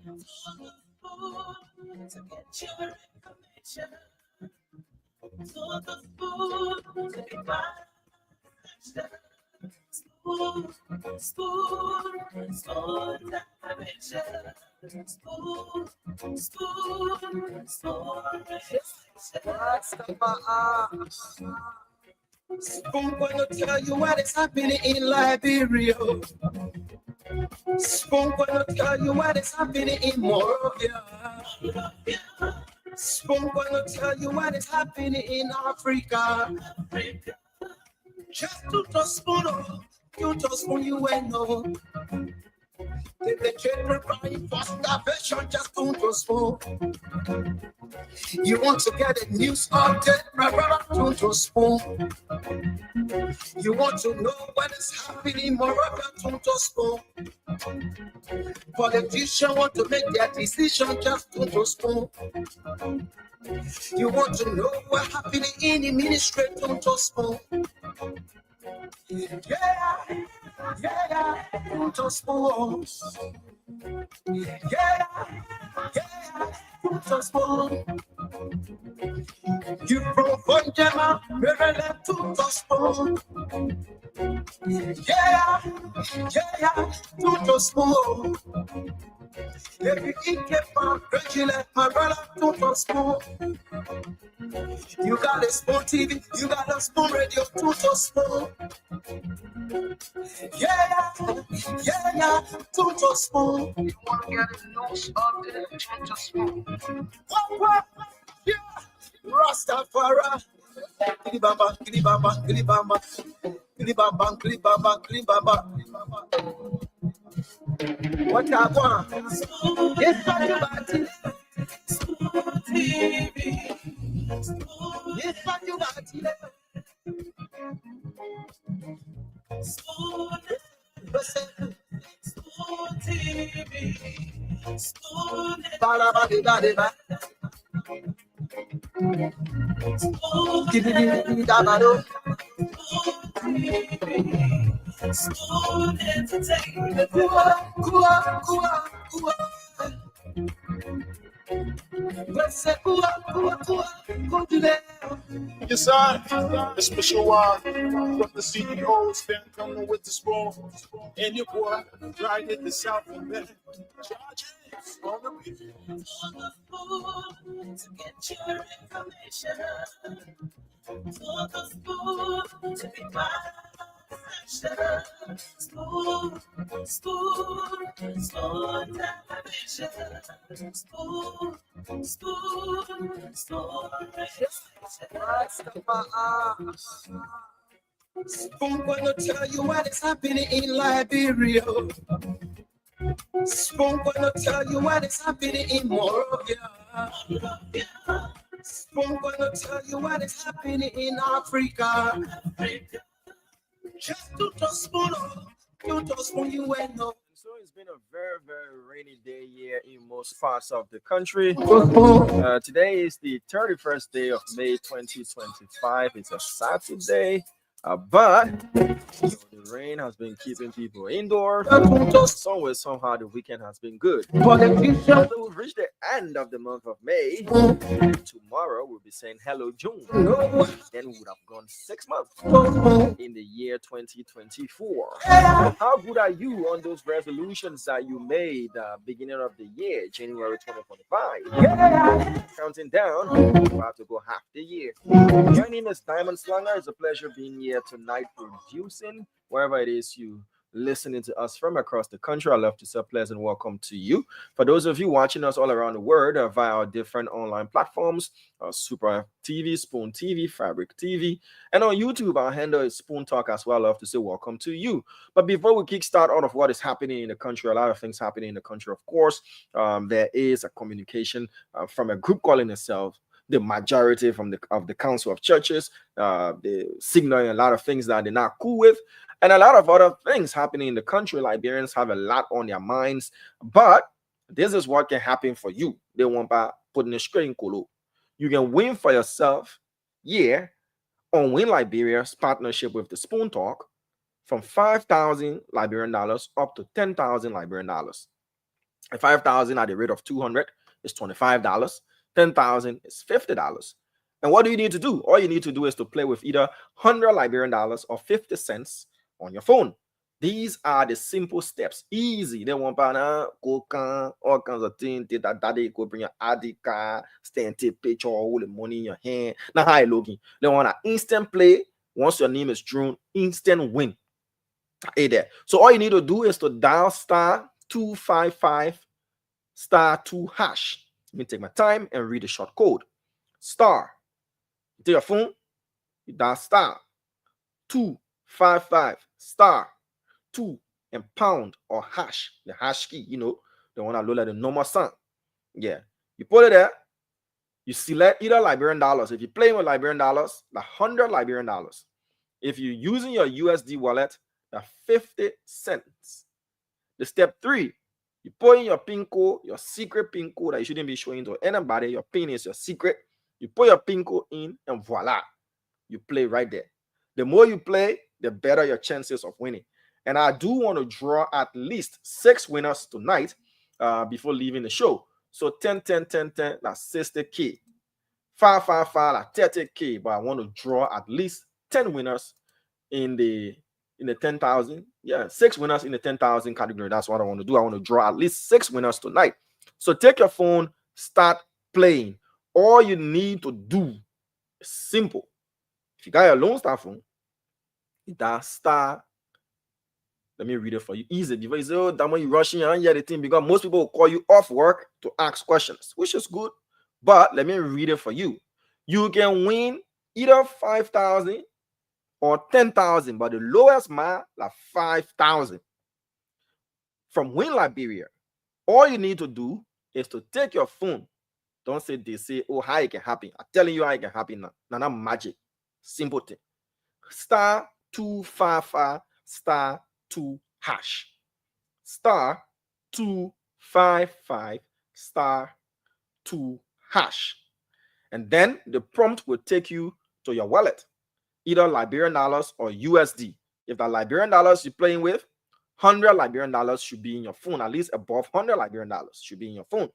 To get your information. To the spoon to be my spoon, spoon, spoon dimension. Spoon, spoon, spoon dimension. Spoon gonna tell you what is happening in Liberia. Spoon gonna tell you what is happening in Morovia. Spoon gonna tell you what is happening in Africa. Just to spoon, you just spoon you ain't know. The children crying for starvation, just to spoon. You want to get a news update, my brother, to spoon. You want to know what is happening, Morovia, to spoon. Politicians want to make their decision, just to spoon. You want to know what's happening in the ministry, to spoon. Yeah, yeah, to spoon. Yeah, to spoon. You from Fonjama, Maryland, to spoon. Yeah, to spoon. Every keep on regular, my brother, to spoon. You got a spoon TV, you got a spoon radio, to spoon. Yeah, to spoon. You want to get a nose up there, to spoon. What? Yeah, Rastafari. Kilibamba, kilibamba, kilibamba, kilibamba, kilibamba, kilibamba. What I want? Yes, everybody. TV. Yes, everybody. Spoon TV. Spoon. Spoon entertainment. Yes, I, a special one from the CEO, stand coming with the spoon. And your boy, right in the south and back. Charges on the beat. On the spoon to get your information. To the spoon to be my section. Spoon, spoon, spoon television. Spoon, spoon, spoon. Spoon gonna tell you what is happening in Liberia. Spoon gonna tell you what is happening in Morovia. Spoon gonna tell you what is happening in Africa. Just to spoon, you ain't know. So it's been a very, very rainy day here in most parts of the country. Today is the 31st day of May 2025. It's a Saturday. But the rain has been keeping people indoors. Somewhere, somehow, the weekend has been good. So we've reached the end of the month of May. Tomorrow, we'll be saying hello, June. Then we would have gone 6 months in the year 2024. How good are you on those resolutions that you made beginning of the year, January 2025? Counting down, we have to go half the year. My name is Diamond Slanger. It's a pleasure being here tonight producing wherever it is you listening to us from across the country. I'd love to say a pleasant welcome to you. For those of you watching us all around the world via our different online platforms, Super TV, Spoon TV, Fabric TV, and on YouTube, our handle is Spoon Talk as well. I'd love to say welcome to you. But before we kickstart out of what is happening in the country, a lot of things happening in the country, of course. There is a communication from a group calling itself the majority from the Council of Churches. They signaling a lot of things that they're not cool with, and a lot of other things happening in the country. Liberians have a lot on their minds, but this is what can happen for you. They want by putting a screen kolo. You can win for yourself, on Win Liberia's partnership with the Spoon Talk from $5,000 Liberian dollars up to $10,000 Liberian dollars. 5,000 at the rate of 200 is $25. 10,000 is $50. And what do you need to do? All you need to do is to play with either 100 Liberian dollars or 50 cents on your phone. These are the simple steps. Easy. They want all kinds of things. Daddy go bring your ID card, stand take picture, all the money in your hand. Now how you looking? They want an instant play. Once your name is drawn, instant win. Hey there. So all you need to do is to dial *255 *2#. Let me take my time and read the short code. Star. You take your phone, you dial *255 *2 and pound or hash, the hash key, the one that look like the normal sound. Yeah. You put it there, you select either Liberian dollars. If you're playing with Liberian dollars, the 100 Liberian dollars. If you're using your USD wallet, the 50 cents. The step 3, you put in your PIN code, your secret PIN code that you shouldn't be showing to anybody. Your PIN is your secret. You put your PIN code in and voila, you play right there. The more you play, the better your chances of winning. And I do want to draw at least 6 winners tonight before leaving the show. So 10, 10, 10, 10, that's 60K. 5, 5, 5, that's 30K. But I want to draw at least 10 winners in the 10,000. Yeah, 6 winners in the 10,000 category. That's what I want to do. I want to draw at least 6 winners tonight. So take your phone, start playing. All you need to do is simple. If you got your Lone Star phone, that star. Let me read it for you. Easy. Before you say, oh, that when you rushing and the thing, because most people will call you off work to ask questions, which is good. But let me read it for you. You can win either 5,000 or 10,000, but the lowest mark, like 5,000. From Win Liberia, all you need to do is to take your phone. Don't say they say, oh, how it can happen. I'm telling you how it can happen now. Now, not magic. Simple thing. *255 *2#. *255 *2#. And then the prompt will take you to your wallet, either Liberian dollars or USD. If the Liberian dollars you're playing with, 100 Liberian dollars should be in your phone. At least above 100 Liberian dollars should be in your phone.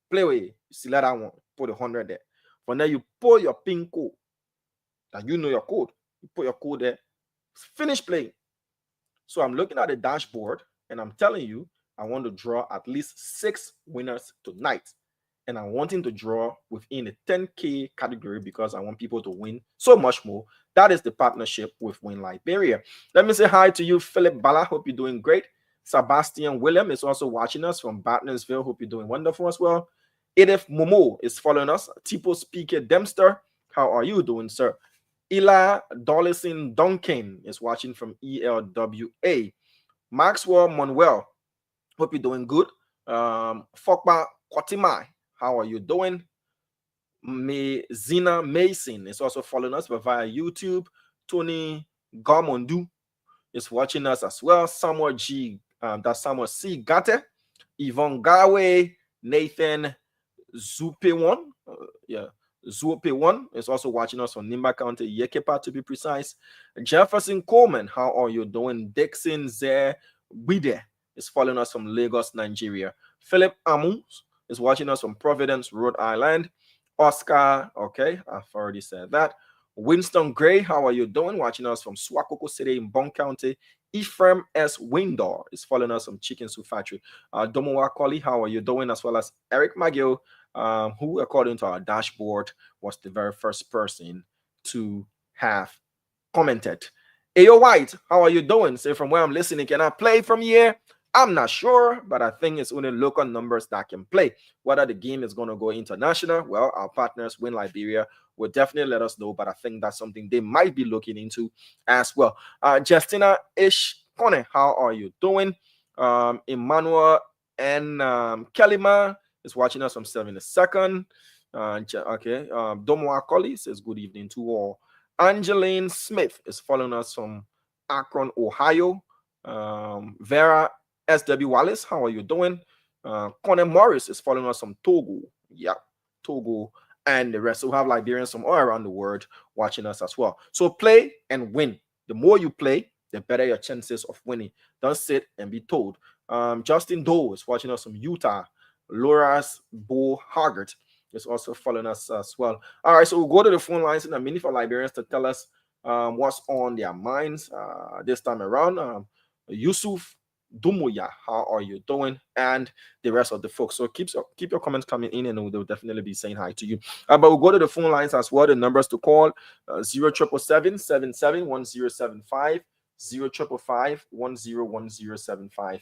Play with it. You select that one. Put the 100 there. From there, you put your PIN code. And you know your code. You put your code there. Finish playing. So I'm looking at the dashboard and I'm telling you, I want to draw at least 6 winners tonight. And I'm wanting to draw within the 10K category because I want people to win so much more. That is the partnership with Win Liberia. Let me say hi to you, Philip Bala. Hope you're doing great. Sebastian William is also watching us from Bartonsville. Hope you're doing wonderful as well. Edith Momo is following us. Tipo Speaker Dempster, how are you doing, sir? Ila Dollison Duncan is watching from ELWA. Maxwell Manuel, hope you're doing good. Fokba Kotimai, how are you doing? Zina Mason is also following us via YouTube. Tony Garmondu is watching us as well. Samuel G, that's Samuel C. Gate. Yvonne Gawe, Nathan Zupe1, Zupe1 is also watching us from Nimba County, Yekepa to be precise. Jefferson Coleman, how are you doing? Dixon Zer Bide is following us from Lagos, Nigeria. Philip Amu is watching us from Providence, Rhode Island. Oscar, okay, I've already said that. Winston Gray, how are you doing? Watching us from Swakoko City in Bon County. Ephraim S. Windor is following us from Chicken Soup Factory. Domowa Koli, how are you doing? As well as Eric McGill, who, according to our dashboard, was the very first person to have commented. Ayo White, how are you doing? Say, from where I'm listening, can I play from here? I'm not sure, but I think it's only local numbers that can play. Whether the game is going to go international, well, our partners, Win Liberia, will definitely let us know, but I think that's something they might be looking into as well. Justina Ish Kone, how are you doing? Emmanuel and Kelima is watching us from 72nd. Okay. Domo Akoli says good evening to all. Angeline Smith is following us from Akron, Ohio. Vera SW Wallace, how are you doing? Connor Morris is following us from Togo. Yeah, Togo. And the rest. So we have Liberians from all around the world watching us as well. So play and win. The more you play, the better your chances of winning. Don't sit and be told. Justin Doe is watching us from Utah. Laura's Bo Hoggart is also following us as well. All right, so we'll go to the phone lines in a minute for Liberians to tell us what's on their minds this time around. Yusuf Dumuya, how are you doing? And the rest of the folks. So keep your comments coming in, and they'll definitely be saying hi to you. But we'll go to the phone lines as well. The numbers to call: 0777-771075, 0555-101075.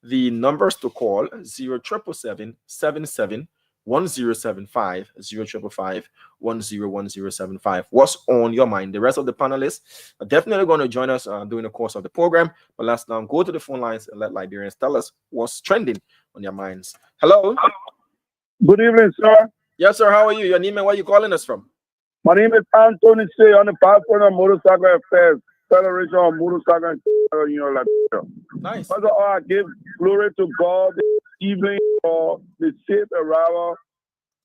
The numbers to call: 0777-771075, 0555-101075. What's on your mind? The rest of the panelists are definitely going to join us during the course of the program. But let's now go to the phone lines and let Liberians tell us what's trending on their minds. Hello. Good evening, sir. Yes, sir. How are you? Your name and where you calling us from? My name is Anthony C. I'm the pastor of Motorcycle Affairs Federation of Motorcycle and Liberia. Nice. First of all, I give glory to God this evening for the safe arrival,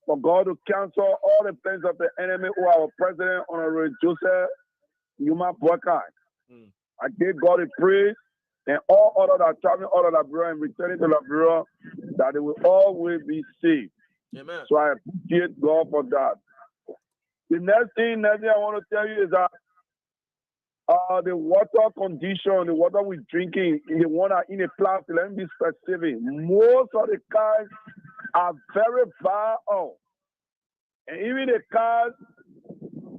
for God to cancel all the plans of the enemy who our president, Honorable Joseph Numa Boakai. I give God a praise, and all others that are traveling out of Liberia and returning to Liberia, that they will always be safe. Amen. So I appreciate God for that. The next thing I want to tell you is that the water condition, the water we're drinking, the one in a plastic, let me be specific. Most of the cars are very bad. And even the cars,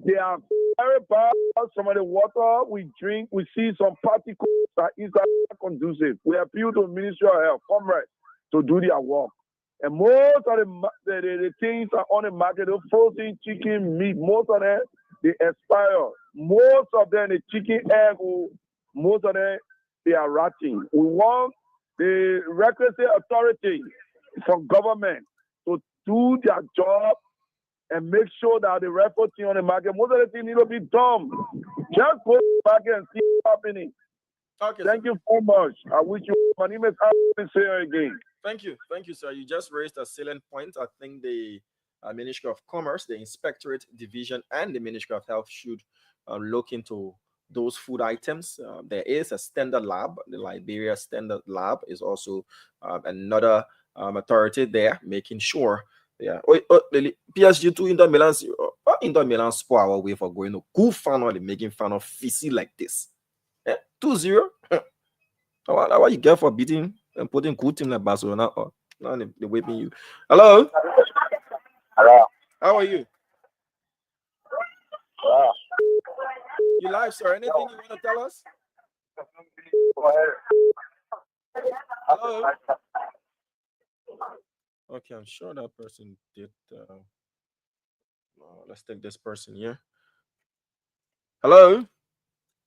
they are very bad. Some of the water we drink, we see some particles that is not conducive. We appeal to the Ministry of Health, Commerce, to do their work. And most of the things are on the market, the frozen chicken, meat, most of them, they expire. Most of them, the chicken egg, most of them, they are rotting. We want the requisite authority from government to do their job and make sure that the record thing on the market, most of the things need to be done. Just go back and see what's happening. Okay, Thank you so much. I wish you. My name is Alvin Sayer again. Thank you, sir. You just raised a salient point. I think the Ministry of Commerce, the Inspectorate Division, and the Ministry of Health should look into those food items. There is a standard lab. The Liberia Standard Lab is also another authority there, making sure. Yeah. PSG two Inter Milan spoil our way for going to good fun or making fun of Fisi like this. 2-0. What you get for beating and putting good team like Barcelona? Now they're whipping you. Hello. Hello. How are you? Hello. You live, sir? Anything you want to tell us? Go ahead. Hello. Okay, I'm sure that person did. Let's take this person here. Hello.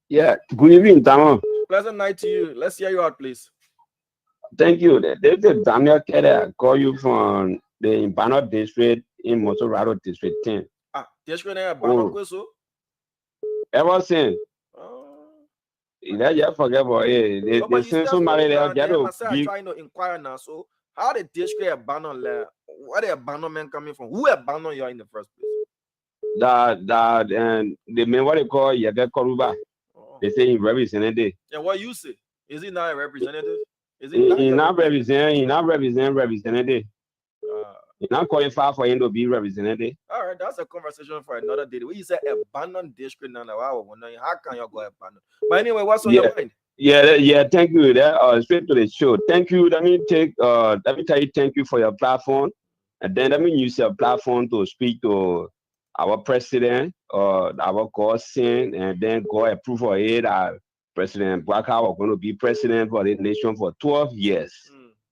Yeah, good evening, Damo. Pleasant night to you. Let's hear you out, please. Thank you. This is Daniel Kelly. I call you from the Imbano district in Motorado district 10. District Imbano, Ever since. You forget about it. They send somebody there. I'm trying to inquire now. So, how the district abandon? Where the abandonment coming from? Who abandoned you in the first place? And the men what they call Yaga Koruba. They say he represented. Yeah, what you say? Is he not a representative? Is he not representative? He's not qualified for him to be representative. All right, that's a conversation for another day. When you say abandoned district now, how can you go abandon? But anyway, what's on your mind? Yeah, thank you. Straight to the show. Thank you. Let me tell you thank you for your platform. And then let me use your platform to speak to our president, our God sent, and then God approved for it. President Boakai was going to be president for the nation for 12 years.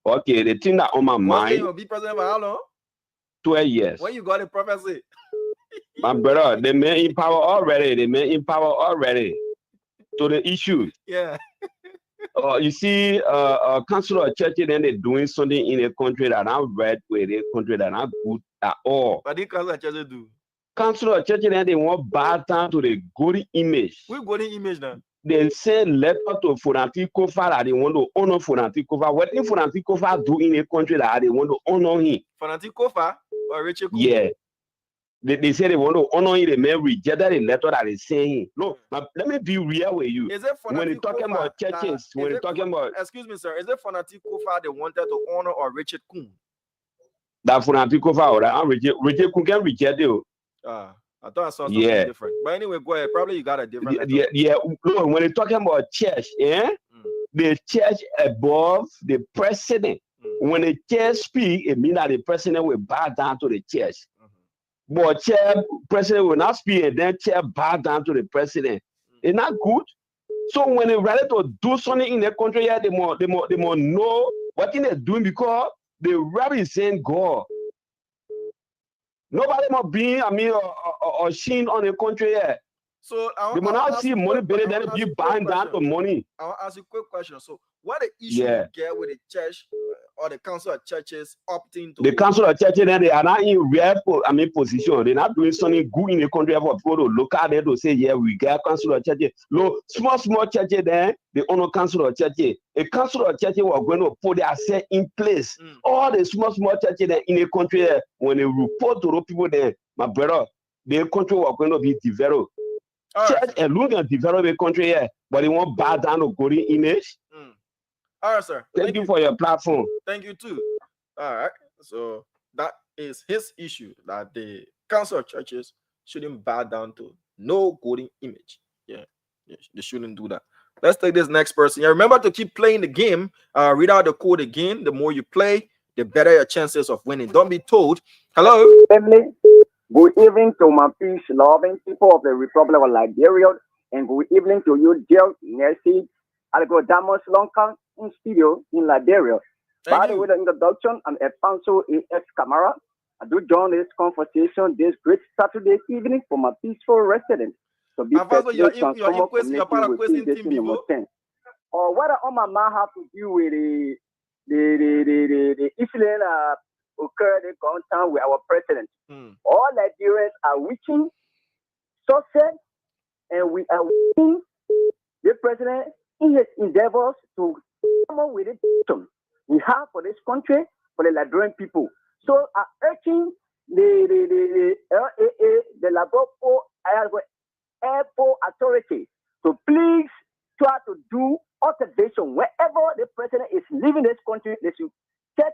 Okay, the thing that on my mind. You will be president for how long? 12 years. When you got the prophecy? My brother, they may in power already. To the issue. Yeah. You see, Council of Churches, then they're doing something in a country that not right with a country that not good at all. What did Council of Churches do? Council of Churches, then they want bad time to the good image. We good image now. They send letter to Fonanti Kofa that they want to honor Fonanti Kofa. What if Fonanti Kofa do in a country that they want to honor him? Fonanti Kofa or Richard Kofa? Yeah. They say they want to honor him. The man rejected the letter that is saying, look, let me be real with you. Is it When you're talking about churches, when you're talking about, excuse me, sir, is it Fanatic Kofa they wanted to honor or Richard Kuhn? that for people for that, Richard can reject you. I thought I saw something different. But anyway, go ahead. Probably you got a different letter. No, when you're talking about church, the church above the president. When the church speak, it means that the president will bow down to the church. But chair president will not speak, and then chair bow down to the president. It's not good. So when they ready to do something in the country, they more know what they're doing, because the rabbi is saying God. Nobody more being, or seen on the country yet. So they will not see money better than be buying down to money. I'll ask you a quick question. So what the issue you get with the church or the council of churches opting to the council of churches? Then they are not in real position. They're not doing something good in the country for people to look at it to say, yeah, we got council of churches. No, small churches then they own council of churches. A council of churches were going to put their set in place. All the small churches then in the country, when they report to the people there, my brother, the country was going to be developed. Church alone can develop a country here, but they won't bow down to good image. All right, sir. Thank you for your platform. Thank you too. All right. So that is his issue, that the council of churches shouldn't bow down to no golden image. Yeah, they shouldn't do that. Let's take this next person. Yeah, remember to keep playing the game. Read out the code again. The more you play, the better your chances of winning. Don't be told. Hello. Family. Good evening to my peace-loving people of the Republic of Liberia, and good evening to you, dear Nancy Algodamos Lonkan in studio in Liberia. By the way, the introduction, I'm Alfonso A.S. Camara. I do join this conversation this great Saturday evening for my peaceful residents. So be Alfonso, your question, or what all my man have to do with the incident occurred in contact with our president. All Nigerians are reaching success, and we are waiting the president in his endeavors to come up with it we have for this country, for the Liberian people. So I'm urging the LAA, the Labopo Airport Authority to please try to do observation wherever the president is leaving this country. They should check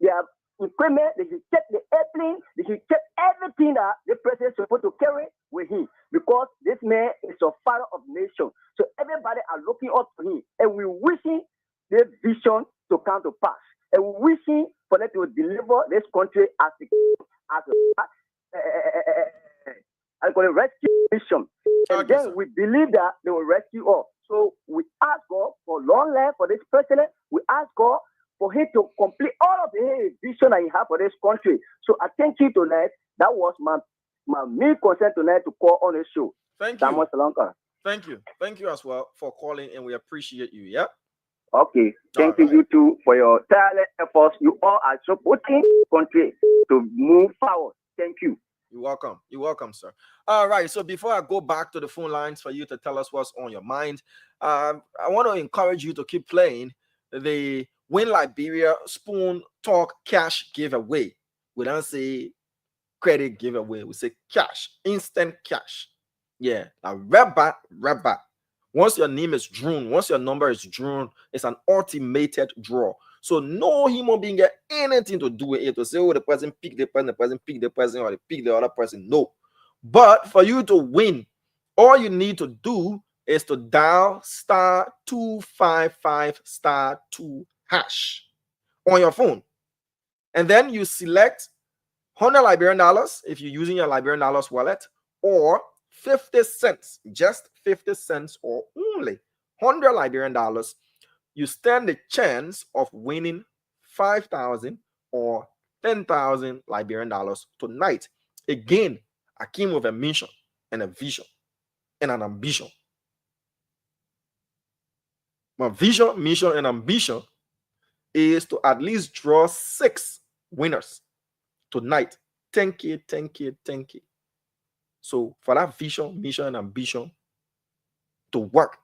their equipment, they should check the airplane, they should check everything that the president is supposed to carry with him, because this man is a father of nation. So everybody are looking up to him, and we wishing the vision to come to pass, and we wishing for them to deliver this country as a rescue mission. And then we believe that they will rescue us. So we ask God for long life for this president. We ask God for him to complete all of the vision that he has for this country. So I thank you tonight. That was my main concern tonight to call on the show. Thank you. Thank you. Thank you as well for calling, and we appreciate you. Yeah. Okay. Thank you too for your tireless efforts. You all are supporting country to move forward. Thank you. You're welcome. You're welcome, sir. All right. So before I go back to the phone lines for you to tell us what's on your mind, I want to encourage you to keep playing the Win Liberia Spoon Talk Cash giveaway. We don't say credit giveaway. We say cash, instant cash. Yeah. Now, rabat. Once your name is drawn, once your number is drawn, it's an automated draw. So no human being get anything to do with it to say, oh, the person pick the person pick the person, or they pick the other person. No. But for you to win, all you need to do is to dial *255*2# on your phone. And then you select $100 Liberian if you're using your Liberian dollars wallet, or 50 cents, just 50 cents, or only $100 Liberian. You stand the chance of winning 5,000 or 10,000 Liberian dollars tonight. Again, I came with a mission and a vision and an ambition. My vision, mission, and ambition is to at least draw 6 winners tonight. 10K, 10K, 10K. So for that vision, mission, and ambition to work,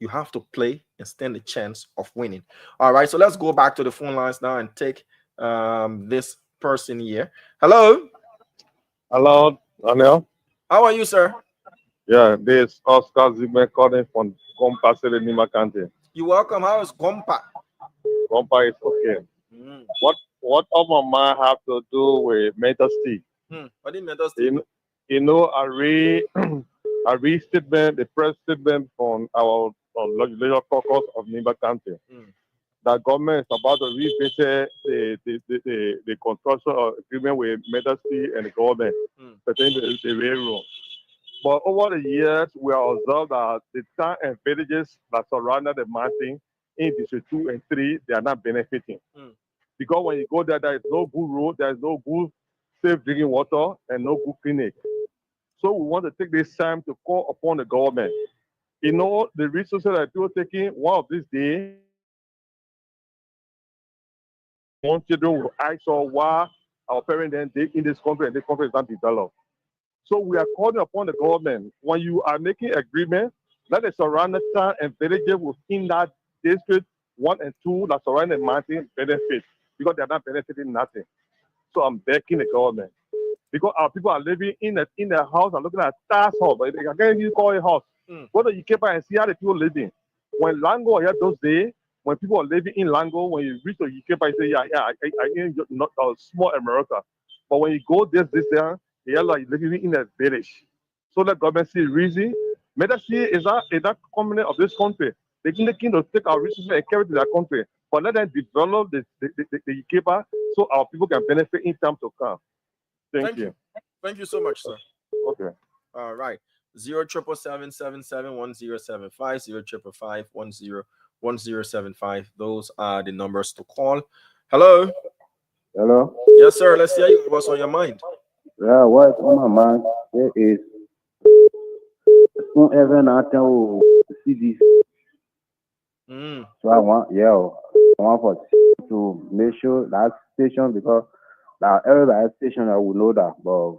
you have to play and stand the chance of winning. All right, so let's go back to the phone lines now and take this person here. Hello. Hello, Daniel. How are you, sir? Yeah, this is Oscar Zigman calling from Compa City, Nima County. You're welcome. How is Compa? Compa is okay. What of my mind have to do with mental state? What did mental state? You know, I read statement, the press statement from our legislative caucus of Nima County. That government is about to revisit the construction agreement with mental state and the government pertaining to the railroad. But over the years, we have observed that the town and villages that surround the mountain in District 2 and 3, they are not benefiting. Because when you go there, there is no good road, there is no good safe drinking water, and no good clinic. So we want to take this time to call upon the government. You know, the resources that people taking, one of these days, one children will ask why our parents then in this country and this country is not developed. So we are calling upon the government, when you are making agreement, let the surrounding town and villages within that district 1 and 2 that surround the mountain benefit, because they are not benefiting nothing. So I'm begging the government, because our people are living in their house and looking at stars house, but they can't even call it house. Whether you keep and see how the people living. When Lango here those days, when people are living in Lango, when you reach to Ikepa, you say, I in not a small America. But when you go this there, they are like living in a village. So the government see reason. Medicine is that component of this country. They're looking to take our resources and carry to their country. But let them develop the Ikepa so our people can benefit in time to come. Thank you. Thank you so much, sir. Okay. All right. 077771075 055101075. Those are the numbers to call. Hello. Hello. Yes, sir. Let's hear you. What's on your mind? Yeah, what's on my mind there is don't ever not tell see this. So I want for to make sure that station, because now everybody station I will know that, but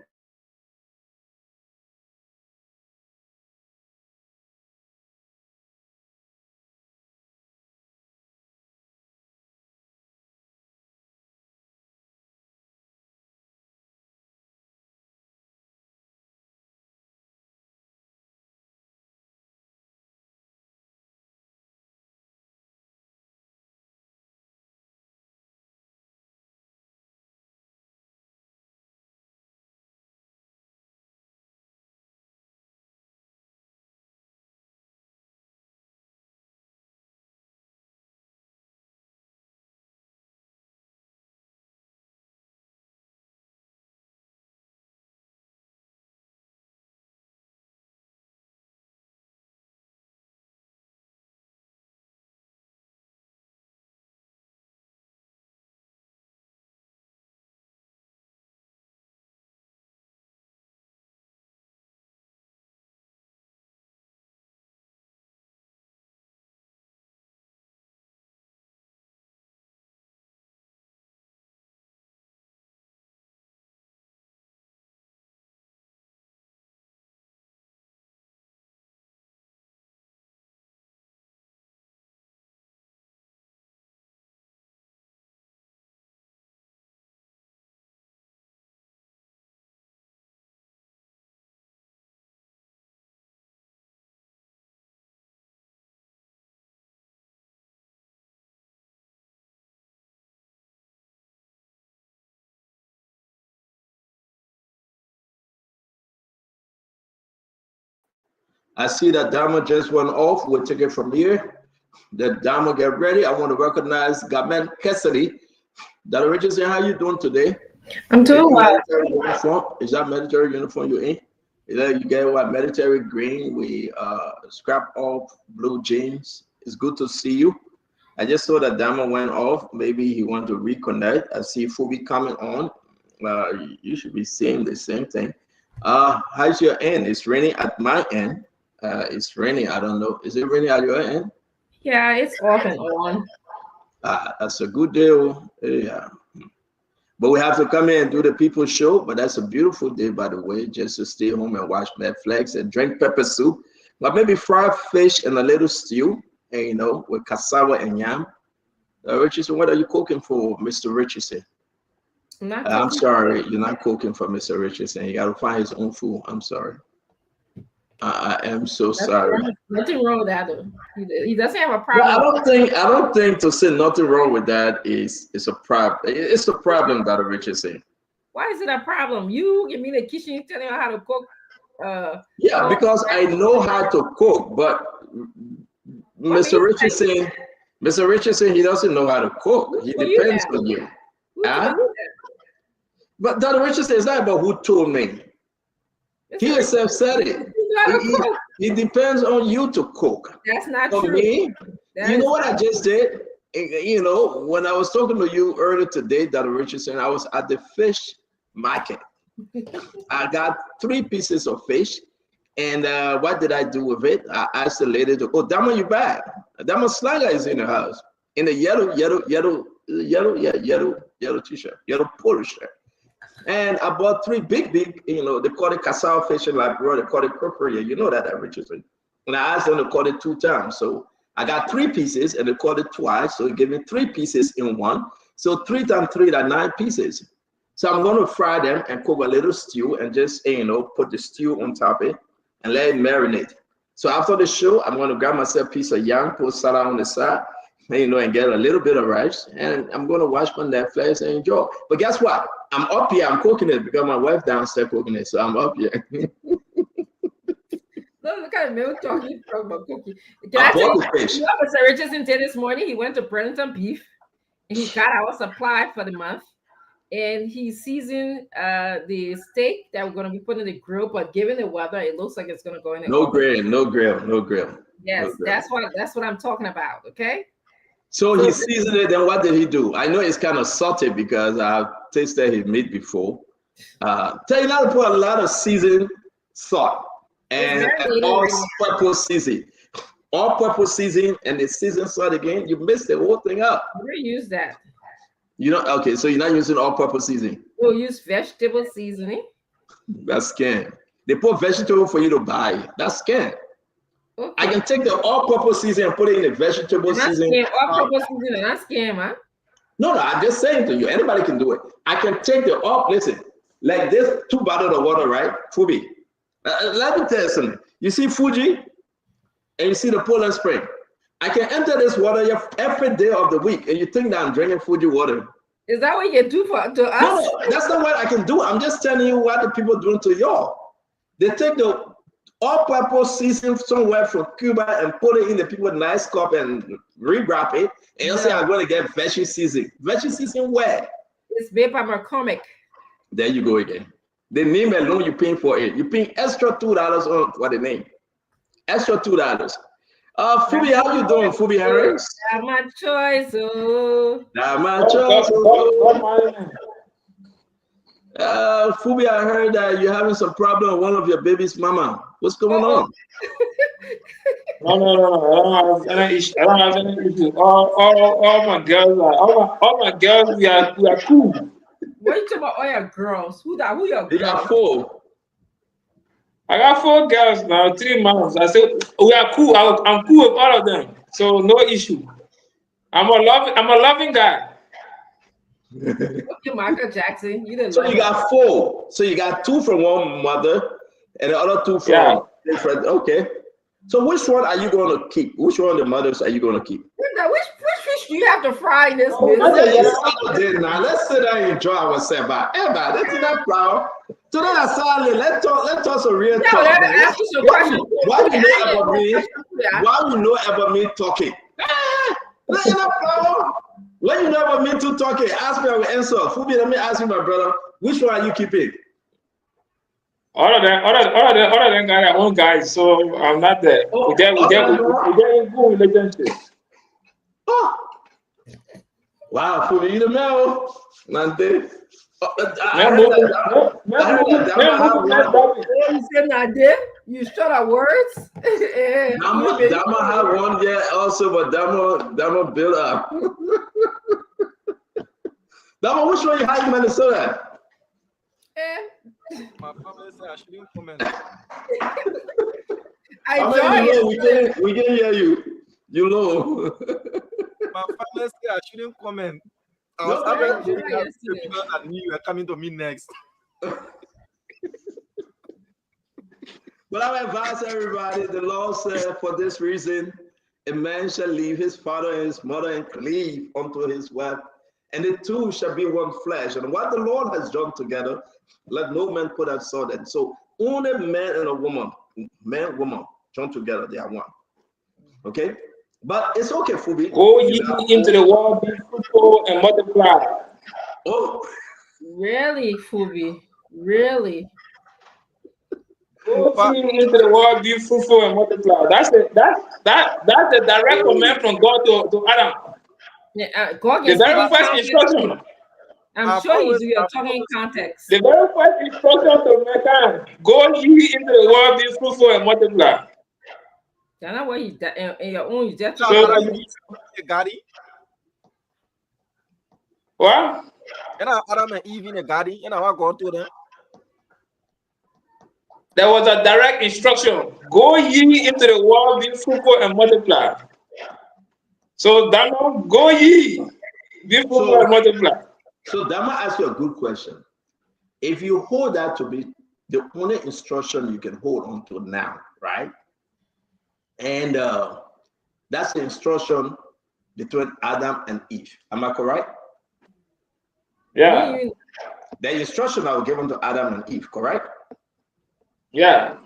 I see that Dama just went off. We'll take it from here. The Dama get ready. I want to recognize Gamen Cassidy. Dr. Richardson, how you doing today? I'm doing well. Is that military uniform you're in? You get what? Military green. We scrap off blue jeans. It's good to see you. I just saw that Dama went off. Maybe he want to reconnect. I see Fubi coming on. You should be seeing the same thing. How's your end? It's raining at my end. It's raining. I don't know. Is it raining at your end? Yeah, it's off and on. That's a good deal. Yeah. But we have to come in and do the people show. But that's a beautiful day, by the way, just to stay home and watch Netflix and drink pepper soup. But maybe fried fish and a little stew, and, with cassava and yam. Richardson, what are you cooking for, Mr. Richardson? Not sorry, you're not cooking for Mr. Richardson. You got to find his own food. I'm sorry. I am so sorry. Nothing wrong with that though. He doesn't have a Well, problem. I don't think to say nothing wrong with that is a problem. It's a problem, Dr. Richardson. Why is it a problem? You give me the kitchen, you tell me how to cook. Yeah, because I know how to cook, but Mr. Richardson, he doesn't know how to cook. He depends on you. But Dr. Richardson, it's not about who told me. He himself said it. It depends on you to cook. That's not For true. me, you know what I just did? You know, when I was talking to you earlier today, Dr. Richardson, I was at the fish market. I got 3 pieces of fish. And what did I do with it? I asked the lady to, oh, Dama, you back? Dama Slanger is in the house. In the yellow t-shirt, yellow polo shirt. And I bought 3 big, you know, they call it casal fish in Liberia, they call it crockeria. You know that, Richardson. And I asked them to call it 2 times. So I got 3 pieces and they called it twice. So it gave me 3 pieces in one. So 3 times 3 are 9 pieces. So I'm going to fry them and cook a little stew and just, you know, put the stew on top of it and let it marinate. So after the show, I'm going to grab myself a piece of yam, put salad on the side, you know, and get a little bit of rice. And I'm going to watch my Netflix and enjoy. But guess what? I'm up here. I'm cooking it because my wife downstairs cooking it. So I'm up here. Look at me talking about cooking. Can I tell you what Mr. Richardson did this morning? He went to Burlington Beef and he got our supply for the month. And he seasoned the steak that we're going to be putting in the grill. But given the weather, it looks like it's going to go in the No oven. grill. Yes, that's what I'm talking about. Okay. So he seasoned it. Then what did he do? I know it's kind of salty because I've tasted his meat before. Tell you not to put a lot of seasoned salt and all-purpose seasoning. All-purpose seasoning and the seasoned salt again. You missed the whole thing up. We're gonna use that. You know, okay. So you're not using all-purpose seasoning. We'll use vegetable seasoning. That's scam. They put vegetable for you to buy. That's scam. Okay. I can take the all-purpose seasoning and put it in the vegetable seasoning. All-purpose seasoning, not scam, huh? No, I'm just saying to you, anybody can do it. I can take the listen, like this 2 bottles of water, right? Fubi. Let me tell you something. You see Fuji and you see the Poland Spring. I can enter this water every day of the week and you think that I'm drinking Fuji water. Is that what you do to us? No, that's not what I can do. I'm just telling you what the people doing to y'all. They take the all-purpose seasoning somewhere from Cuba and put it in the people's nice cup and rewrap it. And you say, I'm going to get veggie seasoning. Veggie seasoning where? It's made by McCormick. There you go again. The name alone, you're paying for it. You're paying extra $2 on for the name. Extra $2. Fubi, how you doing, Fubi Harris? That's my choice. Oh. That's my choice. Fubi, I heard that you're having some problem with one of your baby's mama. What's going on? No. I don't have any issue. All my girls we are cool. What are you talking about? All your girls? Who your girls? You got 4. I got 4 girls now, 3 months. I said we are cool. I'm cool with all of them, so no issue. I'm a loving guy. Okay, Michael Jackson. So you got 4. So you got 2 from one mother and the other 2 from different. Okay. So which one are you going to keep? Which one of the mothers are you going to keep? Which fish do you have to fry in this business? Now let's sit down and enjoy ourselves. Let's do that flower. So that's solid. Let's talk some real talk. Let me ask you some questions. Why you know about me? Why you know about me talking? Let that flower. When you know about me too talking, ask me, I will answer. Fubi, let me ask you, my brother, which one are you keeping? All of them got their own guys, so I'm not there. We get in good relationship. Oh. Wow, Fubi, you the man, Nante. You said not there. You shut our words. Dama had one year also, but Dama built up. Dama, which one you hide in Minnesota? My family said I shouldn't comment. We can hear you. You know. My family said I shouldn't comment. I was No, having you were yesterday. because I knew you were coming to me next. But I advise everybody, the Lord said, for this reason, a man shall leave his father and his mother and cleave unto his wife, and the two shall be one flesh. And what the Lord has joined together, let no man put asunder. So only man and a woman, man, woman, joined together, they are one. Okay? But it's okay, Fubi. Go ye into the world, be fruitful and multiply. Oh, Really, Fubi? Really? Go ye into the world, be fruitful and multiply. That's the direct command from God to Adam. Yeah, God The can very speak in first context. instruction. I'm sure you're talking in context. The very first instruction to mankind: go ye into the world, be fruitful and multiply. That's not what in your own. You just So Gadi. What? And Adam and Eve in a Gadi, and I go to them. There was a direct instruction: go ye into the world, be fruitful and multiply. So Dama, go ye, be fruitful and multiply. So Dama asked you a good question. If you hold that to be the only instruction you can hold on to now, right? And that's the instruction between Adam and Eve. Am I correct? Yeah. The instruction that was given to Adam and Eve, correct? Yeah.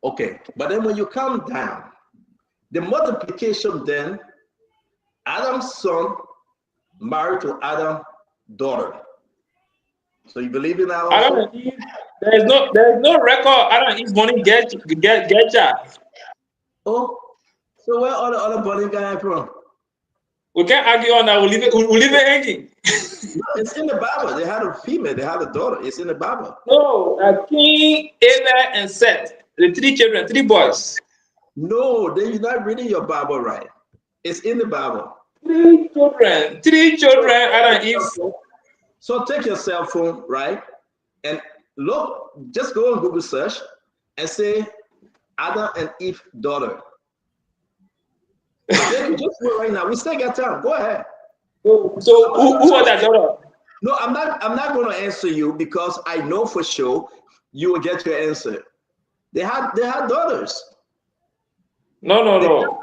Okay, but then when you come down, the multiplication then, Adam's son married to Adam's daughter. So you believe in that also? Adam and Eve, there is no record Adam and Eve's money get child. Oh, so where all the other money got from? We can't argue on that. We'll leave it hanging. No, it's in the Bible. They had a female, they had a daughter. It's in the Bible. No, King, Abel, and Seth, the 3 children, 3 boys. No, then you're not reading your Bible right. It's in the Bible. 3 children, Adam and Eve. So take your cell phone, right? And look, just go on Google search and say Adam and Eve daughter. Then just go right now. We still got time. Go ahead. So who was that daughter? No, I'm not going to answer you because I know for sure you will get your answer. They had daughters. No.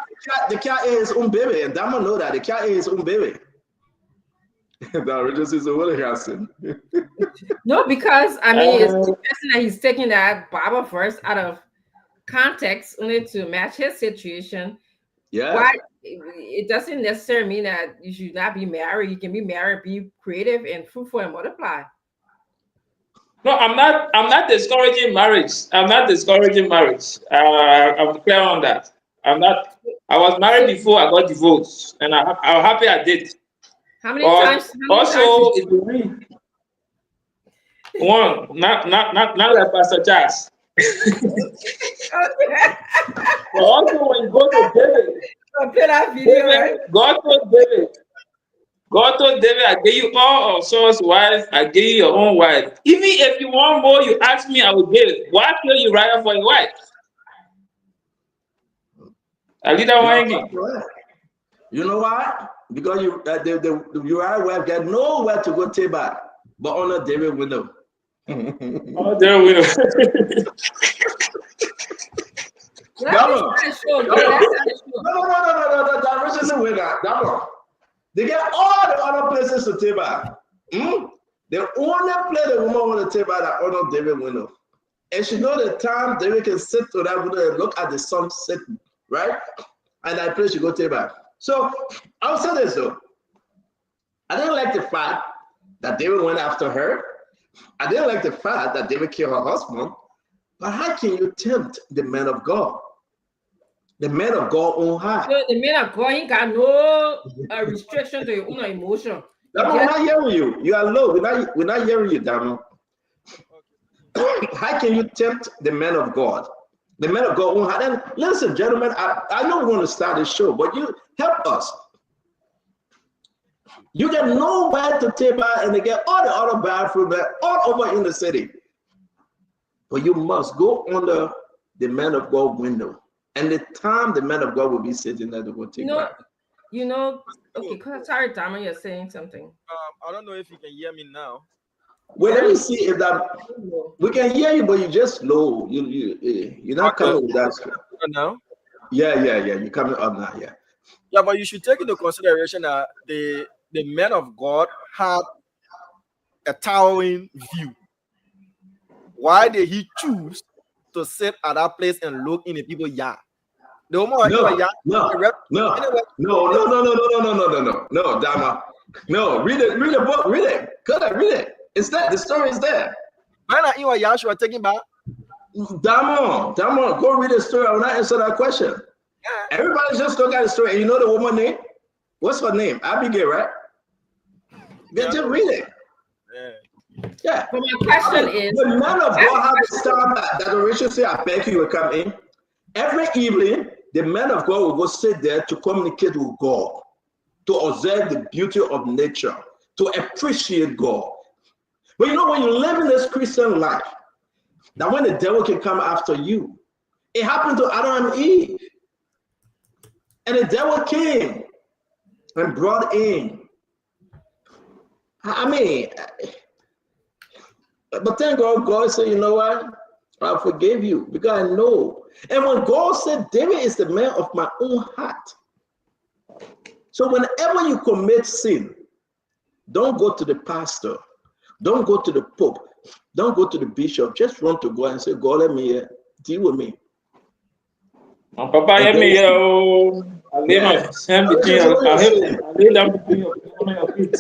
The cat is un baby, and Dama know that the cat is un baby. No, because I mean it's interesting that he's taking that Bible verse out of context only to match his situation. Yeah. Why it doesn't necessarily mean that you should not be married. You can be married, be creative and fruitful and multiply. No, I'm not discouraging marriage. I'm clear on that. I was married before I got divorced, and I'm happy I did. How many times? Also, it's the read. One, not like Pastor Charles. But also, when you go to David, God told David, I gave you all of Saul's wives, I gave you your own wife. Even if you want more, you ask me, I will give it. Why kill you rather for your wife? I did that one. You know why? Because the Uriah wife got nowhere to go take back, but honor David window. Oh, David window. No. That rich is a winner. They get all the other places to take back. They only play the woman want to take back that honor David window. And she know the time David can sit to that window and look at the sun setting, right? And that place she go take back. So I'll say this though. I didn't like the fact that David went after her. I didn't like the fact that David killed her husband. But how can you tempt the man of God? The man of God on high. So the man of God ain't got no restriction to your own emotion. Damo, we're not hearing you. You are low. We're not hearing you, Damo. How can you tempt the man of God? The man of God on high. And listen, gentlemen, I know we want to start this show, but you help us. You get nowhere to take back, and they get all the other bathroom all over in the city. But you must go under the man of God window. And the time the man of God will be sitting there to go take back. You know, okay, sorry, Dama, you're saying something. I don't know if you can hear me now. Wait, let me see if that we can hear you, but you're just low. You're not coming with that. Now? Yeah. You're coming up now. Yeah. Yeah, but you should take into consideration that the men of God had a towering view. Why did he choose to sit at that place and look in the people's yard? No, Dama. No, read the book, read it. Go ahead, read it. It's there. The story is there. Why not you and Yahshua taking back? Dama, go read the story. I will not answer that question. Yeah. Everybody just look at the story. And you know the woman name? What's her name? Abigail, right? Yeah, just read it. Yeah. But my question is, the man of God have a star that the Richard say, I beg you will come in. Every evening, the man of God will go sit there to communicate with God, to observe the beauty of nature, to appreciate God. But you know, when you live in this Christian life, that when the devil can come after you, it happened to Adam and Eve. And the devil came and brought in. I mean, but thank God, God said, you know what? I forgave you because I know. And when God said, David is the man of my own heart. So whenever you commit sin, don't go to the pastor. Don't go to the Pope. Don't go to the bishop. Just run to God and say, God, let me deal with me. Papa, let me I lay my hand between your feet.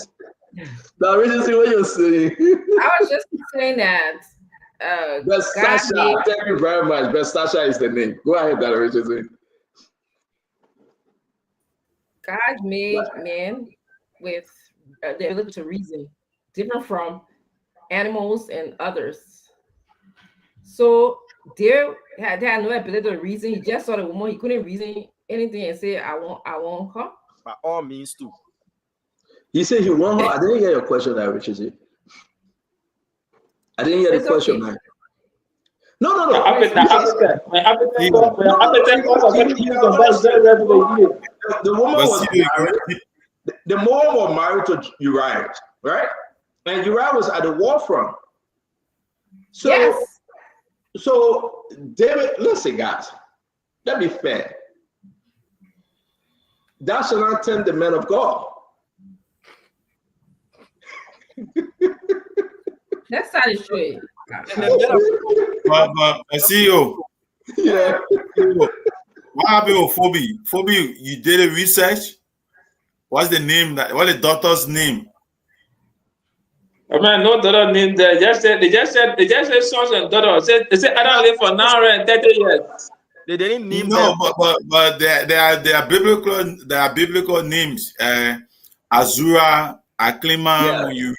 Now, really see what you're saying. I was just saying that. Sasha, thank you very much. But Sasha is the name. Go ahead, that Richard. God made men with the ability to reason, different from animals and others. So they had no ability to reason. He just saw the woman. He couldn't reason anything and say, I want her. By all means, too. He said he want her. I didn't hear your question, that Richard. I didn't hear the question, man. No. The woman was married. The woman was married to Uriah, right? And Uriah was at the war front. So, yes. So David, listen, guys, let me be fair. Thou shalt not tempt the men of God. That's not true. But I see you. Yeah. What happened with Phoebe? Phoebe, you did a research. What's the name? What's the daughter's name? I mean, no daughter name there. They just said sons and daughters. They said Adam live for 930 years. They didn't name no, them. but there are biblical names. Azura, Aklima. Yeah.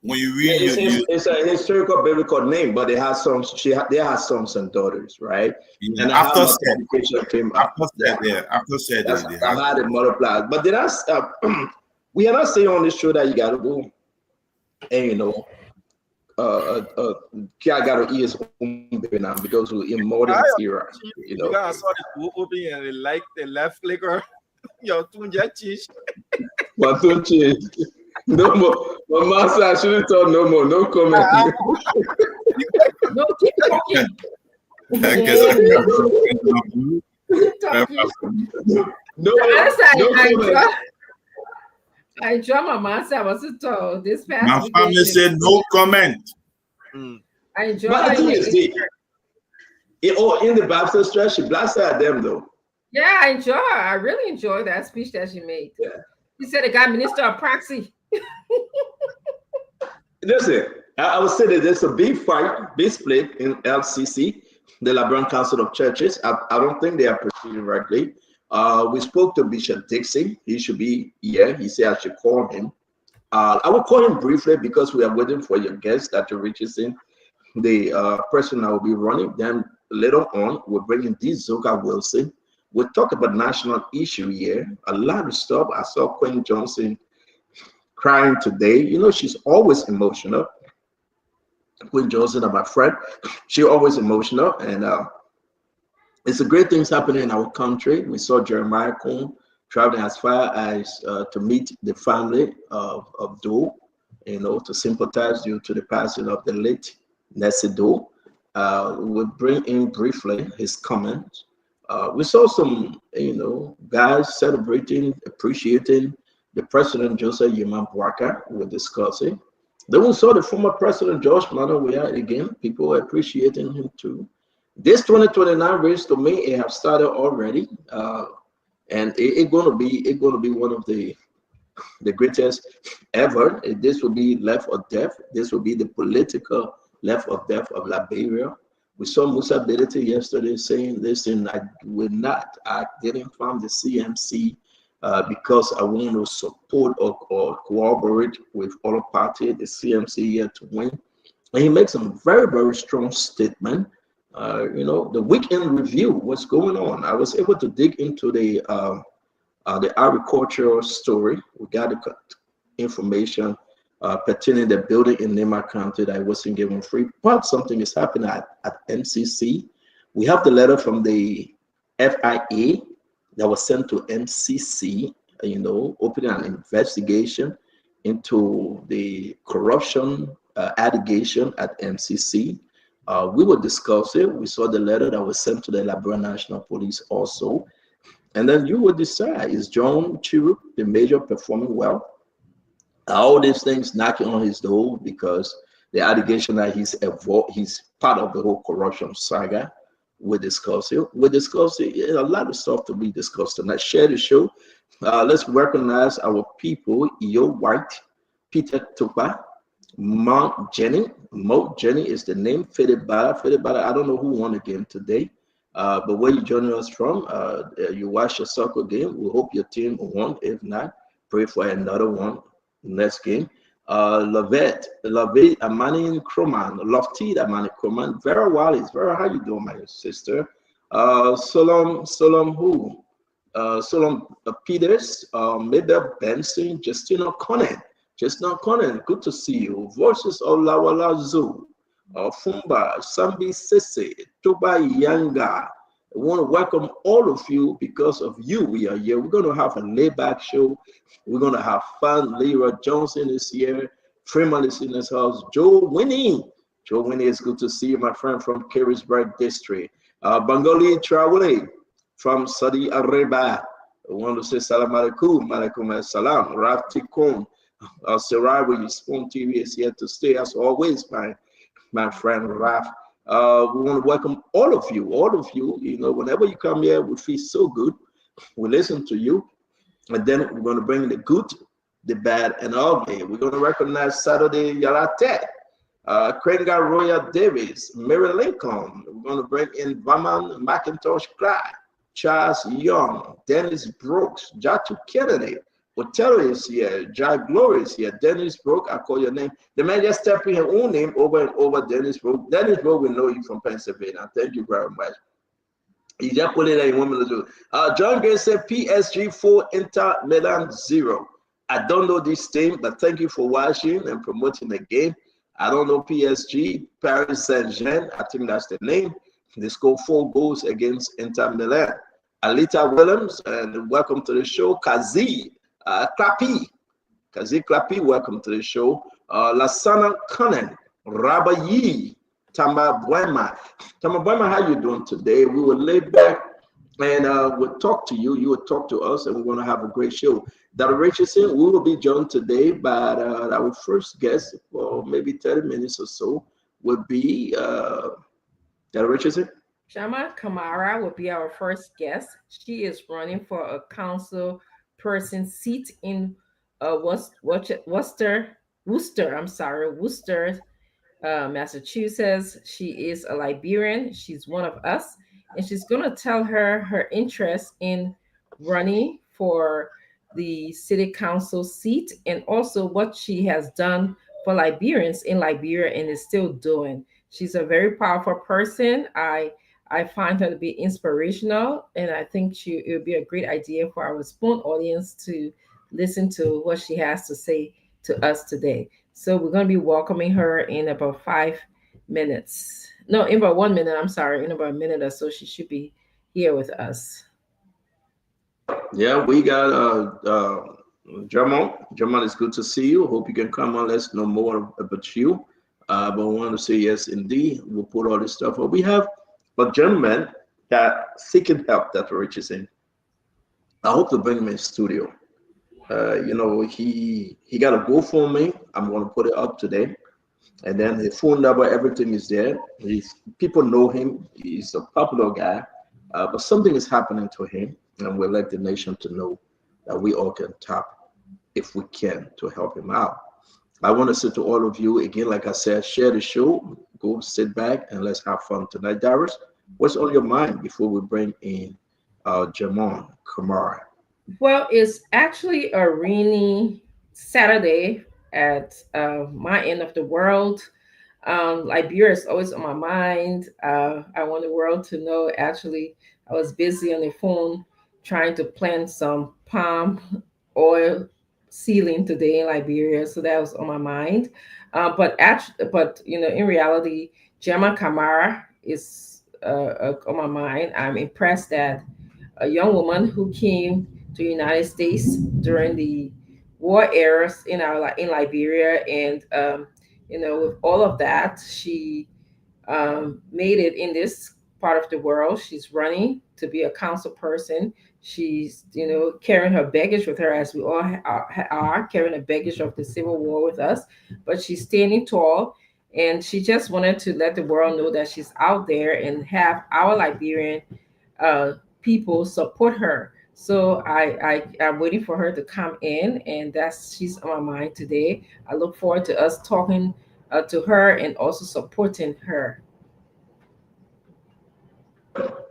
When you read, it's a historical biblical name, but they had some. They had sons and daughters, right? Yeah, and after said, I had it multiplied. But we are not saying on this show that you got to go and I got to eat his own baby now because we're in modern era. You guys saw the open and they left flicker. Your tune just changed. But don't change. No more. My master, I shouldn't talk no more. No comment. No, keep talking. I enjoy my master. I was told this past my family said no comment. I enjoy in the Baptist church, she blasted at them though. Yeah, I enjoy her. I really enjoy that speech that she made. Yeah. He said the guy minister of proxy. Listen, I would say that there's a big split in LCC, the LeBron Council of Churches. I don't think they are proceeding rightly. We spoke to Bishop Dixon. He should be here. He said I should call him. I will call him briefly because we are waiting for your guest, Dr. Richardson, the person that will be running. Then later on, we're bringing Zoka Wilson. We'll talk about national issue here. A lot of stuff. I saw Queen Johnson crying today. You know, she's always emotional. Queen Johnson, my friend, she's always emotional. And it's a great things happening in our country. We saw Jeremiah Cohn traveling as far as to meet the family of Doe, to sympathize due to the passing of the late Nessie Doe. We'll bring in briefly his comments. We saw some, guys celebrating, appreciating the President Joseph Yema Boakai. We're discussing. Then we saw the former President George Manneh Weah again. People were appreciating him too. This 2029 race, to me, it have started already, and it's gonna be one of the greatest ever. This will be life or death. This will be the political life or death of Liberia. We saw Musa Bedete yesterday saying, listen, I didn't farm the CMC because I want to support or cooperate with other parties, the CMC here to win. And he makes some very, very strong statement. The weekend review, what's going on? I was able to dig into the agricultural story. We got the information pertaining the building in Nema County that wasn't given free, but something is happening at MCC. We have the letter from the FIA that was sent to MCC, opening an investigation into the corruption allegation at MCC. We will discuss it. We saw the letter that was sent to the Liberia National Police also. And then you will decide, is John Chiruk, the major, performing well? All these things knocking on his door because the allegation that he's part of the whole corruption saga. We'll discuss it. A lot of stuff to be discussed tonight. Share the show. Let's recognize our people. Yo White, Peter Tupa, Mo Jenny. Mo Jenny is the name. Fedebada, I don't know who won the game today. But where you joining us from, you watch a soccer game. We hope your team won. If not, pray for another one next game. Lavette Amani Kroman, Lofty Amani Kroman, Vera Wallis. Vera, how you doing, my sister? Solom Peters, Mabel Benson, Justina Conan, good to see you. Voices of Lawala Zoo, Fumba, Sambi Sese, Toba Yanga. I want to welcome all of you. Because of you, we are here. We're going to have a layback show. We're going to have fun. Leroy Johnson is here. Freeman is in his house. Joe Winnie, it's good to see you, my friend from Carisburg District. Bengali Traore from Saudi Arabia. I want to say salam alaikum, alaikum salam. Raf Tikkun, Sarai with Spoon TV is here to stay as always, my friend Raf. We want to welcome all of you. Whenever you come here, we feel so good. We listen to you. And then we're going to bring the good, the bad, and ugly. We're going to recognize Saturday Yarate, Krenga Roya Davis, Mary Lincoln. We're going to bring in Vaman McIntosh Clark, Charles Young, Dennis Brooks, Jatu Kennedy, Otero is here, Jack Glory is here, Dennis Brooks, I call your name. The man just stepping his own name over and over, Dennis Brooks. Dennis Brooks, we know you from Pennsylvania. Thank you very much. He just put it in 1 minute. John Gray said PSG 4, Inter Milan 0. I don't know this team, but thank you for watching and promoting the game. I don't know PSG, Paris Saint-Germain, I think that's the name. They scored 4 goals against Inter Milan. Alita Williams, and welcome to the show. Kazi Klapi, welcome to the show. Lasana Conan, Rabayi, Tamba Buema, how you doing today? We will lay back and we'll talk to you. You will talk to us, and we're going to have a great show. Dr. Richardson, we will be joined today by our first guest for maybe 30 minutes or so. Would be Dr. Richardson. Shama Kamara will be our first guest. She is running for a council person seat in Worcester, Massachusetts. She is a Liberian. She's one of us, and she's going to tell her interest in running for the city council seat and also what she has done for Liberians in Liberia and is still doing. She's a very powerful person. I find her to be inspirational, and I think it would be a great idea for our Spoon audience to listen to what she has to say to us today. So we're going to be welcoming her in about 5 minutes. No, in about 1 minute. I'm sorry, in about a minute or so, she should be here with us. Yeah, we got Jamal. Jamal, it's good to see you. Hope you can come on. Let's know more about you. But I want to say yes, indeed. We'll put all this stuff up. We have a gentleman that seeking help that reaches in. I hope to bring him in studio. He got a GoFundMe. I'm going to put it up today. And then his phone number, everything is there. People know him. He's a popular guy. But something is happening to him. And we'd like the nation to know that we all can tap, if we can, to help him out. I want to say to all of you, again, like I said, share the show. Go sit back and let's have fun tonight. Darius, what's on your mind before we bring in Jamon Kamara? Well, it's actually a rainy Saturday at my end of the world. Liberia is always on my mind. I want the world to know, actually, I was busy on the phone trying to plant some palm oil seedling today in Liberia, so that was on my mind. But in reality, Gemma Kamara is on my mind. I'm impressed that a young woman who came to the United States during the war eras in Liberia, and with all of that, she made it in this part of the world. She's running to be a council person. She's carrying her baggage with her, as we all are carrying the baggage of the Civil War with us, but she's standing tall, and she just wanted to let the world know that she's out there and have our Liberian people support her. So I'm waiting for her to come in, and she's on my mind today. I look forward to us talking to her and also supporting her.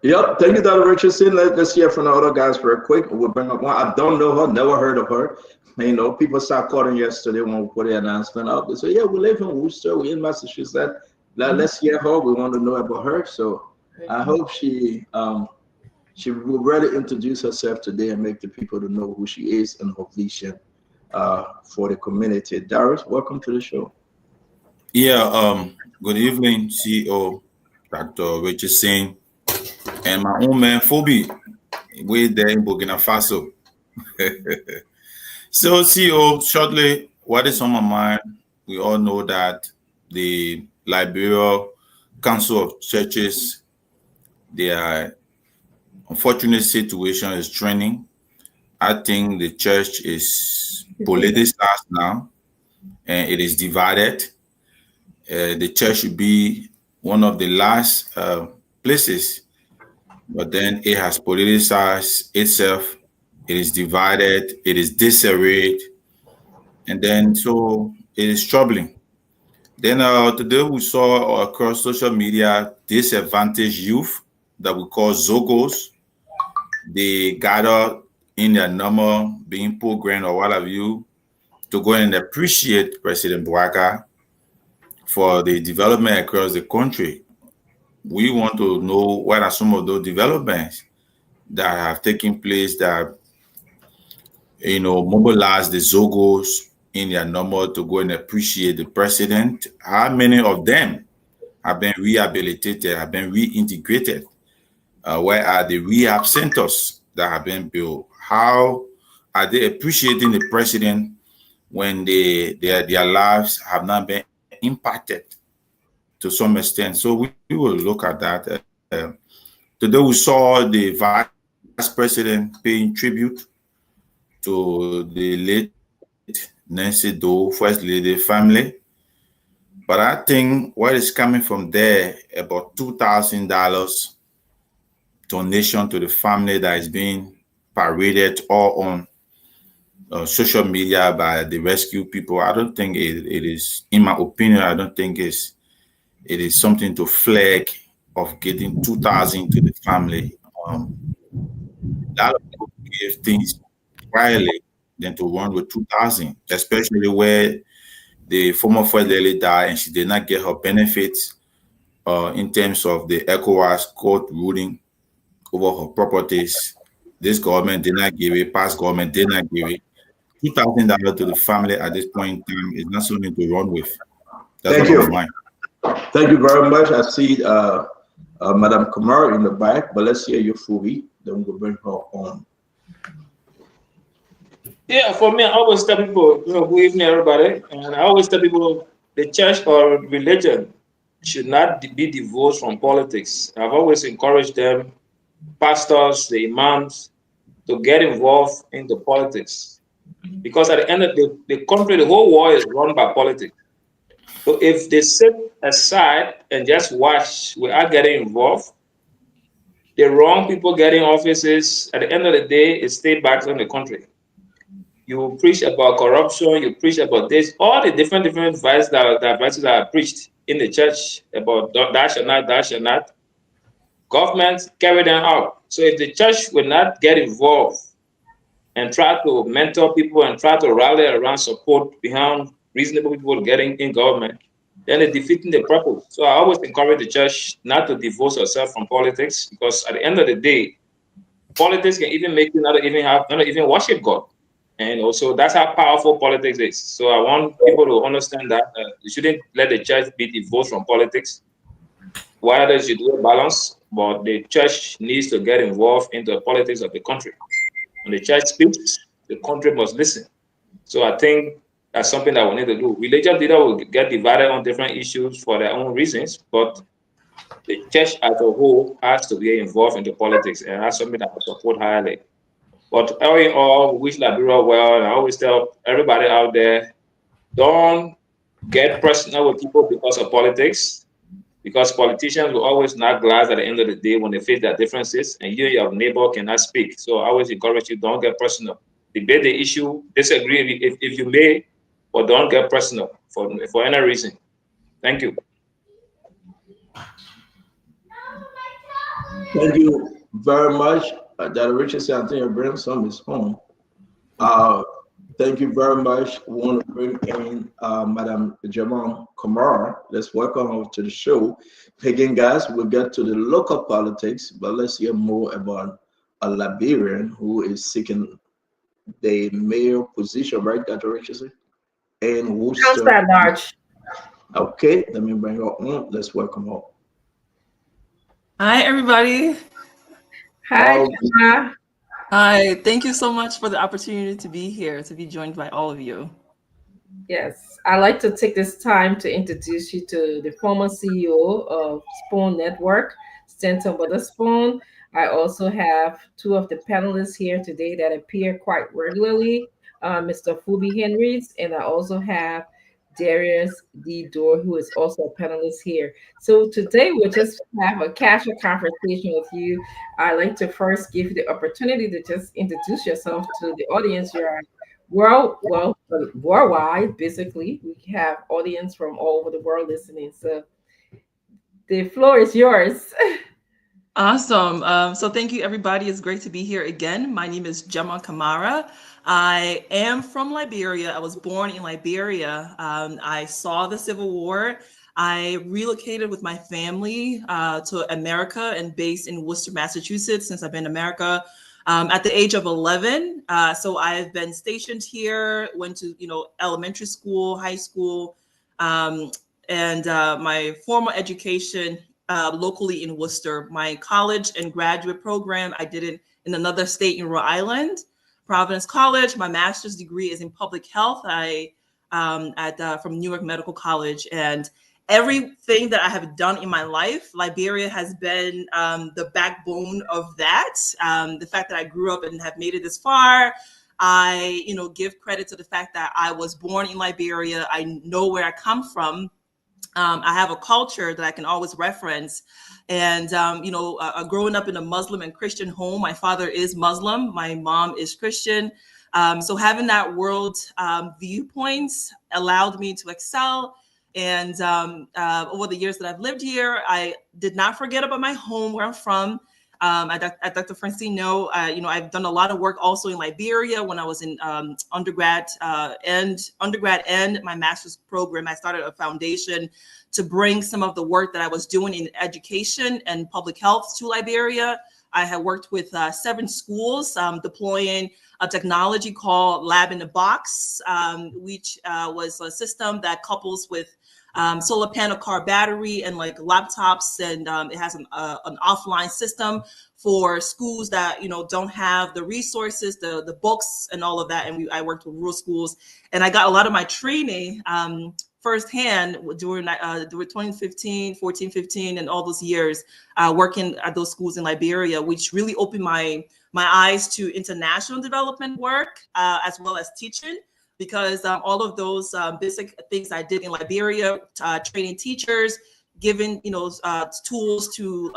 Yep, thank you, Dr. Richardson. Let's hear from the other guys real quick. We'll bring up one. I don't know her, never heard of her. People started calling yesterday when we put the announcement up. They say, yeah, we live in Worcester, we're in Massachusetts. Let's hear her. We want to know about her. So I hope she will really introduce herself today and make the people to know who she is and her vision for the community. Darius, welcome to the show. Yeah, good evening, CEO Dr. Richardson, and my own man Phoebe, way there in Burkina Faso. So, CEO, shortly, what is on my mind? We all know that the Liberia Council of Churches, their unfortunate situation is trending. I think the church is politicized now, and it is divided. The church should be one of the last places, but then it has politicized itself. It is divided. It is disarrayed, and then so it is troubling. Then today we saw across social media disadvantaged youth that we call Zogos. They gather in their number, being programmed or what have you, to go and appreciate President Bouaka for the development across the country. We want to know what are some of those developments that have taken place that mobilize the Zogos in their number to go and appreciate the president. How many of them have been rehabilitated, have been reintegrated? Where are the rehab centers that have been built? How are they appreciating the president when their lives have not been impacted to some extent? So we will look at that. Today we saw the vice president paying tribute to the late Nancy Doe, First Lady family. But I think what is coming from there, about $2,000 donation to the family that is being paraded all on social media by the rescue people. I don't think it is, in my opinion, I don't think it is something to flag of getting $2,000 to the family. That would give things quietly than to run with $2,000, especially where the former First Lady died and she did not get her benefits in terms of the ECOWAS court ruling over her properties. This government did not give it, past government did not give it. $2,000 to the family at this point in time is not something to run with. That's Thank you. Thank you very much. I see Madam Kamara in the back, but let's hear your Phoebe, then we'll bring her on. Yeah, for me, I always tell people, good evening, everybody. And I always tell people the church or religion should not be divorced from politics. I've always encouraged them, pastors, the imams, to get involved in the politics. Because at the end of the country, the whole world is run by politics. So if they sit aside and just watch without getting involved, the wrong people getting offices, at the end of the day, it stays back on the country. You preach about corruption, you preach about this, all the different vices that are preached in the church about that shall not. Governments carry them out. So if the church will not get involved and try to mentor people and try to rally around support behind reasonable people getting in government, then they're defeating the purpose. So I always encourage the church not to divorce yourself from politics, because at the end of the day, politics can even make you not even worship God. And also, that's how powerful politics is. So I want people to understand that you shouldn't let the church be divorced from politics. While there should do a balance, but the church needs to get involved in the politics of the country. When the church speaks, the country must listen. So I think that's something that we need to do. Religious leaders will get divided on different issues for their own reasons, but the church as a whole has to be involved in the politics, and that's something that I support highly. But all in all, we wish Liberia well, and I always tell everybody out there, don't get personal with people because of politics, because politicians will always knock glass at the end of the day when they face their differences, and you and your neighbor cannot speak. So I always encourage you, don't get personal. Debate the issue, disagree if you may, but don't get personal for any reason. Thank you. Thank you very much. Dr. Richardson, I think your grandson is home. Thank you very much. We want to bring in Madam Jamal Kamara. Let's welcome her to the show. Again, guys, we'll get to the local politics, but let's hear more about a Liberian who is seeking the mayor position, right, Dr. Richardson? And Worcester. Council at large. Okay, let me bring her on. Let's welcome her. Hi, everybody. Hi, Hi, thank you so much for the opportunity to be here, to be joined by all of you. Yes, I'd like to take this time to introduce you to the former CEO of Spoon Network, Stanton Witherspoon. I also have two of the panelists here today that appear quite regularly, Mr. Fubi Henrys, and I also have Darius D. Dorr, who is also a panelist here. So today we'll just have a casual conversation with you. I'd like to first give you the opportunity to just introduce yourself to the audience. You're worldwide, basically. We have audience from all over the world listening. So the floor is yours. Awesome. So thank you, everybody. It's great to be here again. My name is Gemma Kamara. I am from Liberia. I was born in Liberia. I saw the Civil War. I relocated with my family to America and based in Worcester, Massachusetts, since I've been in America at the age of 11. So I've been stationed here, went to elementary school, high school, and my formal education locally in Worcester. My college and graduate program, I did it in another state in Rhode Island, Providence College. My master's degree is in public health. From Newark Medical College, and everything that I have done in my life, Liberia has been the backbone of that. The fact that I grew up and have made it this far, I give credit to the fact that I was born in Liberia. I know where I come from. I have a culture that I can always reference. And, growing up in a Muslim and Christian home, my father is Muslim, my mom is Christian. So having that world viewpoints allowed me to excel. And over the years that I've lived here, I did not forget about my home, where I'm from. At Dr. Francine, I've done a lot of work also in Liberia when I was in undergrad and my master's program. I started a foundation to bring some of the work that I was doing in education and public health to Liberia. I had worked with 7 schools deploying a technology called Lab in a Box, which was a system that couples with solar panel car battery and like laptops, and it has an offline system for schools that don't have the resources, the books and all of that. And I worked with rural schools, and I got a lot of my training firsthand during 2015, 14, 15, and all those years working at those schools in Liberia, which really opened my eyes to international development work as well as teaching. Because all of those basic things I did in Liberia, training teachers, giving tools to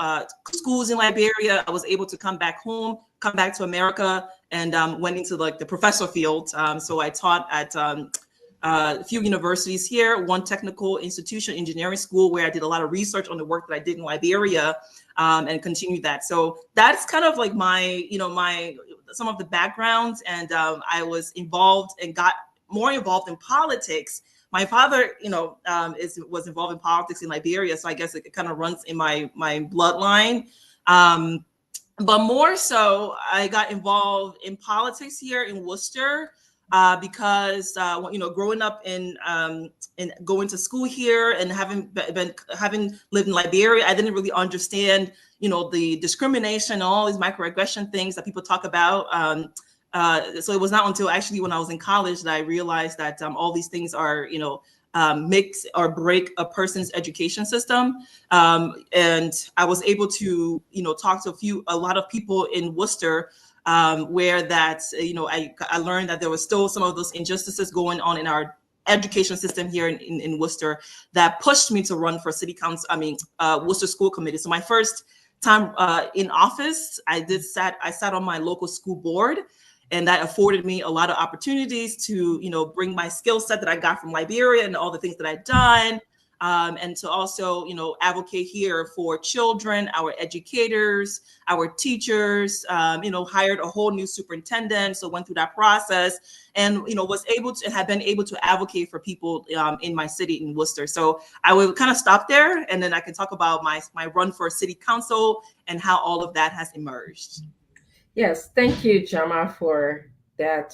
schools in Liberia, I was able to come back home, come back to America, and went into like the professor field. So I taught at a few universities here, one technical institution, engineering school, where I did a lot of research on the work that I did in Liberia, and continued that. So that's kind of like my some of the backgrounds, and I was involved and got more involved in politics. My father, was involved in politics in Liberia, so I guess it kind of runs in my bloodline. But more so, I got involved in politics here in Worcester because growing up in going to school here and having lived in Liberia, I didn't really understand the discrimination and all these microaggression things that people talk about. So it was not until actually when I was in college that I realized that all these things are, mix or break a person's education system. And I was able to, talk to a lot of people in Worcester where that, I learned that there was still some of those injustices going on in our education system here in Worcester that pushed me to run for city council, Worcester School Committee. So my first time in office, I sat on my local school board. And that afforded me a lot of opportunities to, bring my skill set that I got from Liberia and all the things that I'd done, and to also, advocate here for children, our educators, our teachers. Hired a whole new superintendent, so went through that process, and had been able to advocate for people in my city in Worcester. So I will kind of stop there, and then I can talk about my run for city council and how all of that has emerged. Yes, thank you, Jama, for that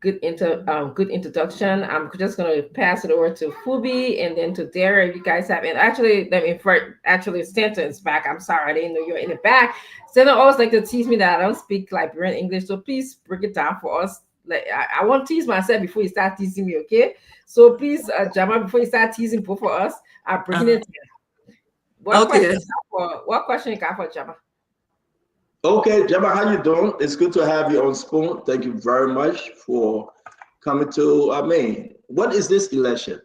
good introduction. I'm just going to pass it over to Fubi and then to Dara. If you guys have, and actually, Stanton's back. I'm sorry, I didn't know you were in the back. Stanton always like to tease me that I don't speak Liberian English, so please break it down for us. Like I won't tease myself before you start teasing me, okay? So please, Jama, before you start teasing both for us, I'm bringing it to What question you got for Jama? Okay, Jama, how you doing? It's good to have you on Spoon. Thank you very much for coming to what is this election?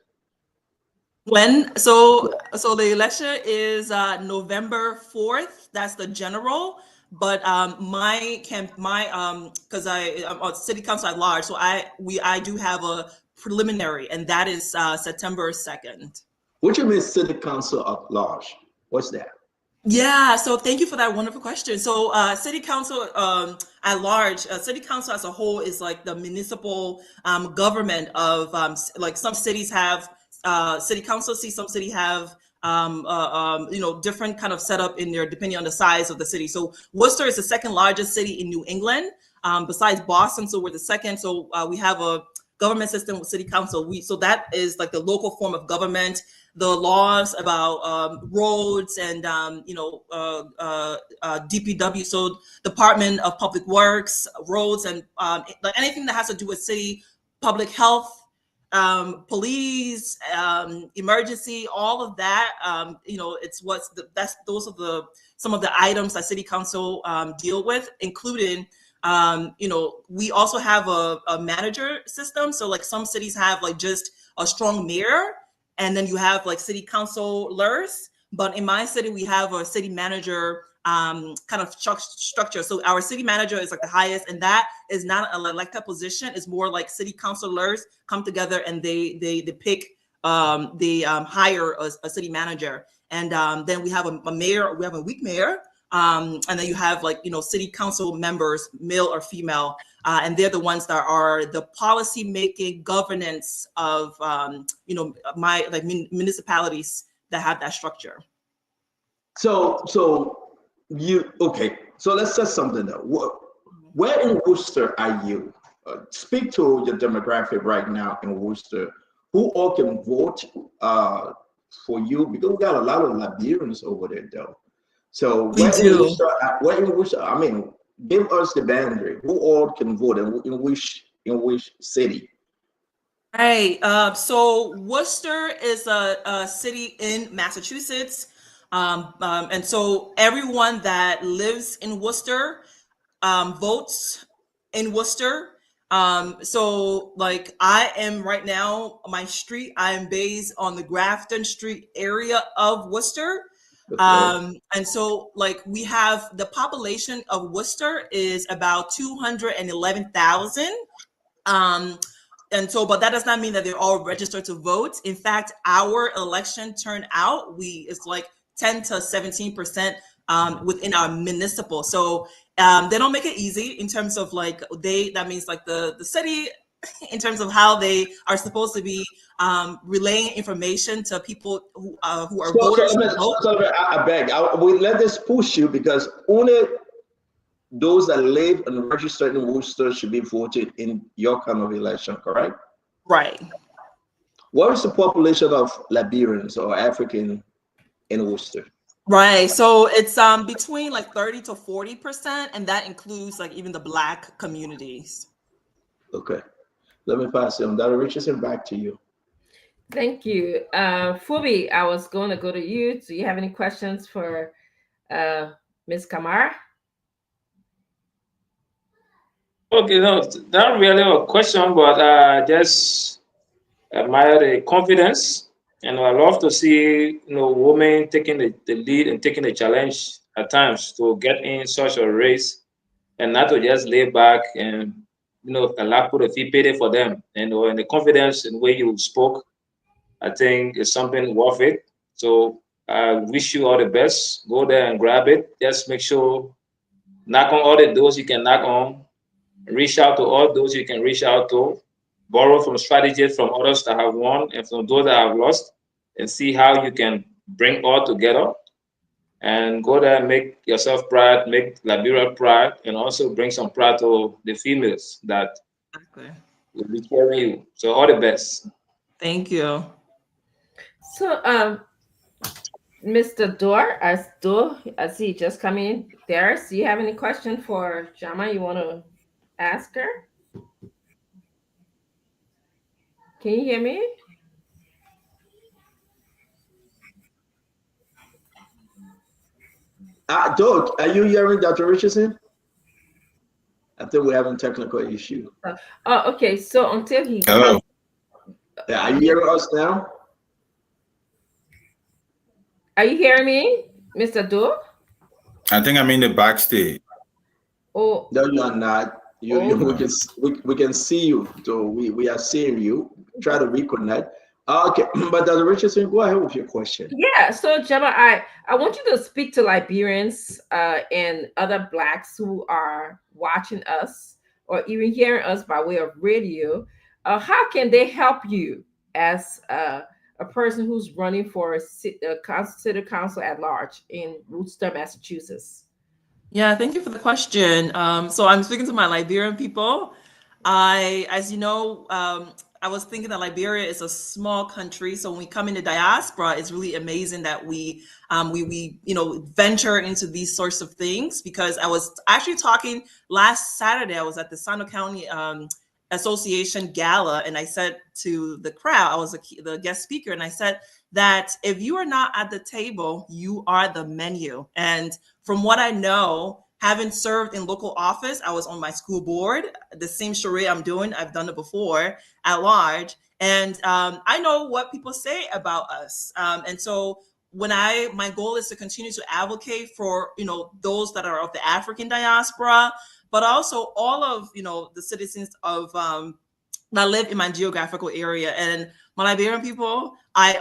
So the election is November 4th. That's the general. But because I'm on city council at large, so I do have a preliminary, and that is September 2nd. What do you mean city council at large? What's that? Yeah, so thank you for that wonderful question. So city council at large, city council as a whole is like the municipal government of like some cities have city council seats, some cities have different kind of setup in there depending on the size of the city. So Worcester is the second largest city in New England, besides Boston. So we're the second. So we have a government system with city council. So that is like the local form of government. The laws about roads and DPW, so Department of Public Works, roads, and anything that has to do with city public health, police, emergency, all of that. Those are some of the items that city council deal with, including. We also have a manager system. So like some cities have like just a strong mayor. And then you have like city councilors, but in my city, we have a city manager kind of structure. So our city manager is like the highest, and that is not an elected position. It's more like city councilors come together and they pick, they hire a city manager. And then we have a mayor, we have a weak mayor. And then you have like, city council members, male or female, and they're the ones that are the policy making governance of, municipalities that have that structure. So let's say something though. Where in Worcester are you? Speak to your demographic right now in Worcester. who all can vote for you? Because we got a lot of Liberians over there, though. So We do. I mean, give us the boundary. Who all can vote, and in which city? Right. So Worcester is a city in Massachusetts. And so everyone that lives in Worcester votes in Worcester. So like I am right now, my street, I am based on the Grafton Street area of Worcester. Okay. And so like we have the population of Worcester is about 211,000. And so, but that does not mean that they're all registered to vote. In fact, our election turnout, it's like 10 to 17% within our municipal. So they don't make it easy in terms of like that means like the city in terms of how they are supposed to be relaying information to people who are voters. I beg, we let this push you because only those that live and registered in Worcester should be voted in your kind of election, correct? Right. What is the population of Liberians or African in Worcester? Right. So it's between like 30 to 40%, and that includes like even the Black communities. Okay. Let me pass it on. Dr. Richardson, back to you. Thank you. Phoebe, I was going to go to you. Do you have any questions for Ms. Kamara? Okay, no, not really a question, but I just admire the confidence, and I love to see women taking the lead and taking the challenge at times to get in such a race, and not to just lay back and allow put a fee pay for them. And the confidence in the way you spoke, I think is something worth it. So I wish you all the best. Go there and grab it. Just make sure knock on all the doors you can knock on. Reach out to all those you can reach out to, borrow from strategies from others that have won and from those that have lost, and see how you can bring all together and go there and make yourself proud, make Liberia proud, and also bring some pride to the females that will be carrying you. So all the best. Thank you. So, Mr. Dorr, I see you just come in. Darius, do you have any question for Jama you want to ask her? Can you hear me? Doug, are you hearing Dr. Richardson? I think we're having a technical issue. Oh, okay. So until he comes, yeah, are you hearing us now? Are you hearing me, Mr. Dorr? I think I'm in the backstage. Oh, no, you are not. We can see you, so we are seeing you. Try to reconnect. Okay, but Dr. Richardson, go ahead with your question. Yeah, so Jama, I want you to speak to Liberians and other Blacks who are watching us or even hearing us by way of radio. How can they help you as a person who's running for city council at large in Worcester, Massachusetts? Yeah, thank you for the question. So I'm speaking to my Liberian people. As you know, I was thinking that Liberia is a small country. So when we come into diaspora, it's really amazing that we venture into these sorts of things, because I was actually talking last Saturday, I was at the Sano County Association Gala, and I said to the crowd, I was the guest speaker, and I said that if you are not at the table, you are the menu. And from what I know, having served in local office, I was on my school board, the same charade I'm doing, I've done it before at large. And I know what people say about us. And so my goal is to continue to advocate for, those that are of the African diaspora, but also all of, the citizens of that live in my geographical area. And my Liberian people, I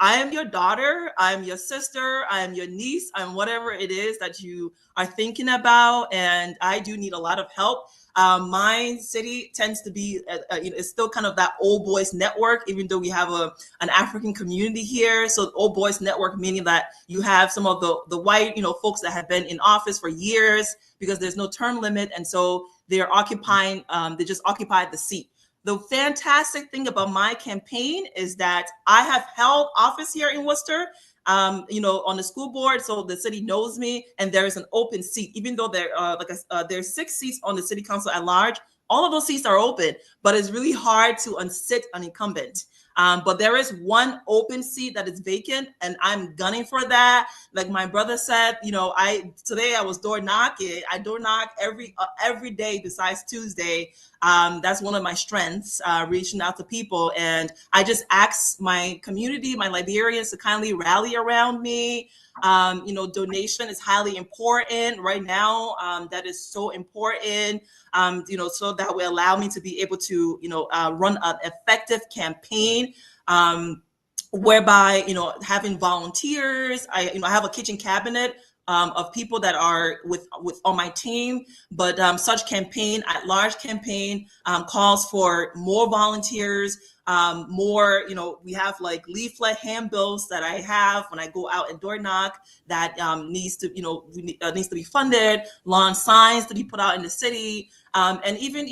am your daughter, I am your sister, I am your niece, I'm whatever it is that you are thinking about. And I do need a lot of help. My city tends to be, it's still kind of that old boys network, even though we have an African community here. So old boys network, meaning that you have some of the white, folks that have been in office for years because there's no term limit. And so they're occupying, they just occupied the seat. the fantastic thing about my campaign is that I have held office here in Worcester, on the school board, so the city knows me, and there is an open seat. Even though there's 6 seats on the city council at large, all of those seats are open, but it's really hard to unseat an incumbent. But there is one open seat that is vacant, and I'm gunning for that. Like my brother said, today I was door knocking. I door knock every day besides Tuesday. That's one of my strengths, reaching out to people. And I just ask my community, my Liberians, to kindly rally around me. Donation is highly important right now. That is so important. So that will allow me to be able to, run an effective campaign, whereby, having volunteers. I have a kitchen cabinet of people that are with on my team, but such campaign, at large campaign, calls for more volunteers, more, we have like leaflet handbills that I have when I go out and door knock that needs to be funded, lawn signs to be put out in the city, and even,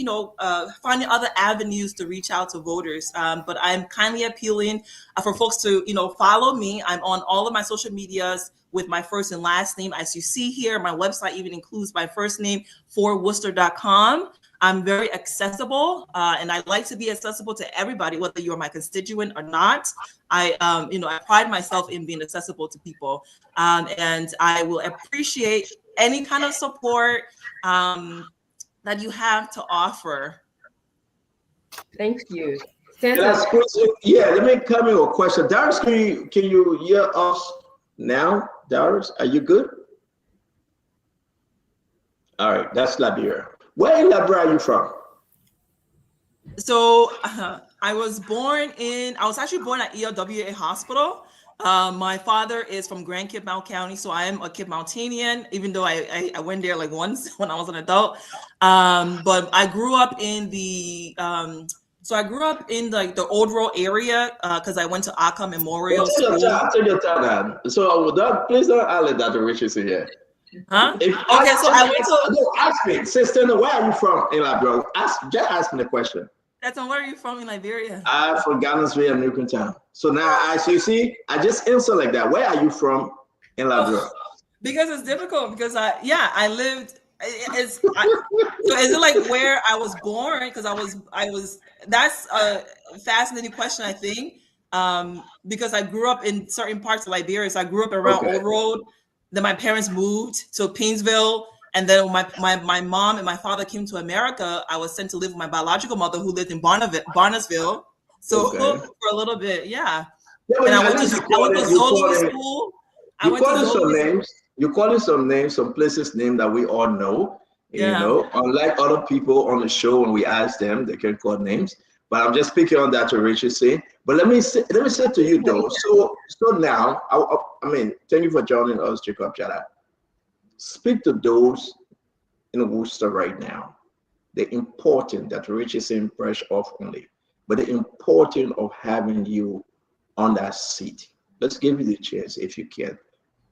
finding other avenues to reach out to voters. But I'm kindly appealing for folks to, follow me. I'm on all of my social medias with my first and last name. As you see here, my website even includes my first name, forworcester.com. I'm very accessible, and I like to be accessible to everybody, whether you're my constituent or not. I pride myself in being accessible to people, and I will appreciate any kind of support that you have to offer. Thank you. Let me come in with a question. Darius, can you hear us now? Darius, are you good? All right, that's Liberia. Where in Liberia are you from? So I was actually born at ELWA Hospital. My father is from Grand Cape Mount County, so I am a Cape Mountainean, even though I went there like once when I was an adult. But I grew up in the the Old Road area because I went to Akka Memorial School. Take your time. So please don't let that Richardson here. Huh? Ask me, sister, where are you from in Liberia? Just ask me the question. That's where are you from in Liberia? I'm from Ghana's-Way and Newcomb Town. So now, as you see, I just answer like that. Where are you from in Liberia? Because it's difficult. Because I lived. So is it like where I was born? Because I was. That's a fascinating question, I think. Because I grew up in certain parts of Liberia. So I grew up around Old Road. Then my parents moved to Painesville, and then my mom and my father came to America. I was sent to live with my biological mother, who lived in Barnesville. So for a little bit, yeah. And I went to Zolo school. You calling some names, some places name that we all know. Yeah. Unlike other people on the show, when we ask them, they can call names. But I'm just picking on that to Richard say. But let me say to you though. So now, thank you for joining us, Jacob Jada. Speak to those in Worcester right now. The importance that Richard saying brush off only, but the importance of having you on that seat. Let's give you the chance if you can.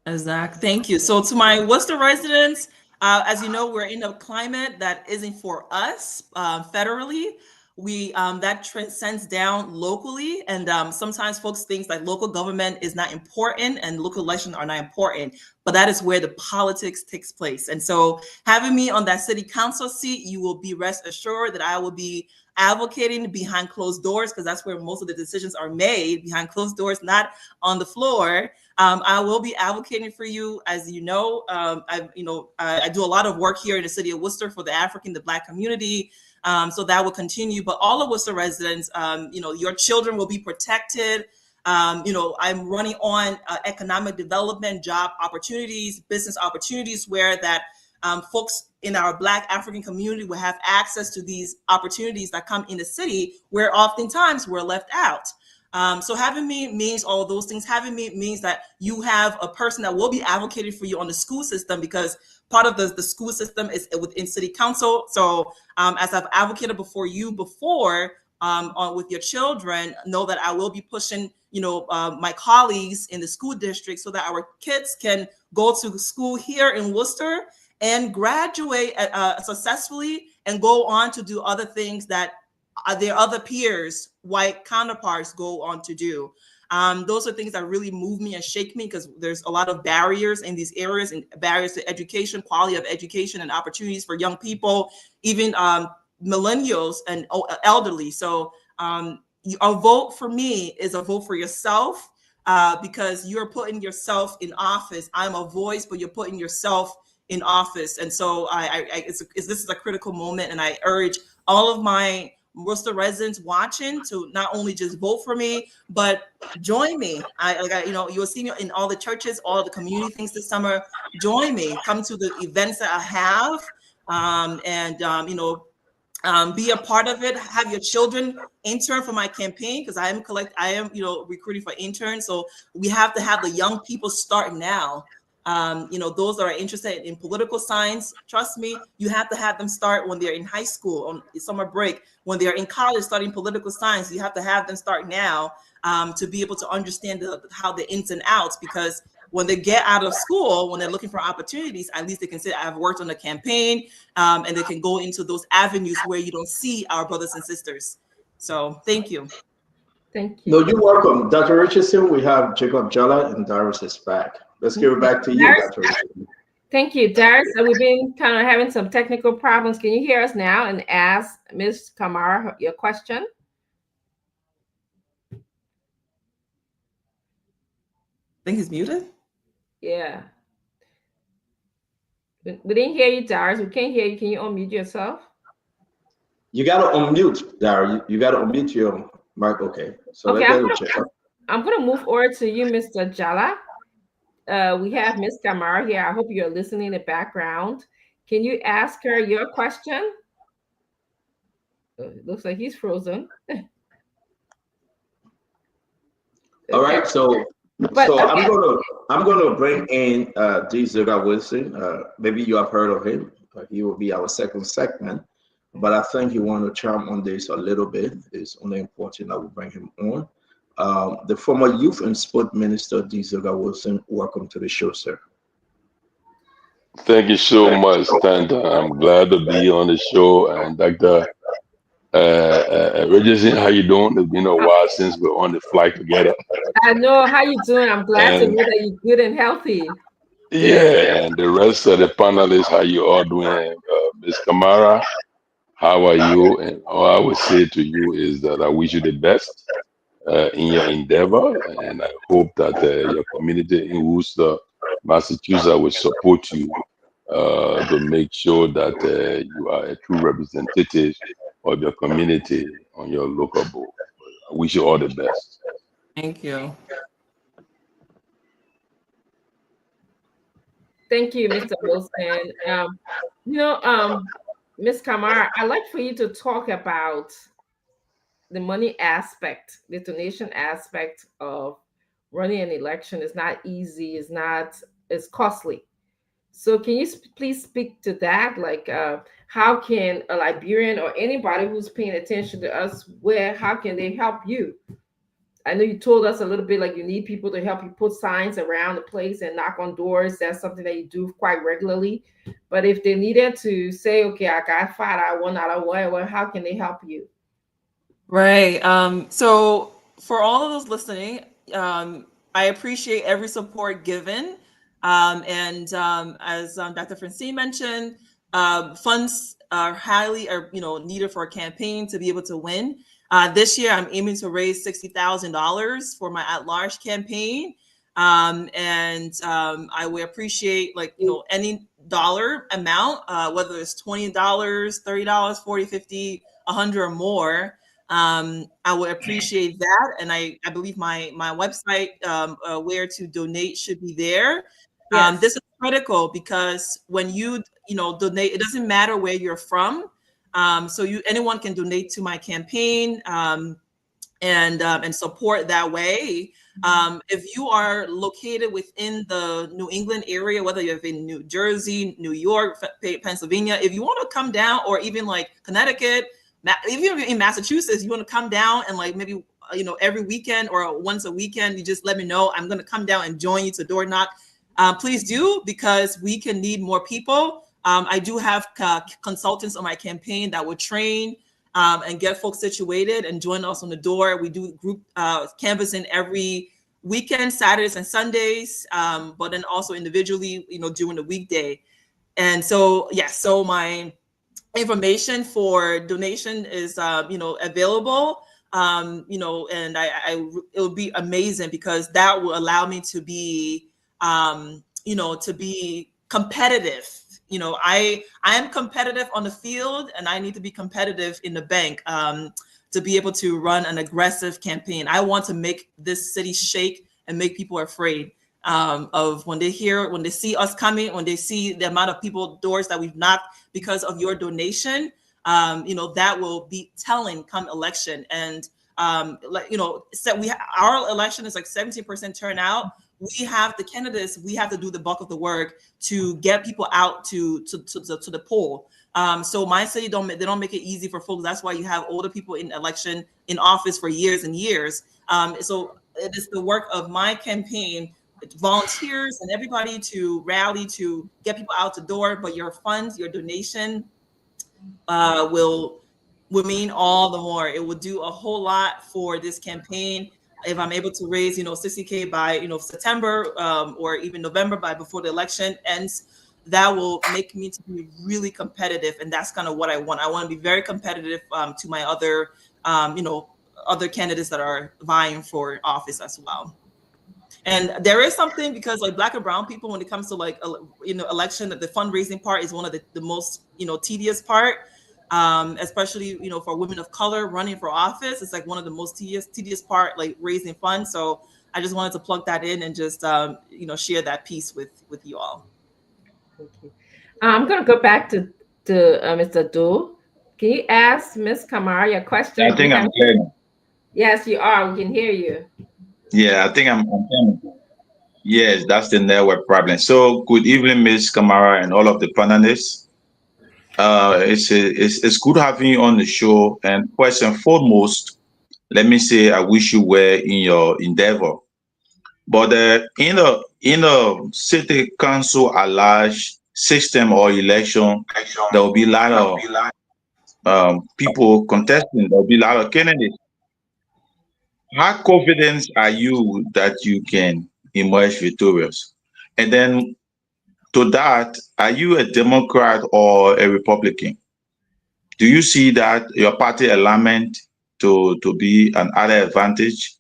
Exactly. Thank you. So to my Worcester residents, as you know, we're in a climate that isn't for us federally. We that transcends down locally, and sometimes folks think like local government is not important and local elections are not important, but that is where the politics takes place. And so having me on that city council seat, you will be rest assured that I will be advocating behind closed doors, because that's where most of the decisions are made, behind closed doors, not on the floor. I will be advocating for you. As you know, I do a lot of work here in the city of Worcester for the Black community. So that will continue, but all of Worcester residents, your children will be protected. I'm running on economic development, job opportunities, business opportunities, where that folks in our Black African community will have access to these opportunities that come in the city, where oftentimes we're left out. So having me means all of those things. Having me means that you have a person that will be advocating for you on the school system, because part of the school system is within city council. So as I've advocated before with your children, know that I will be pushing, my colleagues in the school district so that our kids can go to school here in Worcester and graduate successfully and go on to do other things that their other peers, white counterparts, go on to do. Those are things that really move me and shake me, because there's a lot of barriers in these areas, and barriers to education, quality of education, and opportunities for young people, even millennials and elderly. So a vote for me is a vote for yourself, because you're putting yourself in office. I'm a voice, but you're putting yourself in office. And so this is a critical moment, and I urge all of my Worcester residents watching to not only just vote for me, but join me. You'll see me in all the churches, all the community things this summer. Join me. Come to the events that I have, be a part of it. Have your children intern for my campaign, because I am recruiting for interns. So we have to have the young people start now. Those that are interested in political science, trust me, you have to have them start when they're in high school, on summer break. When they're in college studying political science, you have to have them start now to be able to understand how the ins and outs, because when they get out of school, when they're looking for opportunities, at least they can say, I've worked on a campaign, and they can go into those avenues where you don't see our brothers and sisters. So thank you. Thank you. No, you're welcome. Dr. Richardson, we have Jacob Jala, and Darius is back. Let's give it back to you, Dr. Richardson. Thank you, Darius. We've been kind of having some technical problems. Can you hear us now and ask Ms. Kamara your question? I think he's muted. Yeah. We didn't hear you, Darius. We can't hear you. Can you unmute yourself? You got to unmute, Darius. You got to unmute your mic. Okay. So okay, check. I'm going to move over to you, Mr. Jala. We have Ms. Kamara here. I hope you're listening in the background. Can you ask her your question? It looks like he's frozen. All right, so I'm gonna bring in D. Zerga Wilson. Maybe you have heard of him. He will be our second segment, but I think you want to chime on this a little bit. It's only important that we bring him on. The former Youth and Sport Minister, D. Zerga Wilson, welcome to the show, sir. Thank you so much, Tanda. I'm glad to be on the show. And Dr. Richardson, how you doing? It's been a while since we're on the flight together. I know. How you doing? I'm glad to know that you're good and healthy. Yeah, and the rest of the panelists, how you all doing? Ms. Kamara, how are you? And all I would say to you is that I wish you the best in your endeavor, and I hope that your community in Worcester, Massachusetts will support you to make sure that you are a true representative of your community on your local board. I wish you all the best. Thank you. Thank you, Mr. Wilson. Ms. Kamara, I'd like for you to talk about the money aspect, the donation aspect of running an election. Is not easy. It's costly. So can you please speak to that? Like, how can a Liberian or anybody who's paying attention to us, how can they help you? I know you told us a little bit, like you need people to help you put signs around the place and knock on doors. That's something that you do quite regularly. But if they needed to say, okay, I got $5, well, how can they help you? Right. So for all of those listening, I appreciate every support given. As Dr. Francine mentioned, funds are needed for a campaign to be able to win. This year, I'm aiming to raise $60,000 for my at-large campaign. I would appreciate any dollar amount, whether it's $20, $30, $40, $50, $100 or more. I would appreciate that. And I believe my website where to donate should be there. Yes. This is critical because when you donate, it doesn't matter where you're from. Anyone can donate to my campaign and support that way. If you are located within the New England area, whether you're in New Jersey, New York, Pennsylvania, if you want to come down, or even like Connecticut, even in Massachusetts, you want to come down and maybe every weekend or once a weekend, you just let me know. I'm going to come down and join you to door knock. Please do, because we can need more people. I do have consultants on my campaign that will train and get folks situated and join us on the door. We do group canvassing every weekend, Saturdays and Sundays, but then also individually, during the weekday. And so, so my information for donation is, available, and it would be amazing because that will allow me to be, to be competitive. I am competitive on the field, and I need to be competitive in the bank to be able to run an aggressive campaign. I want to make this city shake and make people afraid of when they see us coming, when they see the amount of doors that we've knocked because of your donation. That will be telling come election. And our election is like 17% turnout. We have the candidates. We have to do the bulk of the work to get people out to the poll. So my city they don't make it easy for folks. That's why you have older people in office for years and years. So it is the work of my campaign, volunteers and everybody to rally to get people out the door. But your funds, your donation will mean all the more. It will do a whole lot for this campaign. If I'm able to raise, $60K by, September or even November before the election ends, that will make me to be really competitive. And that's kind of what I want. I want to be very competitive to my other, other candidates that are vying for office as well. And there is something because like Black and brown people, when it comes to election, the fundraising part is one of the most, tedious part. Especially for women of color running for office, it's like one of the most tedious part, like raising funds. So I just wanted to plug that in and just share that piece with you all. Thank you. I'm going to go back to Mr. Do. Can you ask Ms. Kamara your question? I think I'm clear. Yes, you are. We can hear you. Yeah, I think I'm yes, that's the network problem. So good evening, Ms. Kamara and all of the panelists. It's good having you on the show. And first and foremost, let me say I wish you well in your endeavor. But in a city council at large system or election, there will be a lot of people contesting. There will be a lot of candidates. How confident are you that you can emerge victorious? And then to that, are you a Democrat or a Republican? Do you see that your party alignment to be an added advantage?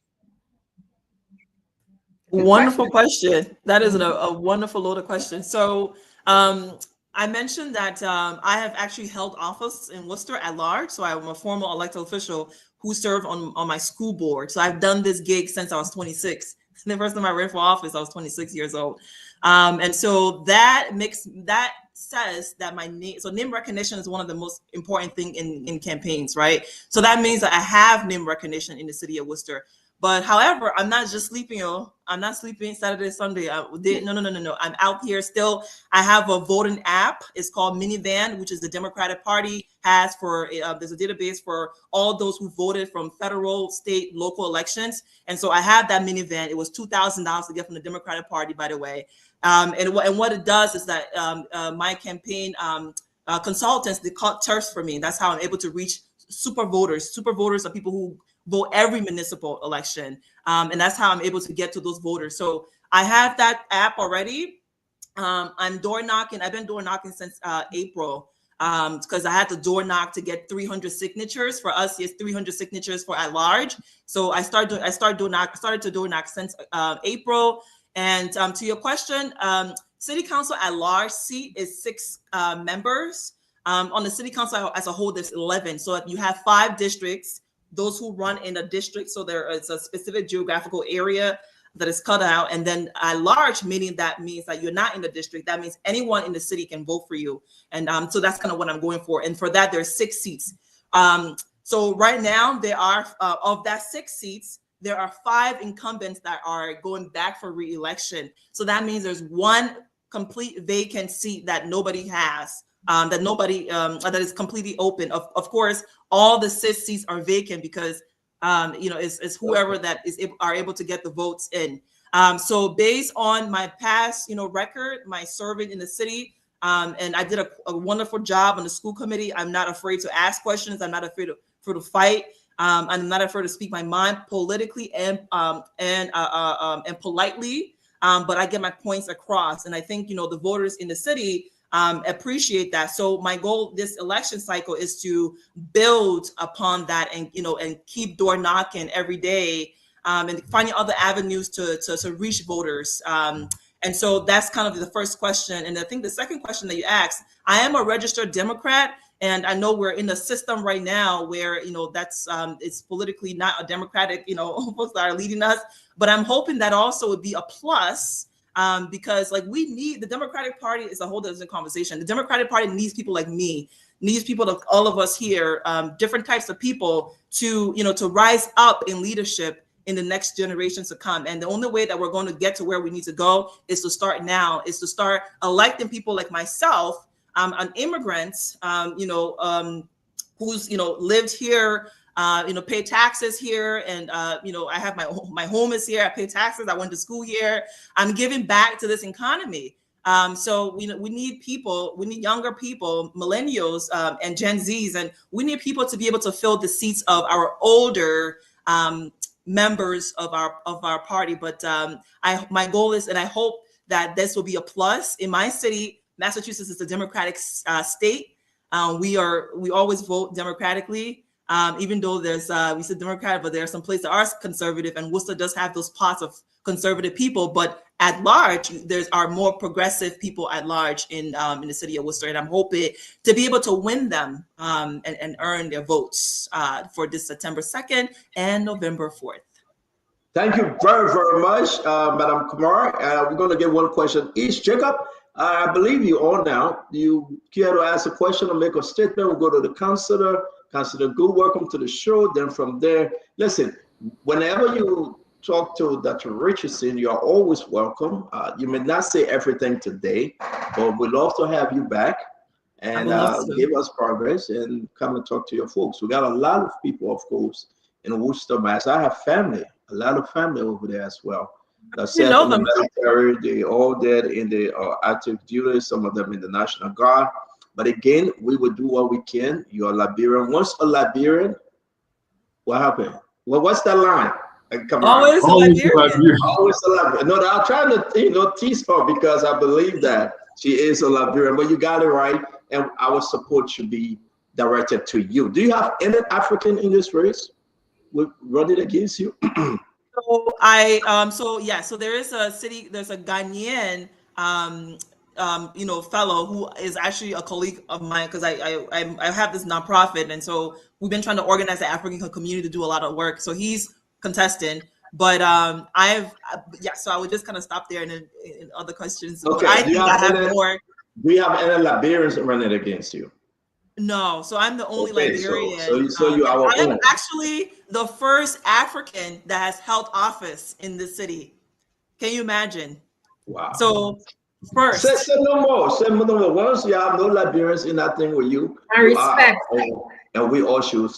Wonderful question. That is a wonderful loaded question. So I mentioned that I have actually held office in Worcester at large. So I'm a former elected official who served on my school board. So I've done this gig since I was 26. The first time I ran for office, I was 26 years old. And so that says that my name, so name recognition is one of the most important thing in campaigns, right? So that means that I have name recognition in the city of Worcester. But however, I'm not just sleeping, I'm not sleeping Saturday, Sunday. No. I'm out here still. I have a voting app. It's called Minivan, which is the Democratic Party has for, there's a database for all those who voted from federal, state, local elections. And so I have that Minivan. It was $2,000 to get from the Democratic Party, by the way. And what it does is that my campaign consultants, they call TERFs for me. That's how I'm able to reach super voters. Super voters are people who vote every municipal election. And that's how I'm able to get to those voters. So I have that app already. I'm door knocking. I've been door knocking since April because I had to door knock to get 300 signatures. For us, it's 300 signatures for at large. So I started to door knock since April. And to your question, City Council at large seat is 6 members. On the City Council as a whole, there's 11. So you have 5 districts. Those who run in a district, so there is a specific geographical area that is cut out, and then at large, meaning that means that you're not in the district. That means anyone in the city can vote for you, and so that's kind of what I'm going for. And for that, there's 6 seats. So right now, there are of that 6 seats, there are 5 incumbents that are going back for re-election. So that means there's 1 complete vacant seat that nobody has. That is completely open. Of course, all the 6 seats are vacant because it's whoever that are able to get the votes in. So based on my past record, my serving in the city, And I did a wonderful job on the school committee. I'm not afraid to ask questions. I'm not afraid to fight. I'm not afraid to speak my mind politically and politely. But I get my points across, and I think the voters in the city appreciate that. So my goal this election cycle is to build upon that, and and keep door knocking every day, and finding other avenues to reach voters. And so that's kind of the first question. And I think the second question that you asked, I am a registered Democrat, and I know we're in a system right now where that's it's politically not a democratic folks that are leading us. But I'm hoping that also would be a plus. Because we need the Democratic Party is a whole different conversation. The Democratic Party needs people like me, needs people like all of us here, different types of people to rise up in leadership in the next generations to come. And the only way that we're going to get to where we need to go is to start now, is to start electing people like myself, an immigrant, who's lived here, pay taxes here, and I have my home is here. I pay taxes. I went to school here. I'm giving back to this economy. So we need people. We need younger people, millennials, and Gen Zs, and we need people to be able to fill the seats of our older members of our party. But my goal is, and I hope that this will be a plus in my city. Massachusetts is a Democratic state. We always vote democratically. Even though there's we said Democrat, but there are some places that are conservative, and Worcester does have those pots of conservative people. But at large, are more progressive people at large in the city of Worcester, and I'm hoping to be able to win them and earn their votes for this September 2nd and November 4th. Thank you very, very much, Madam Kamara. We're going to get one question each. Jacob, I believe you on now. You care to ask a question or make a statement? We'll go to the councillor. Councillor Good, welcome to the show. Then from there, listen, whenever you talk to Dr. Richardson, you are always welcome. You may not say everything today, but we'd love to have you back and give us progress and come and talk to your folks. We got a lot of people, of course, in Worcester, Mass. I have family, a lot of family over there as well. You know them. Military, they all dead in the active duty, some of them in the National Guard. But again, we will do what we can. You're a Liberian. Once a Liberian, what happened? Well, what's that line? Always a Liberian. Always a Liberian. No, I'm trying to tease her because I believe that she is a Liberian. But you got it right, and our support should be directed to you. Do you have any African in this race running against you? So there is a city. There's a Ghanaian. Fellow who is actually a colleague of mine, because I have this nonprofit, and so we've been trying to organize the African community to do a lot of work. So he's contesting, but so I would just kind of stop there and in other questions. Okay. I think I have more. Do you have any Liberians running against you? No, so I'm the only Liberian. So you are. I am actually the first African that has held office in this city. Can you imagine? Wow. So. First. Say no more. Say no more. Once you have no Liberians in that thing with you, I respect. And we all should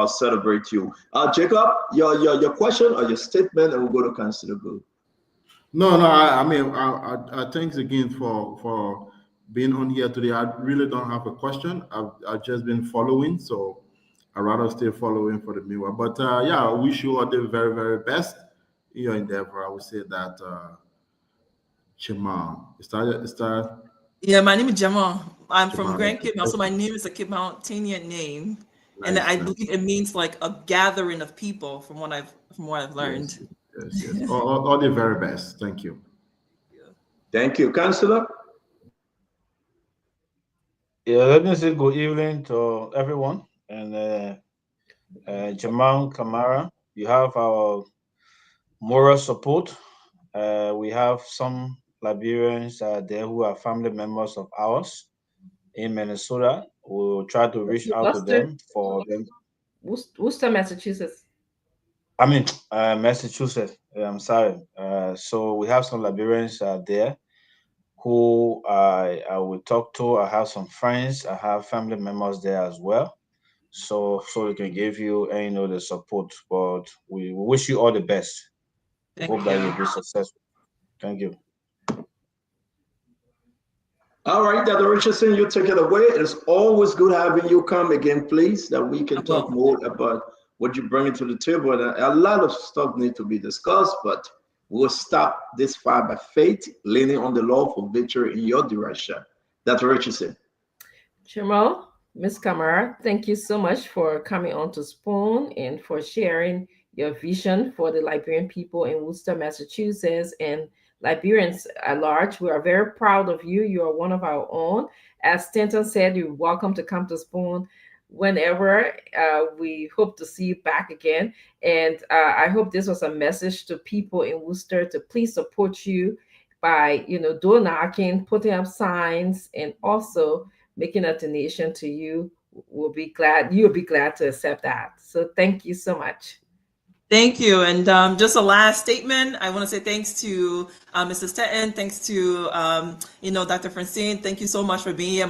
celebrate you. Jacob, your question or your statement, and we'll go to Councillor Good. No. I thanks again for being on here today. I really don't have a question. I've just been following, so I'd rather stay following for the meanwhile. But I wish you all the very, very best in your endeavor. I would say that. Jamal. Is that? Yeah, my name is Jamal. I'm from Grand Cape Mountain, so my name is a Cape Mountainean name, and I believe it means like a gathering of people. From what I've learned. Yes. All the very best. Thank you. Thank you, Councillor. Yeah, let me say good evening to everyone, and Jamal Kamara, you have our moral support. We have some Liberians there who are family members of ours in Minnesota. We'll try to reach out to them for them. Worcester, Massachusetts. I mean, Massachusetts. I'm sorry. So we have some Liberians there who I will talk to. I have some friends. I have family members there as well. So we can give you the support. But we wish you all the best. Hope that you'll be successful. Thank you. All right, Dr. Richardson, you take it away. It's always good having you come again, please, that we can talk more about what you bring to the table. And a lot of stuff need to be discussed, but we'll stop this far by faith, leaning on the Lord for victory in your direction. Dr. Richardson. Jamal, Ms. Kamara, thank you so much for coming on to Spoon and for sharing your vision for the Liberian people in Worcester, Massachusetts, and Liberians at large. We are very proud of you. You are one of our own. As Stanton said, you're welcome to come to Spoon whenever. We hope to see you back again. And I hope this was a message to people in Worcester to please support you by, door knocking, putting up signs, and also making a donation to you. You'll be glad to accept that. So thank you so much. Thank you. And just a last statement. I want to say thanks to Mrs. Stetton. Thanks to, Dr. Francine. Thank you so much for being here.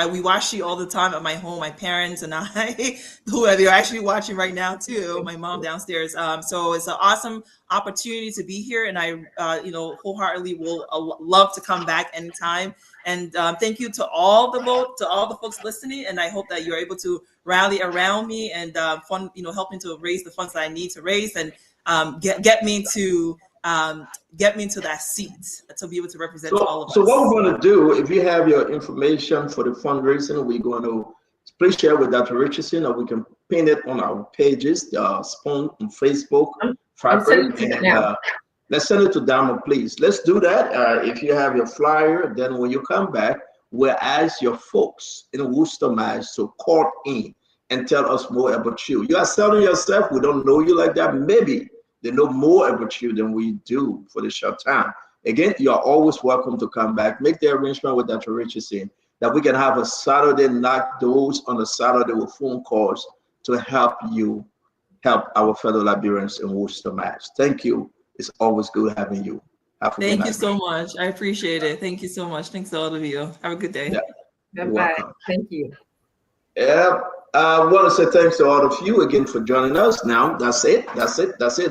We watch you all the time at my home, my parents and I, who are actually watching right now too, my mom downstairs. So it's an awesome opportunity to be here. And I, wholeheartedly will love to come back anytime. And thank you to all the folks listening. And I hope that you're able to rally around me and helping to raise the funds that I need to raise and get me to that seat to be able to represent all of us. So what we're going to do, if you have your information for the fundraising, we're going to please share with Dr. Richardson, or we can pin it on our pages, Spoon on Facebook, and let's send it to Damo, please. Let's do that. If you have your flyer, then when you come back, we'll ask your folks in Worcester, Mass to call in and tell us more about you. You are selling yourself. We don't know you like that. Maybe they know more about you than we do for the short time. Again, you are always welcome to come back. Make the arrangement with Dr. Richardson that we can have a Saturday knock doors on a Saturday with phone calls to help our fellow Liberians in Worcester, Mass. Thank you. It's always good having you. Thank you so much. I appreciate it. Thank you so much. Thanks to all of you. Have a good day. Yeah. Bye-bye. Thank you. Yeah. I want to say thanks to all of you again for joining us. Now, that's it,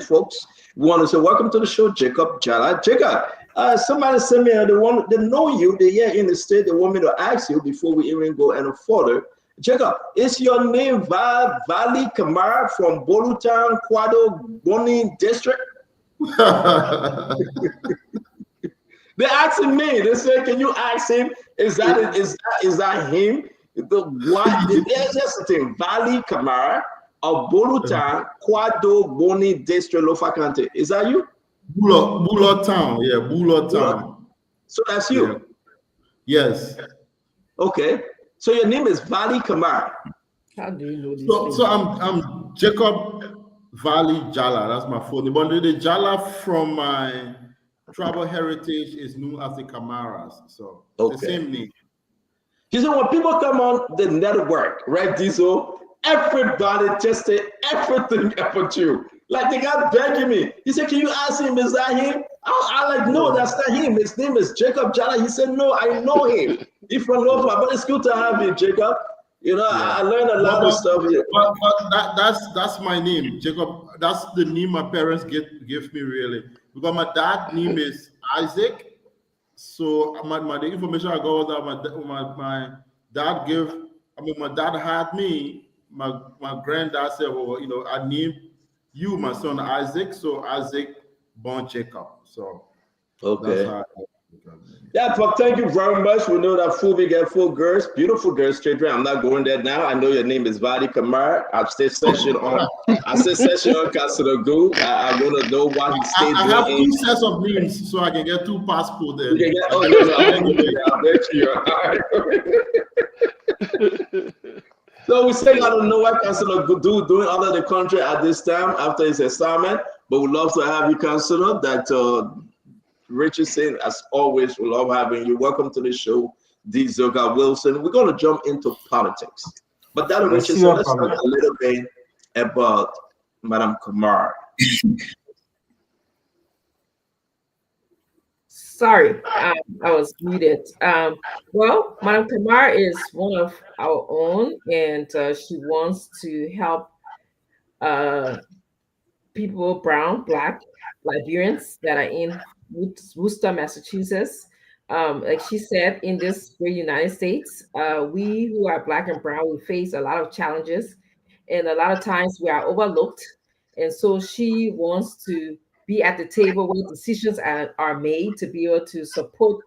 folks. We want to say welcome to the show, Jacob Jala. Jacob, somebody sent me, they know you, they're here in the state, they want me to ask you before we even go any further. Jacob, is your name Valley Kamara from Bolutown, Kwado, Boni District? They're asking me. They say, "Can you ask him? Is that him? There's just a thing. Valley Kamara of Bolutown, Kwado, Boni District, Lofa County. Is that you? Bulo Town. Yeah, Bulo Town. So that's you. Yeah. Yes. Okay. So your name is Valley Kamara. How do you know this? So I'm Jacob Valley Jala, that's my full name. But the Jala from my tribal heritage is known as the Kamaras. So the same name. You know, when people come on the network, right, Diesel, everybody just say everything about you. Like they got begging me. He said, "Can you ask him, is that him?" I like, no, that's not him. His name is Jacob Jala. He said, "No, I know him. He's from Norfolk, but it's good to have you, Jacob." I learned a lot of stuff here. But that's my name, Jacob. That's the name my parents give me, really, because my dad's name is Isaac. So the information I got was that my dad gave. My dad had me. My granddad said, "Well, I named you my son Isaac." So Isaac born Jacob. So okay. That's how Yeah, but thank you very much. We know that Fubi get full girls, beautiful girls, children. I'm not going there now. I know your name is Vadi Kamara. I've stayed session on Councilor Goo. I want to know why he stayed I have 2 sets of names, so I can get 2 passports. You can get, I'll bet you. So we still got to know what Councilor Goo doing out of the country at this time after his assignment. But we'd love to have you, Councilor, that Richardson, as always, we love having you. Welcome to the show, D. Zoga Wilson. We're going to jump into politics. But that Richardson, let's talk a little bit about Madam Kamara. Sorry, I was muted. Well, Madam Kamara is one of our own, and she wants to help people, brown, black, Liberians that are in Worcester, Massachusetts. like she said, in this great United States, we who are Black and brown, we face a lot of challenges, and a lot of times we are overlooked. And so she wants to be at the table where decisions are made to be able to support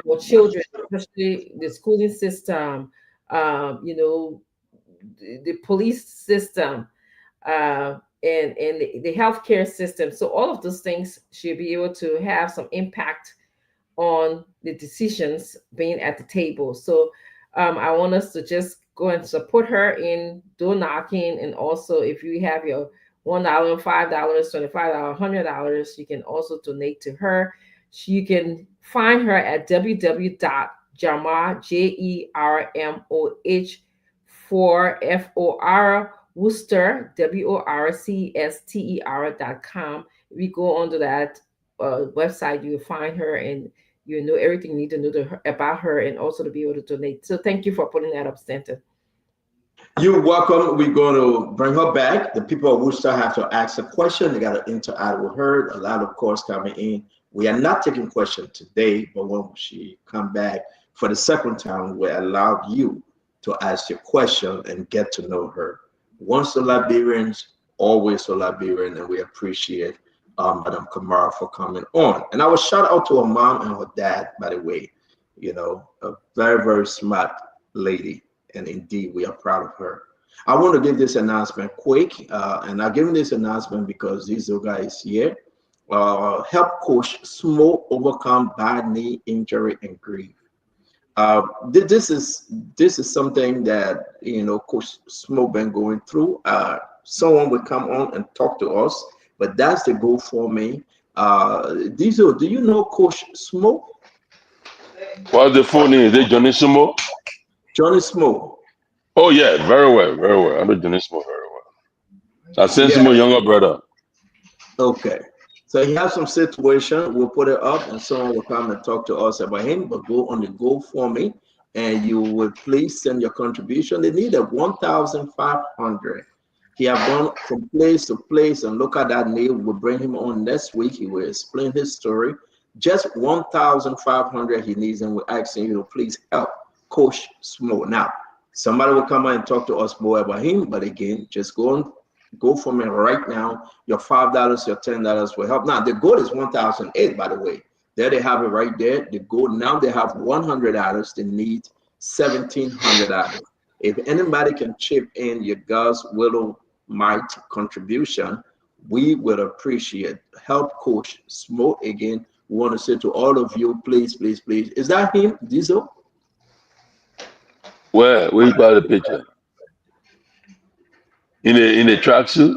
our children, especially the schooling system, the police system, and the healthcare system. So all of those things should be able to have some impact on the decisions being at the table. So I want us to just go and support her in door knocking. And also, if you have your $1, $5, $25, $100, you can also donate to her. You can find her at www.jermoh, JERMOH4FOR Worcester, WORCSTER.com. If you go onto that website, you will find her and you know everything you need to know about her, and also to be able to donate. So thank you for putting that up, Stanton. You're welcome. We're going to bring her back. The people of Worcester have to ask a question. They got to interact with her. A lot of calls coming in. We are not taking questions today, but when she come back for the second time, we allow you to ask your question and get to know her. Once the Liberians, always the Liberian, and we appreciate Madam Kamara for coming on. And I will shout out to her mom and her dad, by the way. You know, a very, very smart lady. And indeed, we are proud of her. I want to give this announcement quick. And I'm giving this announcement because Zizo guy is here. Help Coach Smo overcome bad knee injury and grief. This is something that, you know, Coach Smo been going through. Someone would come on and talk to us, but that's the goal for me. Diesel, do you know Coach Smo? What's the full name? Is it Johnny Smo? Johnny Smo. Oh yeah, very well, very well. I know Johnny Smo very well. I sent Smo younger brother. Okay. So he has some situation. We'll put it up and someone will come and talk to us about him, but go on the GoFundMe and you will please send your contribution. They need a 1,500. He have gone from place to place, and look at that name. We'll bring him on next week. He will explain his story. Just 1,500 he needs, and we're asking you to please help Coach Smo. Now, somebody will come on and talk to us more about him, but again, just go from it right now. Your $5, your $10 will help. Now, the goal is 1,008, by the way. There they have it right there. The goal now, they have $100. They need $1,700. If anybody can chip in your God's little might contribution, we would appreciate. Help Coach Smo. Again, we want to say to all of you, please, please, please. Is that him, Diesel? Where you got the picture? In the tracksuit?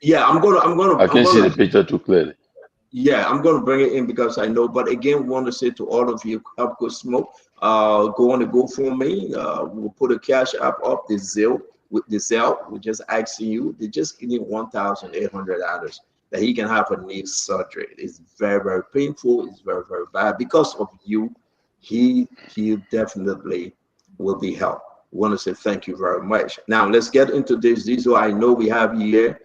Yeah, I'm gonna. I can't see the picture too clearly. Yeah, I'm gonna bring it in because I know. But again, we want to say to all of you, help Coach Smo. Go on the GoFundMe. We'll put a cash app up the Zelle. With the Zelle, we're just asking you. They just need $1,800 that he can have a knee surgery. It's very, very painful. It's very, very bad. Because of you, he definitely will be helped. We want to say thank you very much. Now let's get into this. These are, I know we have here.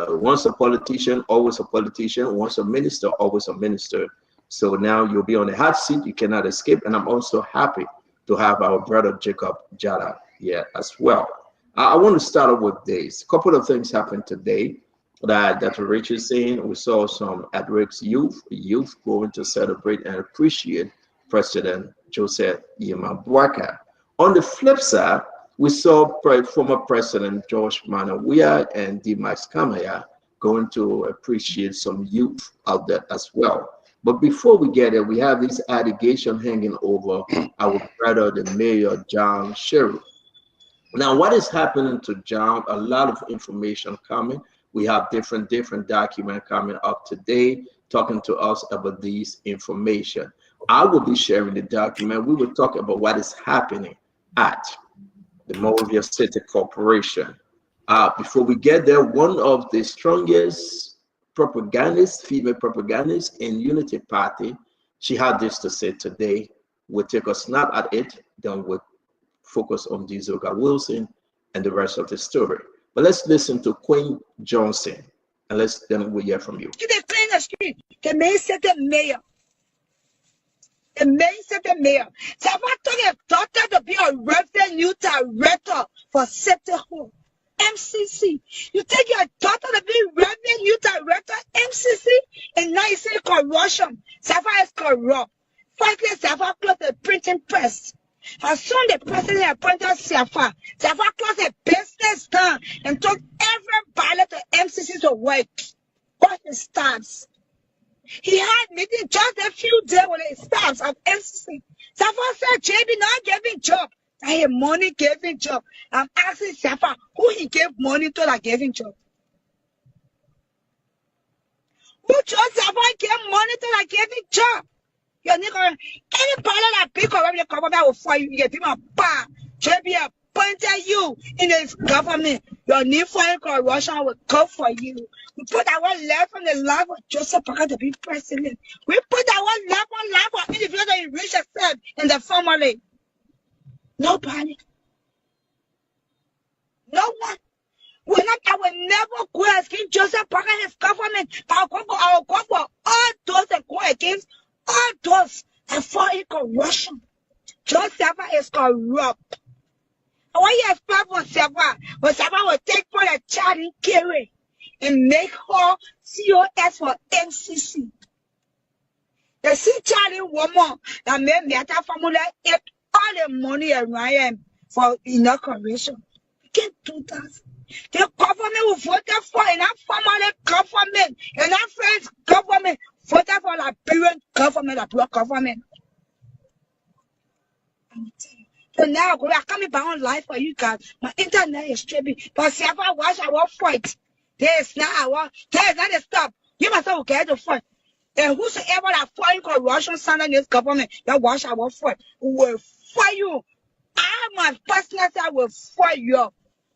Once a politician, always a politician. Once a minister, always a minister. So now you'll be on the hot seat. You cannot escape. And I'm also happy to have our brother Jacob Jada here as well. I want to start off with this. A couple of things happened today that Dr. Rich is saying. We saw some at-risk youth going to celebrate and appreciate President Joseph Yema Boakai. On the flip side, we saw former President George Manuel Weah and Dimas Kamaya going to appreciate some youth out there as well. But before we get there, we have this allegation hanging over our brother, the Mayor John Sherry. Now, what is happening to John? A lot of information coming. We have different documents coming up today, talking to us about these information. I will be sharing the document. We will talk about what is happening at the Monrovia City Corporation. Before we get there, one of the strongest propagandists, female propagandists in Unity Party, she had this to say today. We'll take a snap at it, then we'll focus on Dizoka Wilson and the rest of the story. But let's listen to Queen Johnson, and then we'll hear from you. The mayor and May City Mayor. Safa took a daughter to be a revenue director for City Hall, MCC. You take your daughter to be revenue director, MCC, and now you say corruption. Safa is corrupt. Firstly, Safa closed the printing press. As soon as the president appointed Safa closed the business down and took everybody to MCC to work. What his staffs? He had meeting just a few days with his staffs of MCC. Safa said, JB not giving job. I have money giving job. I'm asking Safa who he gave money to that giving job. Who chose Safa gave money to that giving job? Your nigga, any part that pick up the government will fire you. You get him a bar. JB appointed you in his government. Your need for corruption will come for you. We put our life on the life of Joseph Parker to be president. We put our life on life of individuals that enrich yourself and the family. Nobody. No one. I will never go against Joseph Parker and his government. I'll go for all those that go against all those that fall in corruption. Joseph is corrupt. And what you expect from Safa? But Safa will take for a child in Kerry and make her COS for MCC. The see Charlie woman that made Meta family eat all the money around for inauguration. You can't do that. The government will vote for in our family government and our friends government voted for Liberian government, a black government. So now I can't be on life for you guys. My internet is tripping. But see if I watch I will fight. There's not a stop. You must have get to fight. And whosoever that fight corruption standing in this government, that watch I will fight. Will fight you. I my personal I will fight you.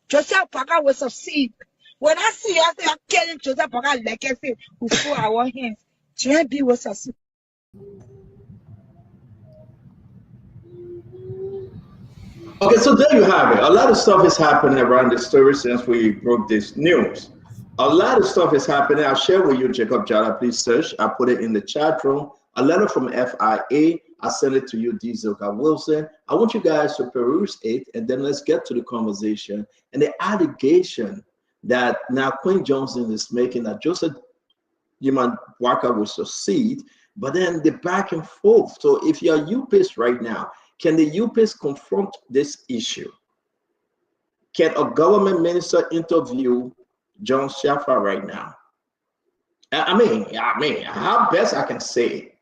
Joseph Parker will succeed. When I see us, they are killing Joseph Parker legacy before our hands. JB will succeed. Okay, so there you have it. A lot of stuff is happening around the story since we broke this news. A lot of stuff is happening. I'll share with you, Jacob Jada. Please search. I put it in the chat room. A letter from FIA. I sent it to you, D'Zilka Wilson. I want you guys to peruse it, and then let's get to the conversation and the allegation that now Queen Johnson is making that Joseph Jiman Walker will succeed, but then the back and forth. So if you're UPIS right now, can the UPIS confront this issue? Can a government minister interview John Shafa right now? I mean, how best I can say it.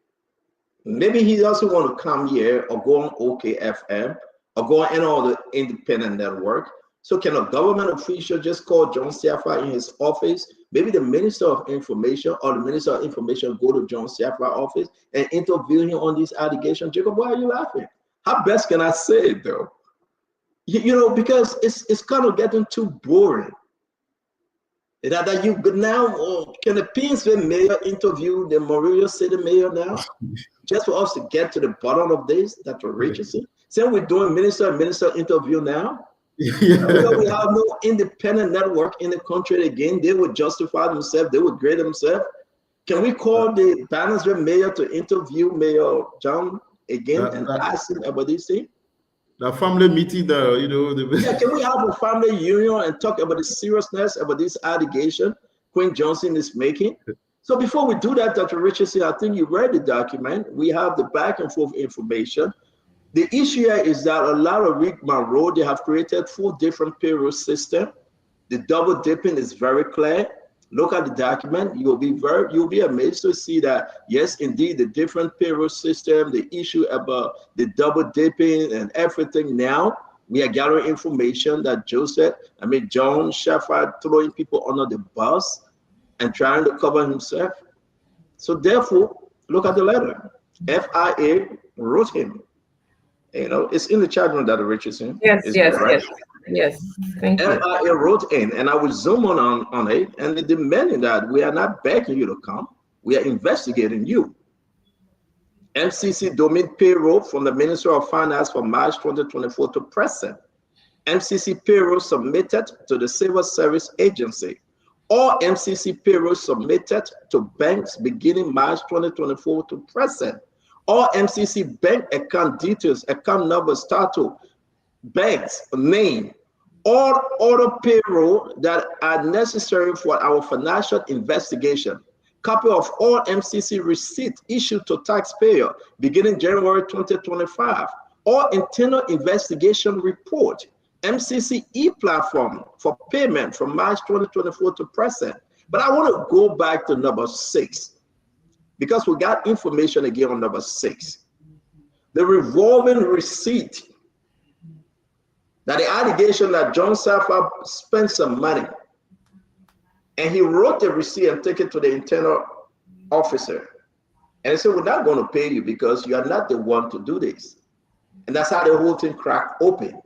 Maybe he doesn't want to come here or go on OKFM or go on any other independent network. So can a government official just call John Shafa in his office? Maybe the Minister of Information or the Minister of Information go to John Shafa's office and interview him on these allegations. Jacob, why are you laughing? How best can I say it though? You know, because it's kind of getting too boring. That you now can the Painesville mayor interview the Morelia City mayor now, just for us to get to the bottom of this? Dr. Richardson, saying we're doing minister interview now. Yeah. We have no independent network in the country again. They would justify themselves. They would grade themselves. Can we call the Bannersville mayor to interview Mayor John again and ask him about this thing? The family meeting, yeah, can we have a family union and talk about the seriousness about this allegation Queen Johnson is making? So before we do that, Dr. Richardson, I think you read the document. We have the back and forth information. The issue here is that a lot of Rick Monroe, they have created 4 different payroll systems. The double dipping is very clear. Look at the document. You'll be amazed to see that, yes, indeed, the different payroll system, the issue about the double dipping and everything. Now we are gathering information that John Shafa throwing people under the bus and trying to cover himself. So therefore, look at the letter. FIA wrote him. You know, it's in the chat room, Dr. Richardson. Yes. Thank you. FIA wrote in, and I will zoom on it, and demanding that we are not begging you to come, we are investigating you. MCC domain payroll from the Minister of Finance from March 2024 to present. MCC payroll submitted to the Civil Service Agency. All MCC payroll submitted to banks beginning March 2024 to present. all MCC bank account details, account numbers, status, banks, name, all other payroll that are necessary for our financial investigation. Copy of all MCC receipts issued to taxpayer beginning January 2025. All internal investigation report, MCC e-platform for payment from March 2024 to present. But I want to go back to number 6 because we got information again on number 6. The revolving receipt, that the allegation that John Saffa spent some money and he wrote the receipt and take it to the internal officer. And he said, we're not going to pay you because you are not the one to do this. And that's how the whole thing cracked open.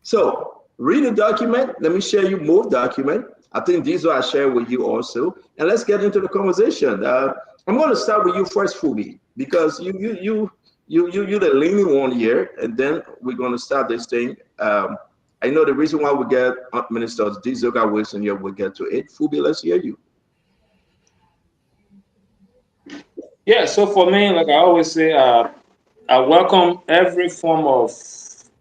So read the document. Let me share you more document. I think these are I share with you also. And let's get into the conversation. I'm going to start with you first, Fubi, because you're the leading one here, and then we're going to start this thing. I know the reason why we get Minister Dizoka Wilson here, we'll get to it. Fubi, let's hear you. Yeah, so for me, like I always say, I welcome every form of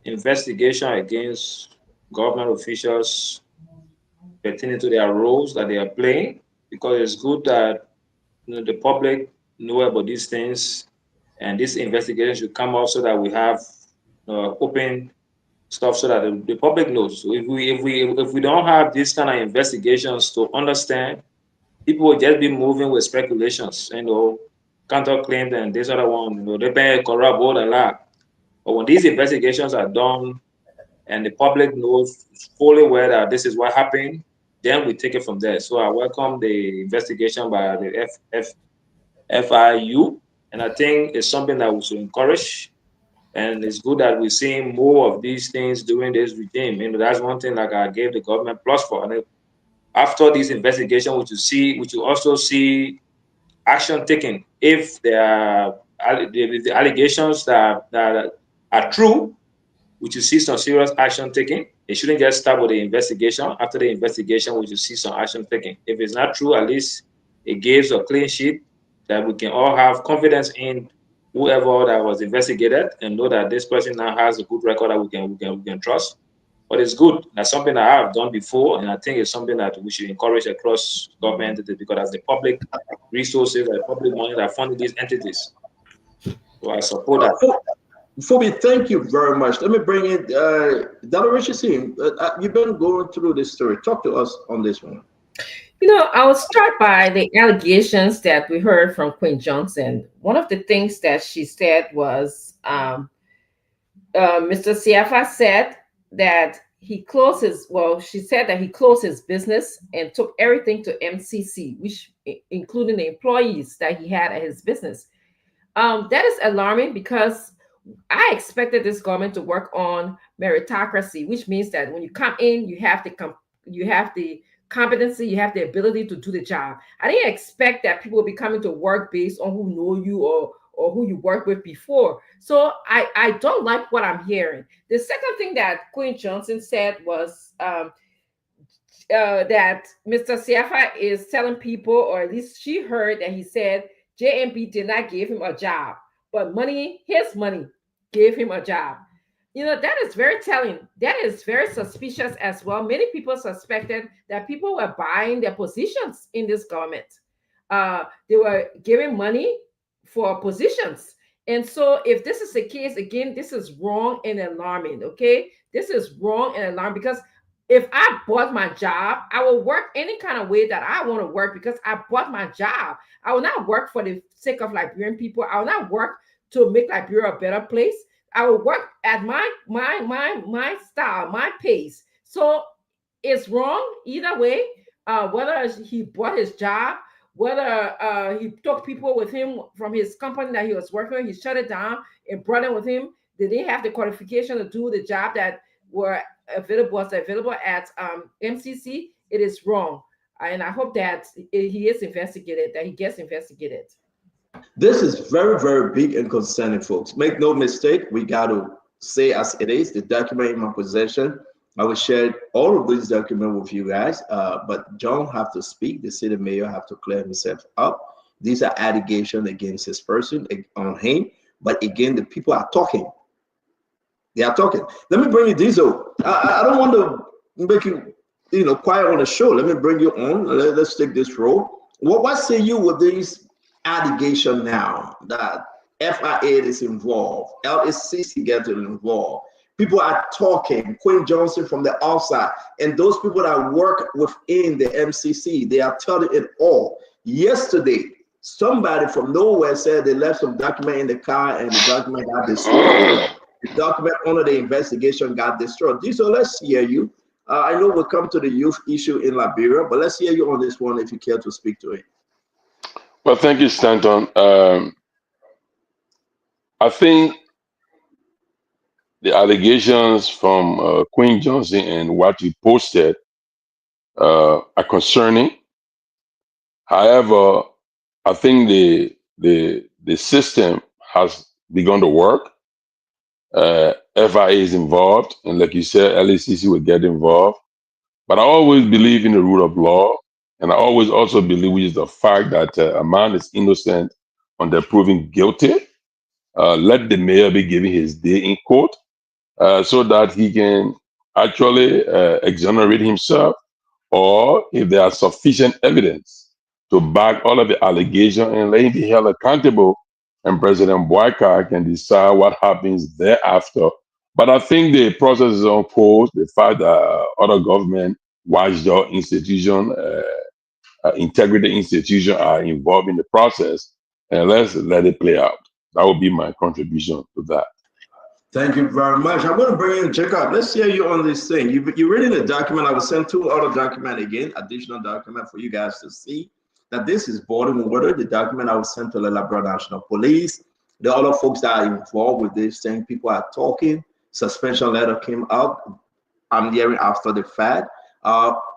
investigation against government officials pertaining to their roles that they are playing, because it's good that the public know about these things, and this investigation should come out so that we have open stuff so that the public knows. So if we don't have this kind of investigations to understand, people will just be moving with speculations, counterclaims and this other one, they may corroborate a lot. But when these investigations are done and the public knows fully well that this is what happened, then we take it from there. So I welcome the investigation by the FIU, and I think it's something that we should encourage. And it's good that we're seeing more of these things during this regime. That's one thing like I gave the government plus for. And after this investigation, we should also see action taken. If there are the allegations that are true, we should see some serious action taken. It shouldn't just start with the investigation. After the investigation, we should see some action taken. If it's not true, at least it gives a clean sheet that we can all have confidence in whoever that was investigated and know that this person now has a good record that we can trust. But it's good. That's something that I have done before, and I think it's something that we should encourage across government entities, because that's the public resources and public money that fund these entities. So I support that. Fubi, thank you very much. Let me bring in Dr. Richardson. You've been going through this story. Talk to us on this one. I will start by the allegations that we heard from Queen Johnson. One of the things that she said was Mr. Siafa said that he closed she said that he closed his business and took everything to MCC, which including the employees that he had at his business. That is alarming, because I expected this government to work on meritocracy, which means that when you come in, you have the competency, you have the ability to do the job. I didn't expect that people will be coming to work based on who know you or who you worked with before. So I don't like what I'm hearing. The second thing that Queen Johnson said was that Mr. Siafa is telling people, or at least she heard that he said JMP did not give him a job, but his money gave him a job. That is very telling. That is very suspicious as well. Many people suspected that people were buying their positions in this government. They were giving money for positions. And so if this is the case, again, this is wrong and alarming, okay? This is wrong and alarming, because if I bought my job, I will work any kind of way that I want to work because I bought my job. I will not work for the sake of Liberian people. I will not work to make Liberia a better place. I will work at my style, my pace. So it's wrong either way, whether he bought his job, whether he took people with him from his company that he was working with, he shut it down and brought them with him. They didn't have the qualification to do the job that was available at MCC. It is wrong. And I hope that he is investigated, that he gets investigated. This is very, very big and concerning, folks. Make no mistake, we got to say as it is, the document in my possession. I will share all of these documents with you guys, but John have to speak. The city mayor have to clear himself up. These are allegations against his person, on him. But again, the people are talking. They are talking. Let me bring you Diesel. I don't want to make you, quiet on the show. Let me bring you on. Let's take this role. What say you with these allegations now that FIA is involved, LSCC getting involved? People are talking, Queen Johnson from the outside, and those people that work within the MCC, they are telling it all. Yesterday, somebody from nowhere said they left some document in the car and the document got destroyed. The document under the investigation got destroyed. So let's hear you. I know we'll come to the youth issue in Liberia, but let's hear you on this one if you care to speak to it. Well, thank you, Stanton. I think the allegations from Queen Johnson and what you posted are concerning. However, I think the system has begun to work. FIA is involved, and like you said, LACC will get involved. But I always believe in the rule of law, and I always also believe, which is the fact that a man is innocent until proven guilty. Let the mayor be giving his day in court, so that he can actually exonerate himself, or if there are sufficient evidence to back all of the allegations and let him be held accountable, and President Boyka can decide what happens thereafter. But I think the process is on course. The fact that other government, watchdog institution, integrity institution are involved in the process, and let's let it play out. That would be my contribution to that. Thank you very much. I'm going to bring in Jacob. Let's hear you on this thing. You read in the document. I will send two other document again, additional document for you guys to see that this is Baltimore Water. The document I will send to the Liberia National Police. The other folks that are involved with this thing, people are talking. Suspension letter came out. I'm hearing after the fact.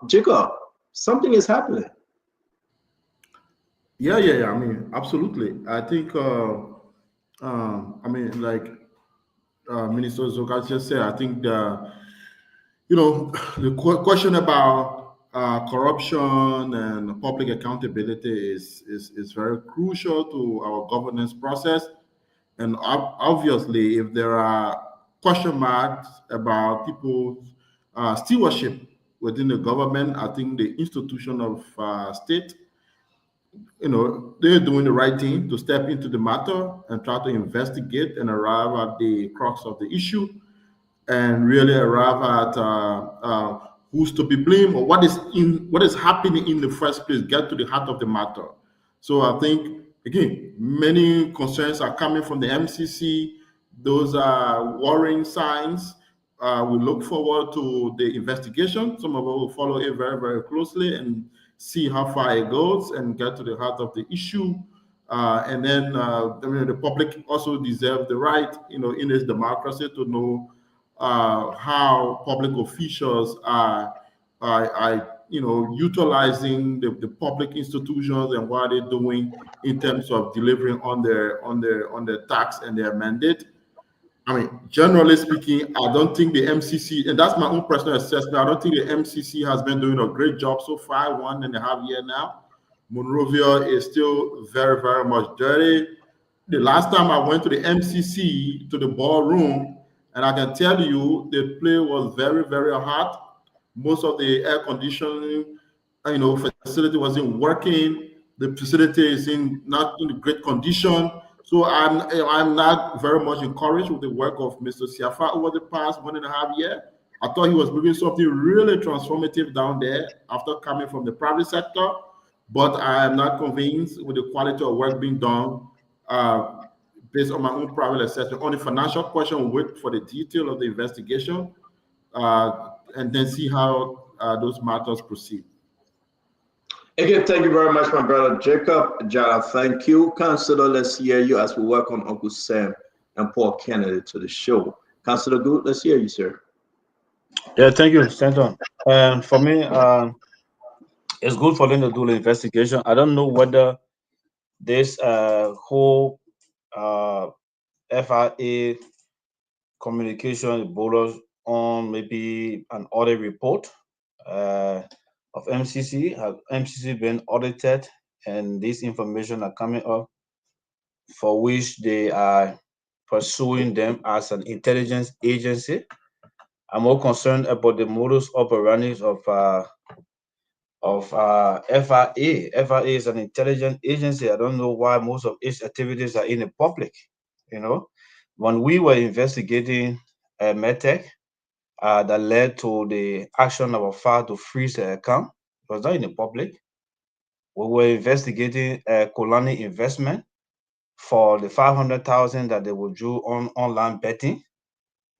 Jacob, something is happening. Yeah. I mean, absolutely. I think, Minister Zoka just said, I think the question about corruption and public accountability is very crucial to our governance process. And obviously, if there are question marks about people's stewardship within the government, I think the institution of state, they're doing the right thing to step into the matter and try to investigate and arrive at the crux of the issue, and really arrive at who's to be blamed or what is happening in the first place, get to the heart of the matter. So I think, again, many concerns are coming from the MCC. Those are worrying signs. We look forward to the investigation. Some of us will follow it very, very closely and see how far it goes and get to the heart of the issue. And then the public also deserves the right, in its democracy, to know how public officials are utilizing the public institutions and what they're doing in terms of delivering on their tax and their mandate. I mean, generally speaking, I don't think the MCC, and that's my own personal assessment, I don't think the MCC has been doing a great job so far, 1.5 years now. Monrovia is still very, very much dirty. The last time I went to the MCC, to the ballroom, and I can tell you the place was very, very hot. Most of the air conditioning, facility wasn't working. The facility is not in great condition. So I'm not very much encouraged with the work of Mr. Siafa over the past 1.5 years. I thought he was doing something really transformative down there after coming from the private sector, but I am not convinced with the quality of work being done based on my own private assessment. On the financial question, we'll wait for the detail of the investigation and then see how those matters proceed. Again, thank you very much, my brother Jacob. Jara, thank you. Councillor, let's hear you as we welcome Uncle Sam and Paul Kennedy to the show. Councillor Good, let's hear you, sir. Yeah, thank you, Stanton. For me, it's good for them to do the investigation. I don't know whether this whole FIA communication borders on maybe an audit report of MCC. Have MCC been audited, and this information are coming up for which they are pursuing them as an intelligence agency. I'm more concerned about the modus operandi of FIA. FIA is an intelligence agency. I don't know why most of its activities are in the public. When we were investigating Medtech, that led to the action of FAR to freeze the account, it was not in the public. We were investigating Kolani Investment for the 500,000 that they would do on online betting.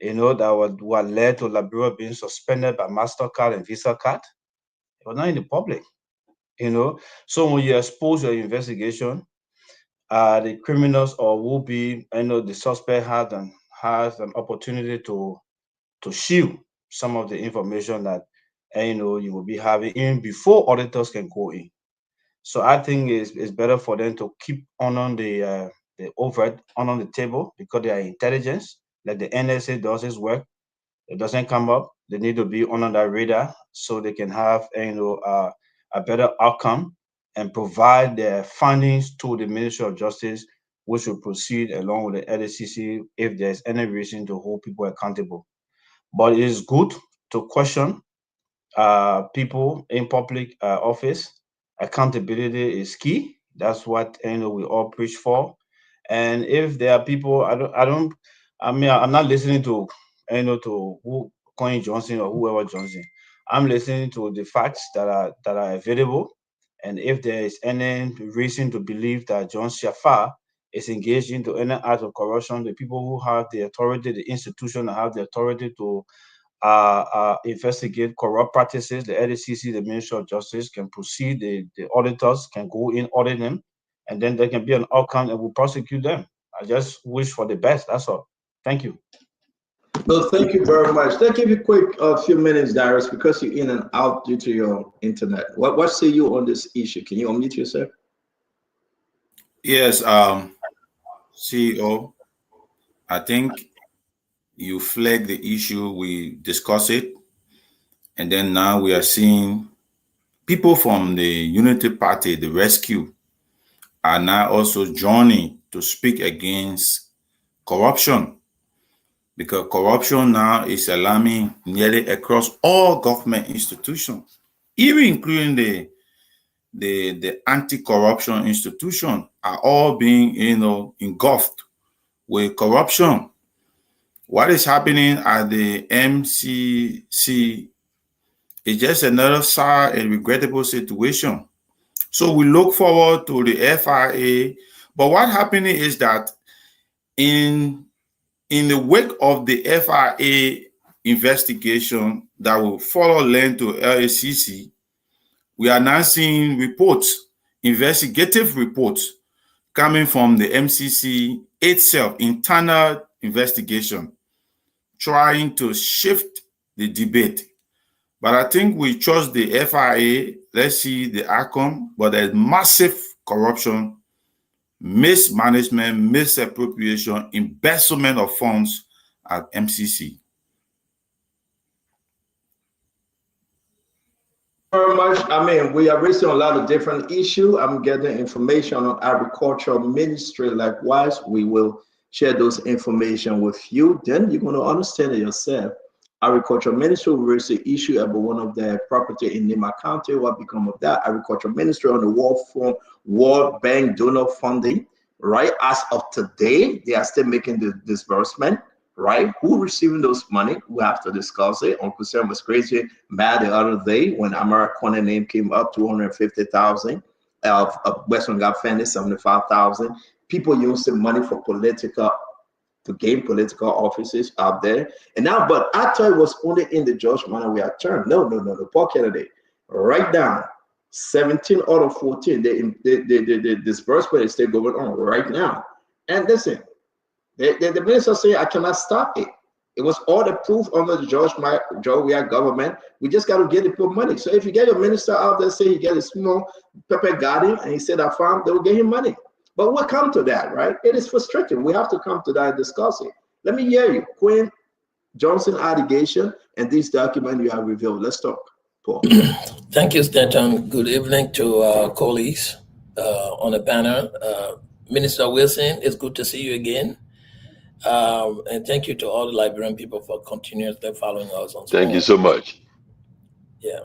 That what led to Liberia being suspended by MasterCard and Visa card. It was not in the public. So when you expose your investigation, the criminals or will be, the suspect has an opportunity to shield some of the information that you will be having in before auditors can go in. So I think it's better for them to keep on the overt on the table, because they are intelligence. Like the NSA does its work, it doesn't come up. They need to be on that radar so they can have a better outcome and provide their findings to the Ministry of Justice, which will proceed along with the LACC if there's any reason to hold people accountable. But it is good to question people in public office. Accountability is key. That's what we all preach for. And if there are people, I'm not listening to to who Coin Johnson or whoever Johnson. I'm listening to the facts that are available. And if there is any reason to believe that John Shafar is engaged into any act of corruption, the people who have the authority, the institution that have the authority to investigate corrupt practices, the LACC, the Ministry of Justice can proceed, the auditors can go in, audit them, and then there can be an outcome and will prosecute them. I just wish for the best, that's all. Thank you. No, thank you very much. Let's give you a quick few minutes, Darius, because you're in and out due to your internet. What say you on this issue? Can you unmute yourself? Yes, CEO, I think you flagged the issue, we discussed it, and then now we are seeing people from the Unity Party, the Rescue, are now also joining to speak against corruption, because corruption now is alarming nearly across all government institutions, even including the anti-corruption institution are all being engulfed with corruption. What is happening at the MCC is just another sad and regrettable situation. So we look forward to the FIA, but what happening is that in the wake of the FIA investigation that will follow lend to LACC, we are now seeing reports, investigative reports, coming from the MCC itself, internal investigation, trying to shift the debate. But I think we trust the FIA, let's see the outcome, but there's massive corruption, mismanagement, misappropriation, embezzlement of funds at MCC. Very much. I mean, we are raising a lot of different issues. I'm getting information on Agricultural Ministry. Likewise, we will share those information with you. Then you're going to understand it yourself. Agricultural Ministry will raise the issue about one of their property in Nima County. What become of that? Agricultural Ministry on the World Bank donor funding, right? As of today, they are still making the disbursement. Right? Who receiving those money? We have to discuss it. Uncle Sam was crazy mad the other day when Amara Corner name came up, 250,000 of Western Gap Fanny, 75,000. People use the money for to gain political offices out there. And now, but I thought it was only in the George Manawia term. No. Paul Kennedy, right down 17 out of 14. The disbursement is still going on right now. And listen. The minister say I cannot stop it. It was all approved under the George Weah government. We just got to get the put money. So if you get your minister out there, say you get a small Pepe Garden and he said I found, they will get him money. But we'll come to that, right? It is frustrating. We have to come to that and discuss it. Let me hear you. Quinn Johnson allegation and this document you have revealed. Let's talk, Paul. Thank you, Stanton. Good evening to our colleagues on the panel. Minister Wilson, it's good to see you again. And thank you to all the Liberian people for continuously following us on. Thank you so much. Yeah.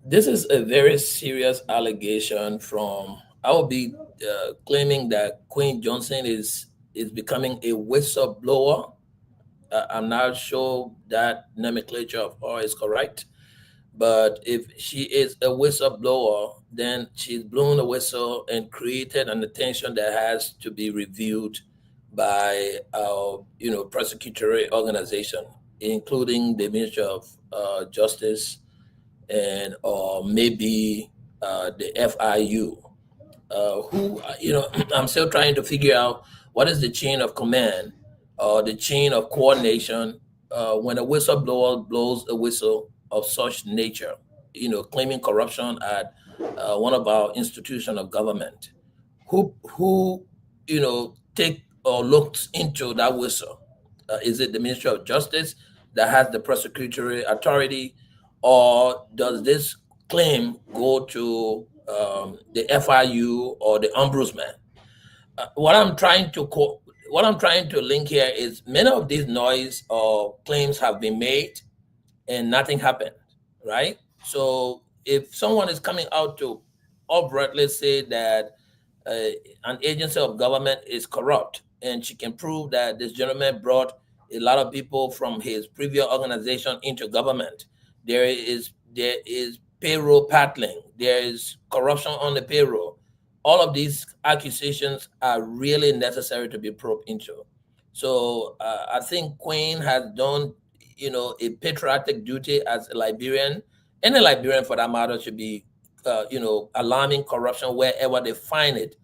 This is a very serious allegation from, I will be claiming that Queen Johnson is becoming a whistleblower. I'm not sure that nomenclature of her is correct, but if she is a whistleblower, then she's blown a whistle and created an attention that has to be reviewed by our, prosecutory organization, including the Ministry of Justice and or maybe the FIU, who, I'm still trying to figure out what is the chain of command or the chain of coordination when a whistleblower blows a whistle of such nature, claiming corruption at one of our institutions of government. Who take or looks into that whistle? Is it the Ministry of Justice that has the prosecutory authority, or does this claim go to the FIU or the ombudsman? What I'm trying to link here is many of these noise or claims have been made and nothing happened, right? So if someone is coming out to overtly say that an agency of government is corrupt, and she can prove that this gentleman brought a lot of people from his previous organization into government, there is payroll paddling, there is corruption on the payroll. All of these accusations are really necessary to be probed into. So I think Queen has done, a patriotic duty as a Liberian. Any Liberian, for that matter, should be, alarming corruption wherever they find it.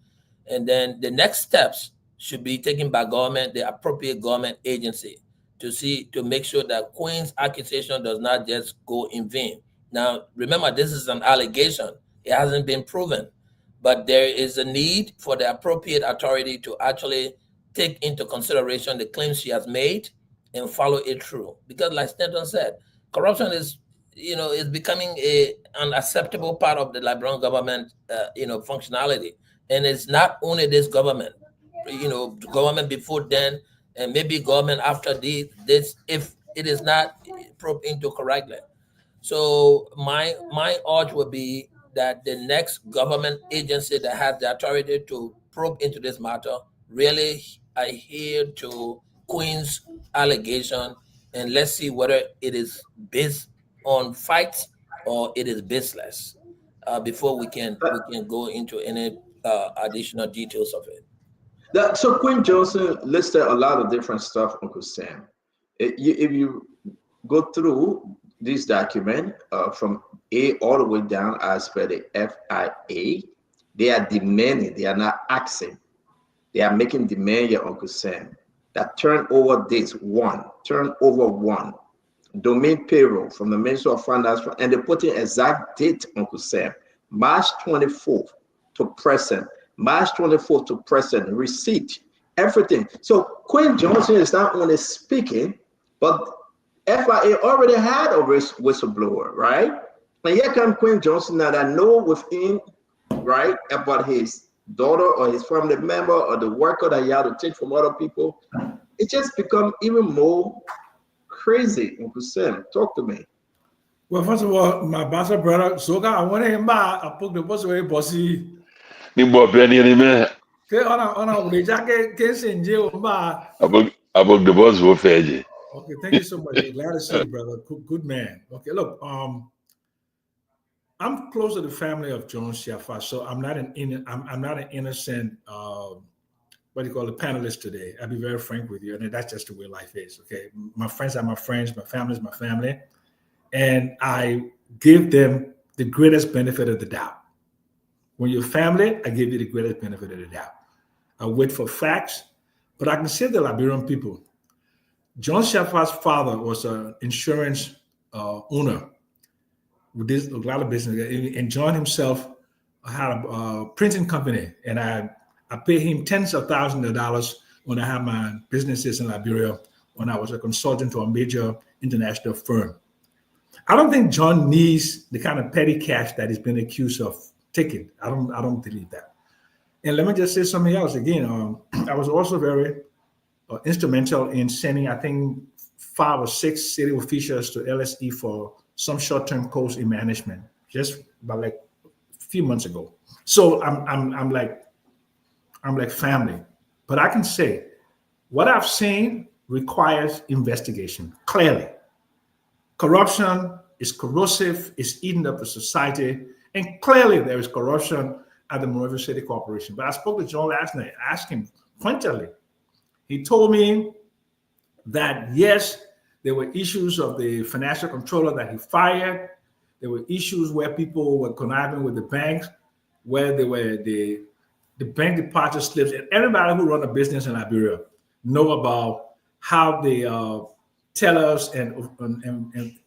And then the next steps should be taken by government, the appropriate government agency, to make sure that Queen's accusation does not just go in vain. Now, remember, this is an allegation. It hasn't been proven. But there is a need for the appropriate authority to actually take into consideration the claims she has made and follow it through. Because like Stanton said, corruption is becoming an unacceptable part of the Liberian government, functionality. And it's not only this government, government before then, and maybe government after this, if it is not probed into correctly. So my urge would be that the next government agency that has the authority to probe into this matter really adhere to Queen's allegation, and let's see whether it is based on facts or it is baseless before we can go into any additional details of it. So Queen Johnson listed a lot of different stuff, Uncle Sam. If you go through this document from A all the way down as per the FIA, they are demanding, they are not asking. They are making demand, your Uncle Sam, that turnover dates turnover one, domain payroll from the Ministry of Finance, and they put in exact date, Uncle Sam, March 24th to present, March 24th to present, receipt, everything. So Queen Johnson is not only speaking, but FIA already had a whistleblower, right? And here comes Queen Johnson now that know within, right, about his daughter or his family member or the worker that he had to take from other people. It just become even more crazy, Uncle Sam. Talk to me. Well, first of all, my bastard brother, Soga, I want him back. I put the boss away, bossy. Okay, on the jacket, case in jail. About the boss will fetch. Okay, thank you so much. Glad to see you, brother. Good man. Okay, look, I'm close to the family of John Shafa, so I'm not an innocent what do you call it, panelist today. I'll be very frank with you, and that's just the way life is. Okay, my friends are my friends, my family is my family, and I give them the greatest benefit of the doubt. When you're family, I give you the greatest benefit of the doubt. I wait for facts, but I can say the Liberian people. John Shafa's father was an insurance owner with a lot of business, and John himself had a printing company, and I paid him tens of thousands of dollars when I had my businesses in Liberia, when I was a consultant to a major international firm. I don't think John needs the kind of petty cash that he's been accused of taking. I don't believe that. And let me just say something else again. I was also very instrumental in sending, I think, 5 or 6 city officials to LSE for some short-term course in management, just about like a few months ago. So I'm like family. But I can say what I've seen requires investigation, clearly. Corruption is corrosive, it's eating up the society, and clearly there is corruption at the Monrovia City Corporation. But I spoke to John last night, asked him pointedly. He told me that yes, there were issues of the financial controller that he fired. There were issues where people were conniving with the banks, where there were the bank deposit slips. And everybody who run a business in Liberia know about how the tellers and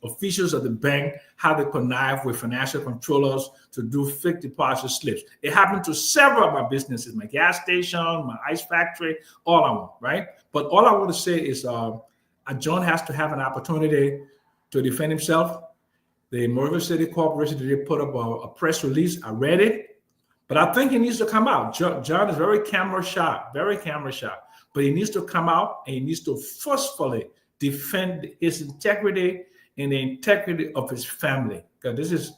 officials of the bank, how they connive with financial controllers to do fake deposit slips. It happened to several of my businesses, my gas station, my ice factory, all of them, right? But all I want to say is John has to have an opportunity to defend himself. The Monrovia City Corporation did put up a press release. I read it, but I think he needs to come out. John is very camera shy, but he needs to come out and he needs to forcefully defend his integrity and the integrity of his family. Because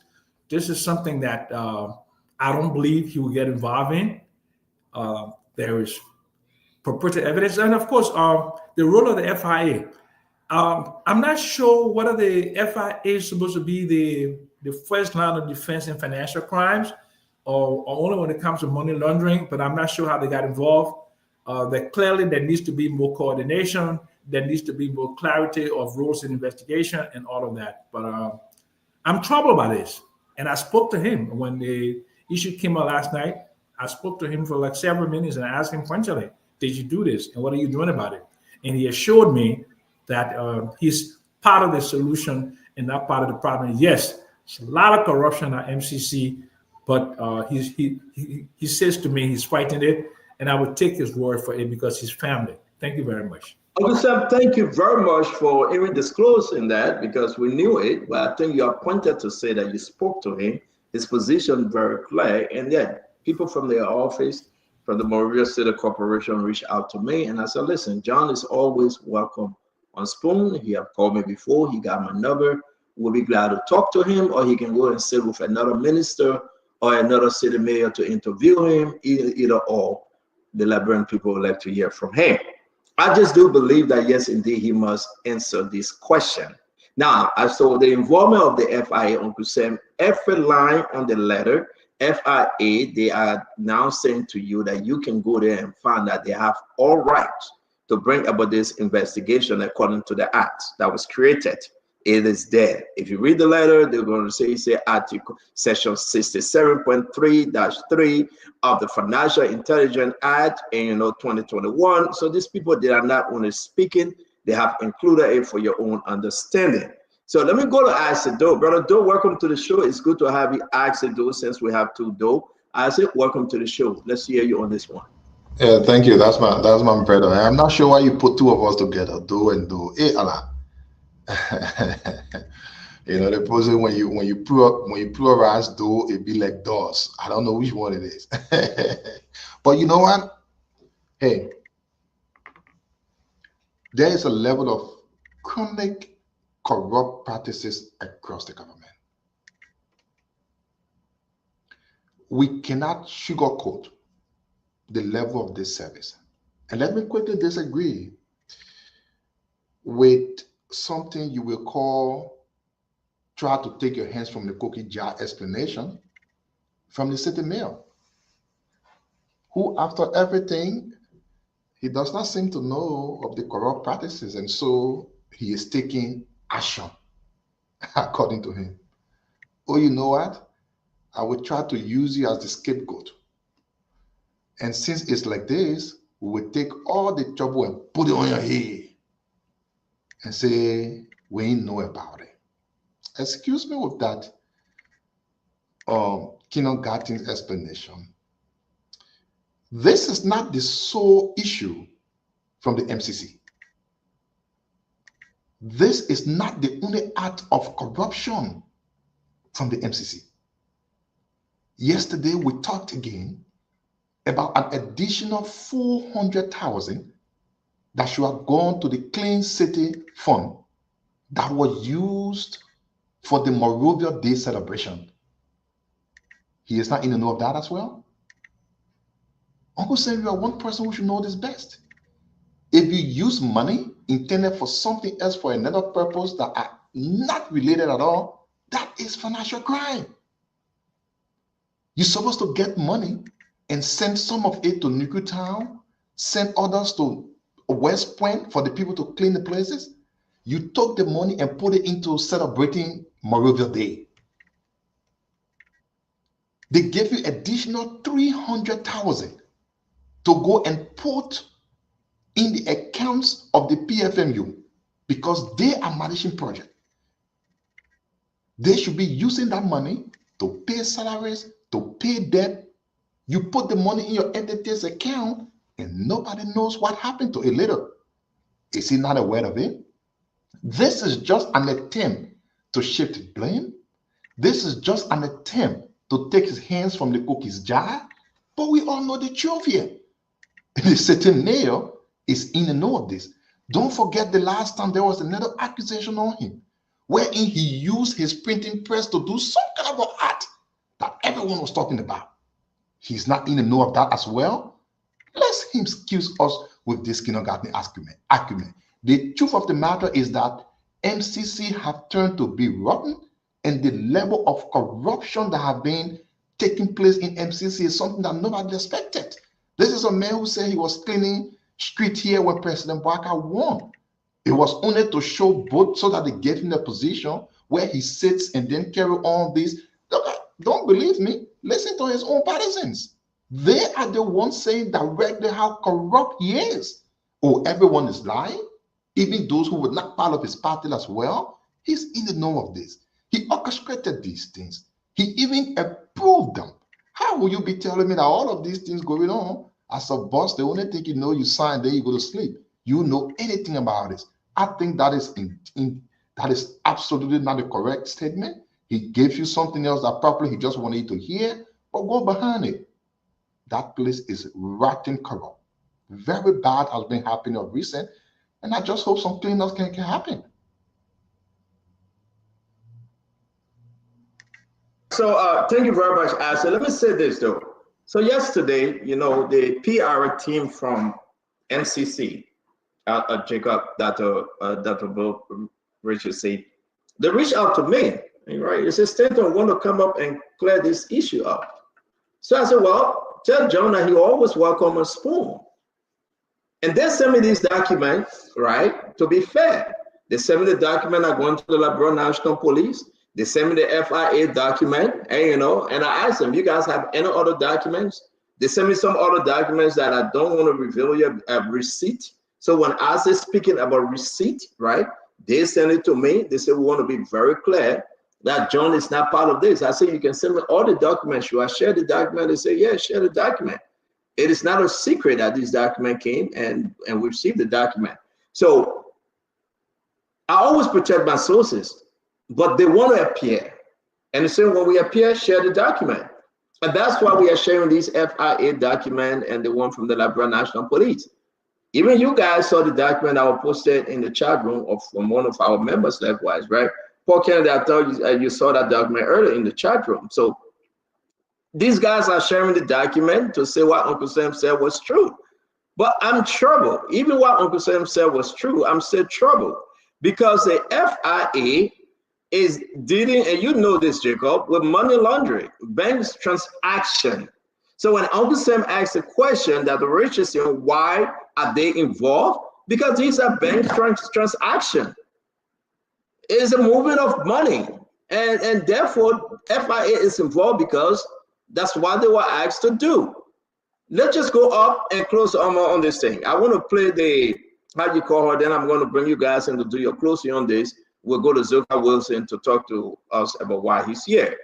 this is something that I don't believe he will get involved in. There is purported evidence, and of course, the role of the FIA. I'm not sure whether the FIA is supposed to be the first line of defense in financial crimes, or only when it comes to money laundering. But I'm not sure how they got involved. That clearly there needs to be more coordination. There needs to be more clarity of rules in investigation and all of that. But I'm troubled by this. And I spoke to him when the issue came out last night. I spoke to him for like several minutes and I asked him pointedly, did you do this? And what are you doing about it? And he assured me that he's part of the solution and not part of the problem. Yes, there's a lot of corruption at MCC, but he says to me he's fighting it, and I would take his word for it because he's family. Thank you very much. Uncle Sam, thank you very much for even disclosing that, because we knew it, but I think you are pointed to say that you spoke to him, his position very clear, and yet people from their office, from the Monrovia City Corporation, reached out to me, and I said, listen, John is always welcome on Spoon. He have called me before, he got my number. We'll be glad to talk to him, or he can go and sit with another minister or another city mayor to interview him, either or. The Liberian people would like to hear from him. I just do believe that, yes, indeed, he must answer this question. Now, as to the involvement of the FIA, Uncle Sam, every line on the letter, FIA, they are now saying to you that you can go there and find that they have all rights to bring about this investigation according to the act that was created. It is there. If you read the letter, they're going to say Article Section 67.3-3 of the Financial Intelligence Act, and 2021. So these people, they are not only speaking, they have included it for your own understanding. So let me go to Isaac Doe. Brother Doe, welcome to the show. It's good to have you, Isaac Doe, since we have two Doe. Isaac, welcome to the show. Let's hear you on this one. Yeah, thank you. That's my brother. I'm not sure why you put two of us together, Doe and Doe. Hey, Allah. The person when you pluralize Doe, it be like doors. I don't know which one it is. But you know what? Hey, there is a level of chronic corrupt practices across the government. We cannot sugarcoat the level of this service. And let me quickly disagree with something you will call try to take your hands from the cookie jar explanation from the city mayor, who after everything, he does not seem to know of the corrupt practices, and so he is taking action according to him. Oh, you know what? I will try to use you as the scapegoat. And since it's like this, we will take all the trouble and put it on your head and say, we ain't know about it. Excuse me with that kindergarten explanation. This is not the sole issue from the MCC. This is not the only act of corruption from the MCC. Yesterday, we talked again about an additional $400,000 that should have gone to the Clean City Fund that was used for the Monrovia Day celebration. He is not in the know of that as well. Uncle Sam, you are one person who should know this best. If you use money intended for something else for another purpose that are not related at all, that is financial crime. You're supposed to get money and send some of it to Nuku Town, send others to West Point for the people to clean the places. You took the money and put it into celebrating Monrovia Day. They gave you additional $300,000 to go and put in the accounts of the PFMU because they are managing project. They should be using that money to pay salaries, to pay debt. You put the money in your entity's account and nobody knows what happened to it later. Is he not aware of it? This is just an attempt to shift blame. This is just an attempt to take his hands from the cookie's jar. But we all know the truth here. The city mayor is in the know of this. Don't forget the last time there was another accusation on him, wherein he used his printing press to do some kind of art that everyone was talking about. He's not in the know of that as well. Let him excuse us with this kindergarten argument. The truth of the matter is that MCC have turned to be rotten, and the level of corruption that have been taking place in MCC is something that nobody expected. This is a man who said he was cleaning street here when President Bouaka won. It was only to show both so that they gave him the position where he sits and then carry on this. Don't believe me. Listen to his own partisans. They are the ones saying directly how corrupt he is. Oh, everyone is lying. Even those who were not part of his party as well. He's in the know of this. He orchestrated these things. He even approved them. How will you be telling me that all of these things going on? As a boss, the only thing you know, you sign, then you go to sleep. You know anything about this. I think that is that is absolutely not a correct statement. He gave you something else that probably he just wanted you to hear, but go behind it. That place is rotten corrupt. Very bad has been happening of recent, and I just hope some cleanups can happen. So thank you very much, Ashley. Let me say this though. So yesterday, you know, the PR team from MCC, Jacob, Dr. Richard said, they reached out to me, right? They said, Stanton want to come up and clear this issue up. So I said, well, tell John that he always welcome a spoon. And they sent me these documents, right? To be fair, they sent me the document I went to the Labrador National Police. They sent me the FIA document, and you know, and I asked them, you guys have any other documents? They sent me some other documents that I don't want to reveal your receipt. So when I say speaking about receipt, right, they send it to me. They say, we want to be very clear that John is not part of this. I say, you can send me all the documents. Should I share the document? They say, yeah, share the document. It is not a secret that this document came and we received the document. So I always protect my sources. But they want to appear. And so when we appear, share the document. And that's why we are sharing these FIA document and the one from the Labrador National Police. Even you guys saw the document that was posted in the chat room from one of our members, likewise, right? Paul Kennedy, I thought you saw that document earlier in the chat room. So these guys are sharing the document to say what Uncle Sam said was true. But I'm troubled. Even what Uncle Sam said was true, I'm still troubled. Because the FIA is dealing, and you know this, Jacob, with money laundering, banks transaction. So when Uncle Sam asks a question that the Richardson, why are they involved? Because these are bank transactions. It's a movement of money. And therefore, FIA is involved because that's what they were asked to do. Let's just go up and close on this thing. I want to play the, how you call her, then I'm going to bring you guys in to do your closing on this. We'll go to Zuka Wilson to talk to us about why he's here.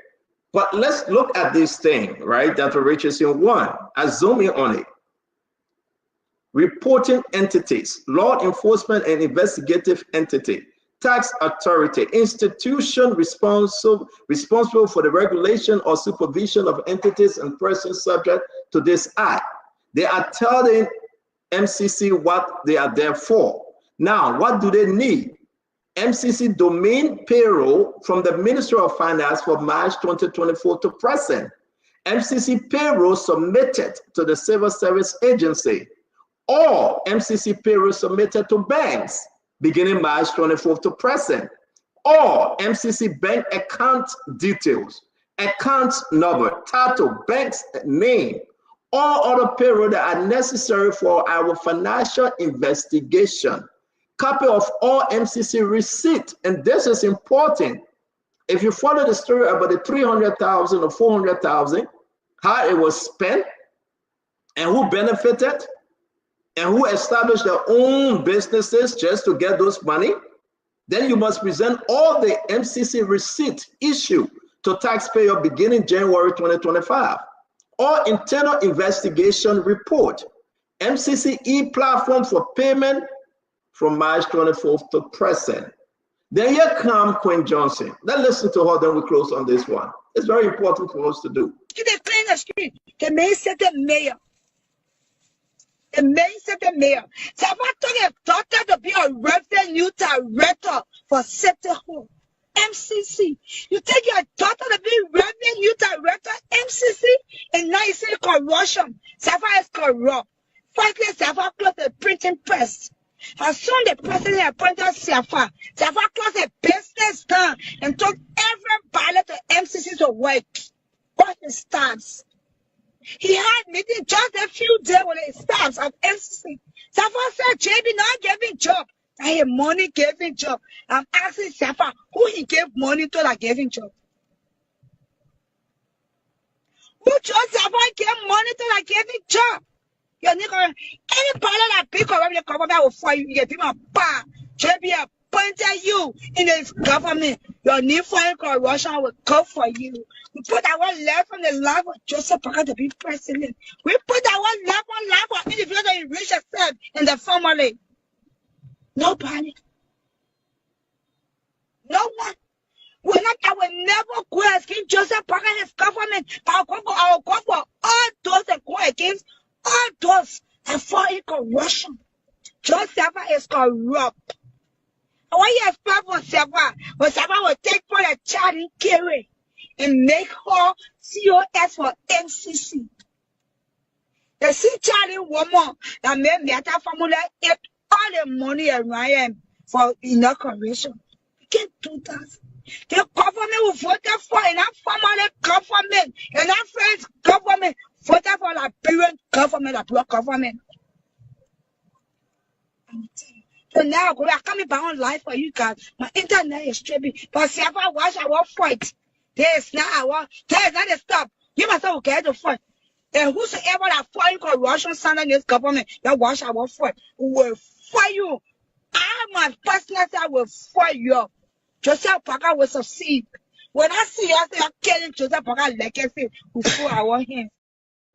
But let's look at this thing, right? Dr. Richardson won. I zoom in on it. Reporting entities, law enforcement and investigative entity, tax authority, institution responsible for the regulation or supervision of entities and persons subject to this act. They are telling MCC what they are there for. Now, what do they need? MCC domain payroll from the Ministry of Finance for March 2024 to present. MCC payroll submitted to the Civil Service Agency, or MCC payroll submitted to banks beginning March 24th to present, or MCC bank account details, account number, title, bank's name, all other payroll that are necessary for our financial investigation. Copy of all MCC receipt, and this is important. If you follow the story about the 300,000 or 400,000, how it was spent, and who benefited, and who established their own businesses just to get those money, then you must present all the MCC receipt issued to taxpayer beginning January 2025, or internal investigation report, MCC e-platform for payment from March 24th to present. Then here come Queen Johnson. Let's listen to her, then we close on this one. It's very important for us to do. They clean the street. The mayor said the mayor. The mayor said the mayor. So if I took a daughter to be a revenue director for City Hall, MCC. You take your daughter to be revenue director, MCC, and now you say corruption. Safa is corrupt. Firstly, Safa closed the printing press. As soon as the president appointed Safa closed the business down and took everybody to MCC to work. What his staffs? He had meeting just a few days with his staffs of MCC. Safa said, JB not giving job. I have money giving job. I'm asking Safa who he gave money to that giving job. Who chose Safa gave money to that giving job? You're not going anybody that pick up the government will fire you. You get people bad. JB appointed you in this government. Your need for corruption will go for you. We put our life on the life of Joseph Parker to be president. We put our life on life of individuals that enrich yourself and the family. Nobody. No one. I will never go against Joseph Parker and his government. I'll go for all those that go against all those that fall in corruption. Joseph is corrupt. And what you expect for Safa? But Safa will take for a child in Kerry and make her COS for MCC. The see child woman that made Meta family eat all the money around for inauguration. You can't do that. The government will vote for in our family government, and our friends government voted for Liberian government, a black government. So now I come back on live for you guys. My internet is tripping, but see if I watch our fight. There's not a stop. You must have get the fight. And whosoever that fight corruption standing in this government, that watch our fight will fight you. I my personal I will fight you. Joseph Parker will succeed. When I see us, they are killing Joseph Parker legacy before our hands.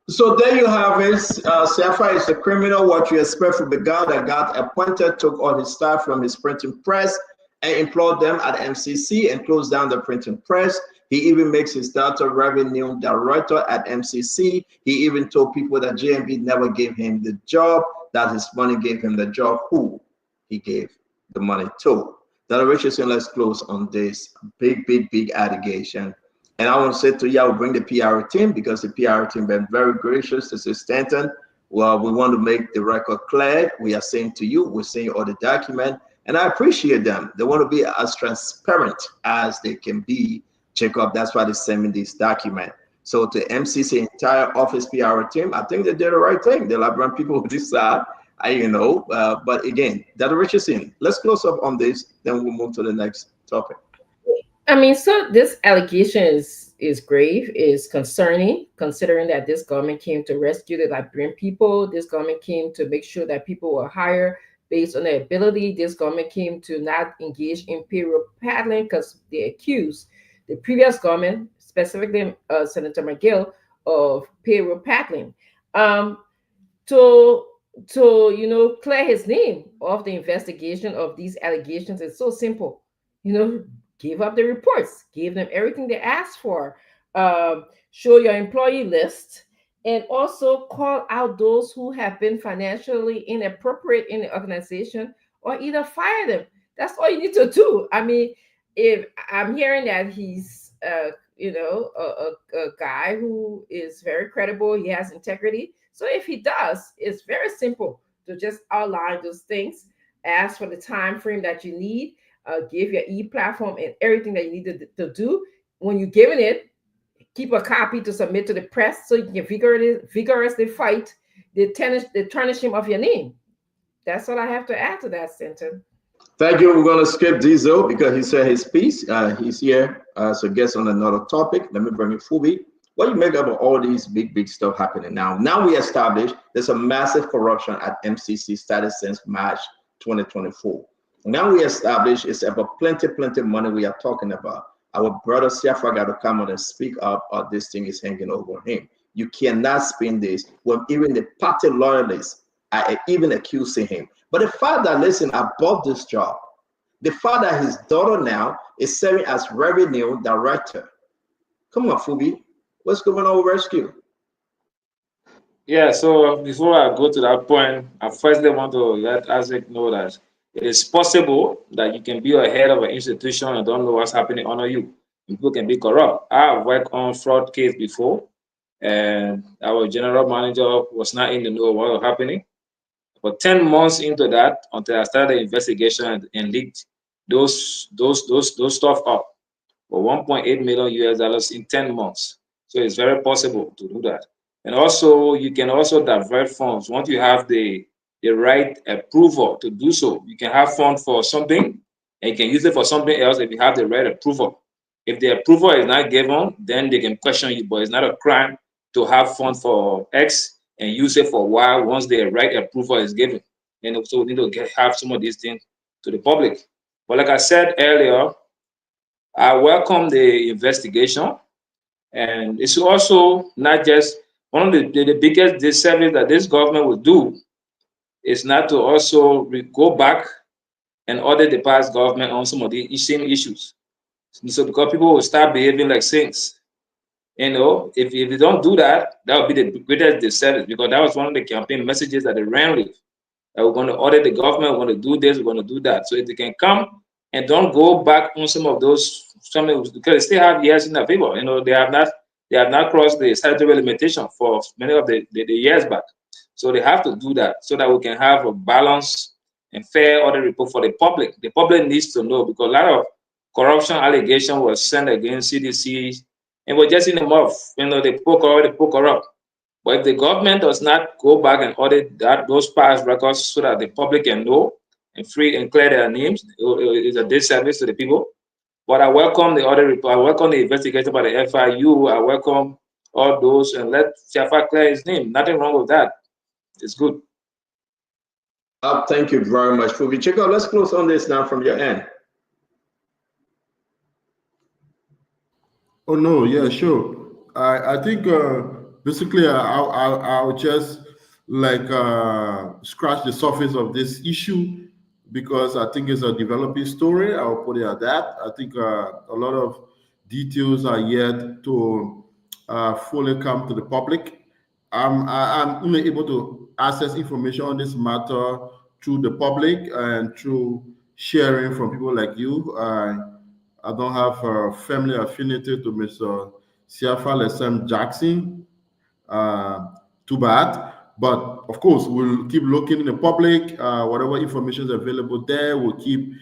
So there you have it. Safa is a criminal. What you expect from the guy that got appointed, took all his staff from his printing press and employed them at MCC and closed down the printing press. He even makes his daughter revenue director at MCC. He even told people that JMB never gave him the job, that his money gave him the job. Who he gave the money to. Dr. Richardson, let's close on this big allegation. And I want to say to you, I will bring the PR team because the PR team been very gracious. This is Stanton. Well, we want to make the record clear. We are saying to you, we're saying all the document, and I appreciate them. They want to be as transparent as they can be. Jacob, that's why they send me this document. So to MCC entire office PR team, I think they did the right thing. They like bring people who decide. But again, Dr. Richardson, let's close up on this, then we'll move to the next topic. I mean, so this allegation is grave, is concerning, considering that this government came to rescue the Liberian people. This government came to make sure that people were hired based on their ability. This government came to not engage in payroll paddling because they accused the previous government, specifically Senator McGill, of payroll paddling. To clear his name off the investigation of these allegations is so simple. Give up the reports, give them everything they asked for, show your employee list, and also call out those who have been financially inappropriate in the organization, or either fire them. That's all you need to do. I mean, if I'm hearing that he's a guy who is very credible, he has integrity. So if he does, it's very simple to just outline those things, ask for the time frame that you need, give your e-platform and everything that you need to do. When you're giving it, keep a copy to submit to the press so you can vigorously fight the tarnishing of your name. That's all I have to add to that, Stanton. Thank you. We're going to skip Diesel because he said his piece. He's here as a guest on another topic. Let me bring in Fubi. What do you make about all these big stuff happening now? Now we established there's a massive corruption at MCC started since March 2024. Now we established it's about plenty money we are talking about. Our brother Siafa got to come on and speak up, or this thing is hanging over him. You cannot spin this when even the party loyalists are even accusing him. But the father, listen, above this job, the father, his daughter now, is serving as revenue director. Come on, Fubi. What's going on with rescue? Yeah, so before I go to that point, I firstly want to let Isaac know that it is possible that you can be a head of an institution and don't know what's happening under you. People can be corrupt. I've worked on fraud case before, and our general manager was not in the know what was happening. For 10 months into that, until I started the investigation and leaked those stuff up for $1.8 million US in 10 months. So it's very possible to do that. And also, you can also divert funds once you have the right approval to do so. You can have funds for something and you can use it for something else if you have the right approval. If the approval is not given, then they can question you, but it's not a crime to have funds for X and use it for Y once the right approval is given. And so we need to have some of these things to the public. But like I said earlier, I welcome the investigation. And it's also not just one of the biggest disservice that this government will do is not to also go back and audit the past government on some of the same issues. So because people will start behaving like saints. You know, if they don't do that, that would be the greatest disservice, because that was one of the campaign messages that they ran with. That we're going to audit the government, we're going to do this, we're going to do that. So if they can come and don't go back on some of those, because they still have years in their favor. You know, they have not crossed the statutory limitation for many of the years back. So they have to do that so that we can have a balanced and fair audit report for the public. The public needs to know, because a lot of corruption allegation was sent against CDC, and we're just in the mouth. You know, they poke corrupt. But if the government does not go back and audit those past records so that the public can know and free and clear their names, it's a disservice to the people. But I welcome the audit report. I welcome the investigation by the FIU. I welcome all those, and let Siafa clear his name. Nothing wrong with that. It's good. Thank you very much, Fubi. Jacob, let's close on this now from your end. Oh no, yeah, sure. I think basically I'll just like scratch the surface of this issue, because I think it's a developing story. I'll put it at that. I think a lot of details are yet to fully come to the public. I'm only able to access information on this matter through the public and through sharing from people like you. I don't have a family affinity to Mr. Siafa Lessem Jackson. Too bad. But of course, we'll keep looking in the public. Whatever information is available there, we'll keep,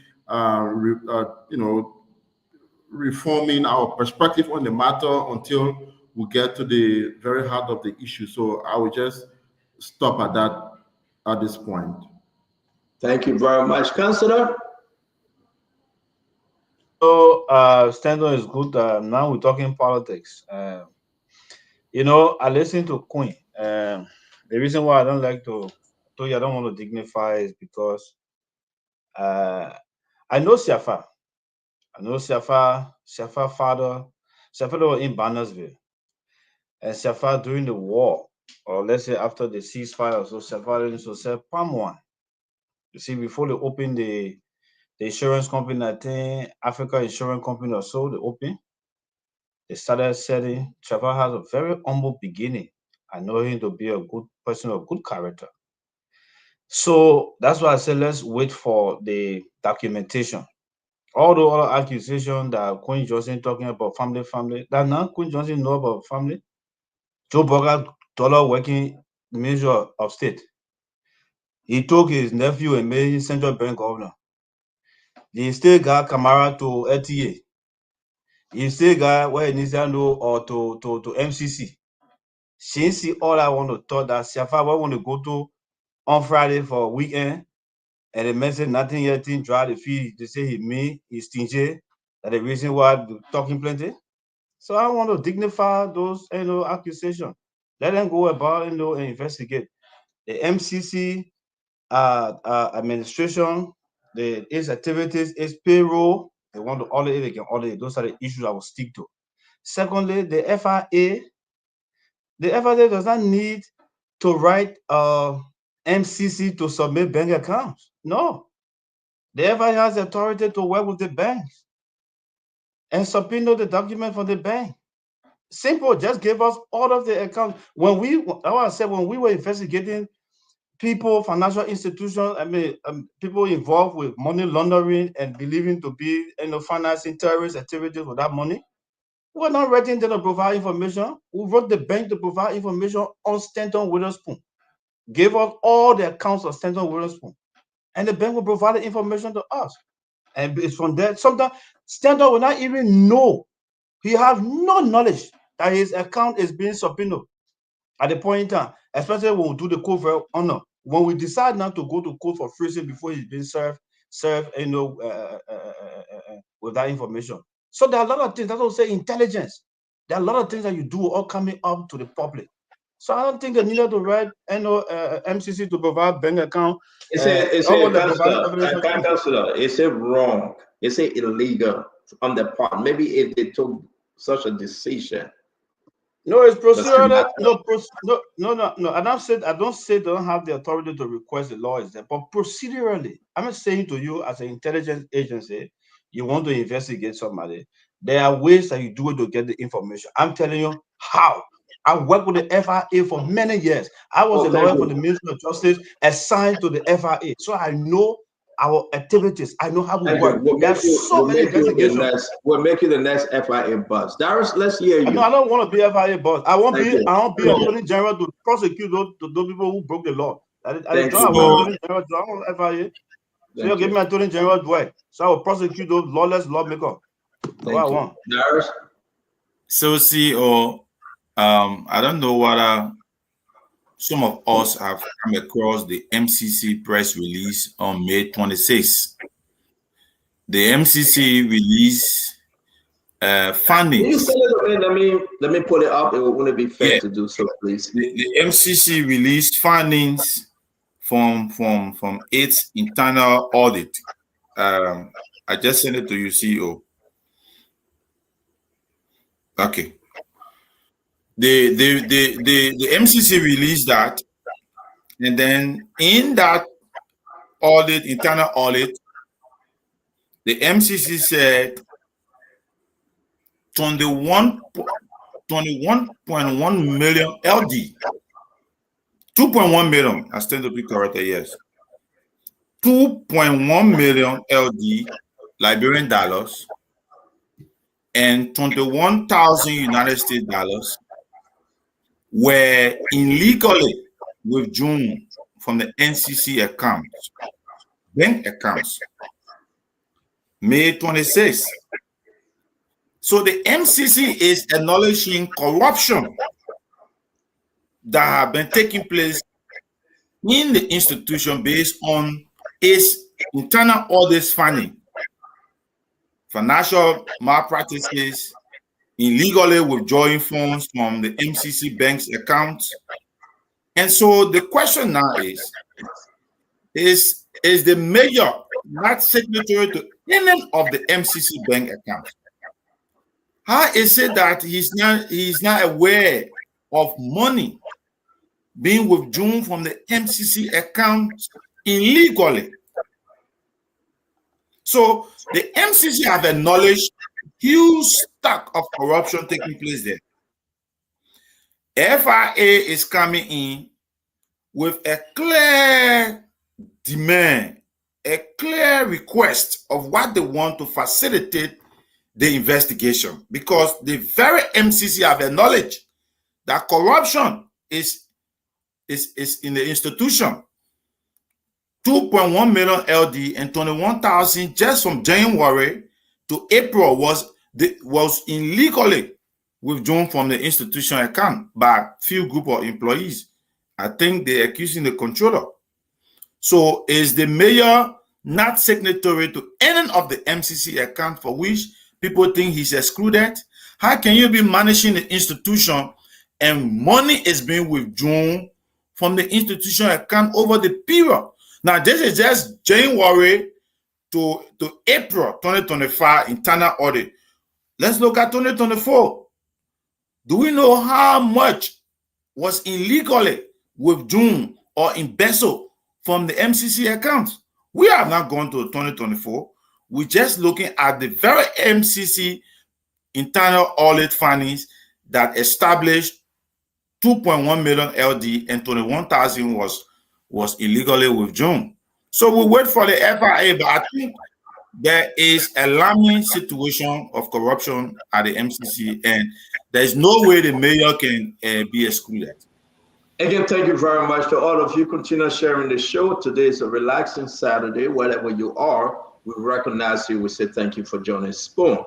reforming our perspective on the matter until we get to the very heart of the issue. So I will just stop at that at this point. Thank you very much, Councillor. So, Stanton is good. Now we're talking politics. You know, I listen to Queen. The reason why I don't like to tell you I don't want to dignify is because I know Siafa. I know Siafa father. Siafa was in Bannersville. And Siafa during the war, or let's say after the ceasefire, so Siafa didn't sell palm wine. You see, before they opened the insurance company, I think Africa Insurance Company or so, they started selling. Siafa has a very humble beginning. I know him to be a good person of good character. So that's why I said let's wait for the documentation. All the other accusations that Queen Johnson talking about family, that now Queen Johnson know about family. Joe Bogart dollar working Minister of State. He took his nephew and made him central bank governor. He still got Kamara to LTA. He still got where he needs to know or to MCC. Since he all I want to talk that Siafa want to go to on Friday for a weekend, and they mentioned nothing yet, didn't try the fee. They say he's stingy. That the reason why they're talking plenty. So I want to dignify those accusations. Let them go about and investigate. The MCC administration, its activities, its payroll, they want to audit it, they can audit it. Those are the issues I will stick to. Secondly, the FIA does not need to write MCC to submit bank accounts. No. The FIA has authority to work with the banks and subpoena the document from the bank. Simple, just give us all of the accounts. When we were investigating people, financial institutions, people involved with money laundering and believing to be financing terrorist activities with that money, we're not writing them to provide information. We wrote the bank to provide information on Stanton Witherspoon. Give us all the accounts of Stanton Witherspoon. And the bank will provide the information to us. And it's from there. Sometimes Stanton will not even know. He have no knowledge that his account is being subpoenaed at the point in time, especially when we do the court for honor. When we decide not to go to court for freezing before he's been served, with that information. So there are a lot of things. That's what I say, intelligence. There are a lot of things that you do all coming up to the public. So I don't think they needed to write MCC to provide bank account. It's a wrong. It's a illegal on the part. Maybe if they took such a decision. No, it's procedural. No. I don't say they don't have the authority to request the law is there, but procedurally, I'm saying to you as an intelligence agency, you want to investigate somebody. There are ways that you do it to get the information. I'm telling you how. I worked with the FIA for many years. I was a lawyer for the Ministry of Justice assigned to the FIA. So I know our activities. I know how we work. There's so many investigations. We'll make you the next FIA boss. Darius, let's hear you. No, I don't want to be FIA boss. I won't be Attorney General to prosecute those people who broke the law. I want FIA. So you give me Attorney General work. So I will prosecute those lawless lawmakers. What I want. Darius. So CEO, I don't know whether some of us have come across the MCC press release on May 26th. The MCC release findings. Let me pull it up. It wouldn't be fair to do so, please. The MCC released findings from its internal audit. I just sent it to you, CEO. Okay. The MCC released that, and then in that audit, internal audit, the MCC said 21.1 million LD, 2.1 million. I stand to be corrected. Yes, 2.1 million LD Liberian dollars and 21,000 United States dollars were illegally withdrawn from the NCC accounts, bank accounts, May 26th. So the MCC is acknowledging corruption that have been taking place in the institution based on its internal audits finding, financial malpractices, illegally withdrawing funds from the MCC bank's accounts. And so the question now is the mayor not signatory to any of the MCC bank accounts? How is it that he's not aware of money being withdrawn from the MCC accounts illegally? So the MCC have acknowledged huge stack of corruption taking place there. FIA is coming in with a clear demand, a clear request of what they want to facilitate the investigation, because the very MCC have acknowledged that corruption is in the institution. 2.1 million LD and 21,000 just from January to April was illegally withdrawn from the institution account by few group of employees. I think they're accusing the controller. So is the mayor not signatory to any of the MCC account for which people think he's excluded? How can you be managing the institution and money is being withdrawn from the institution account over the period? Now, this is just January to April 2025 internal audit. Let's look at 2024. Do we know how much was illegally withdrawn or embezzled from the MCC accounts? We are not going to 2024. We're just looking at the very MCC internal audit findings that established 2.1 million LD and 21,000 was illegally withdrawn. So we wait for the FIA, but I think there is a alarming situation of corruption at the MCC, and there's no way the mayor can be excluded. Again, thank you very much to all of you. Continue sharing the show. Today is a relaxing Saturday. Wherever you are, we recognize you. We say thank you for joining Spoon.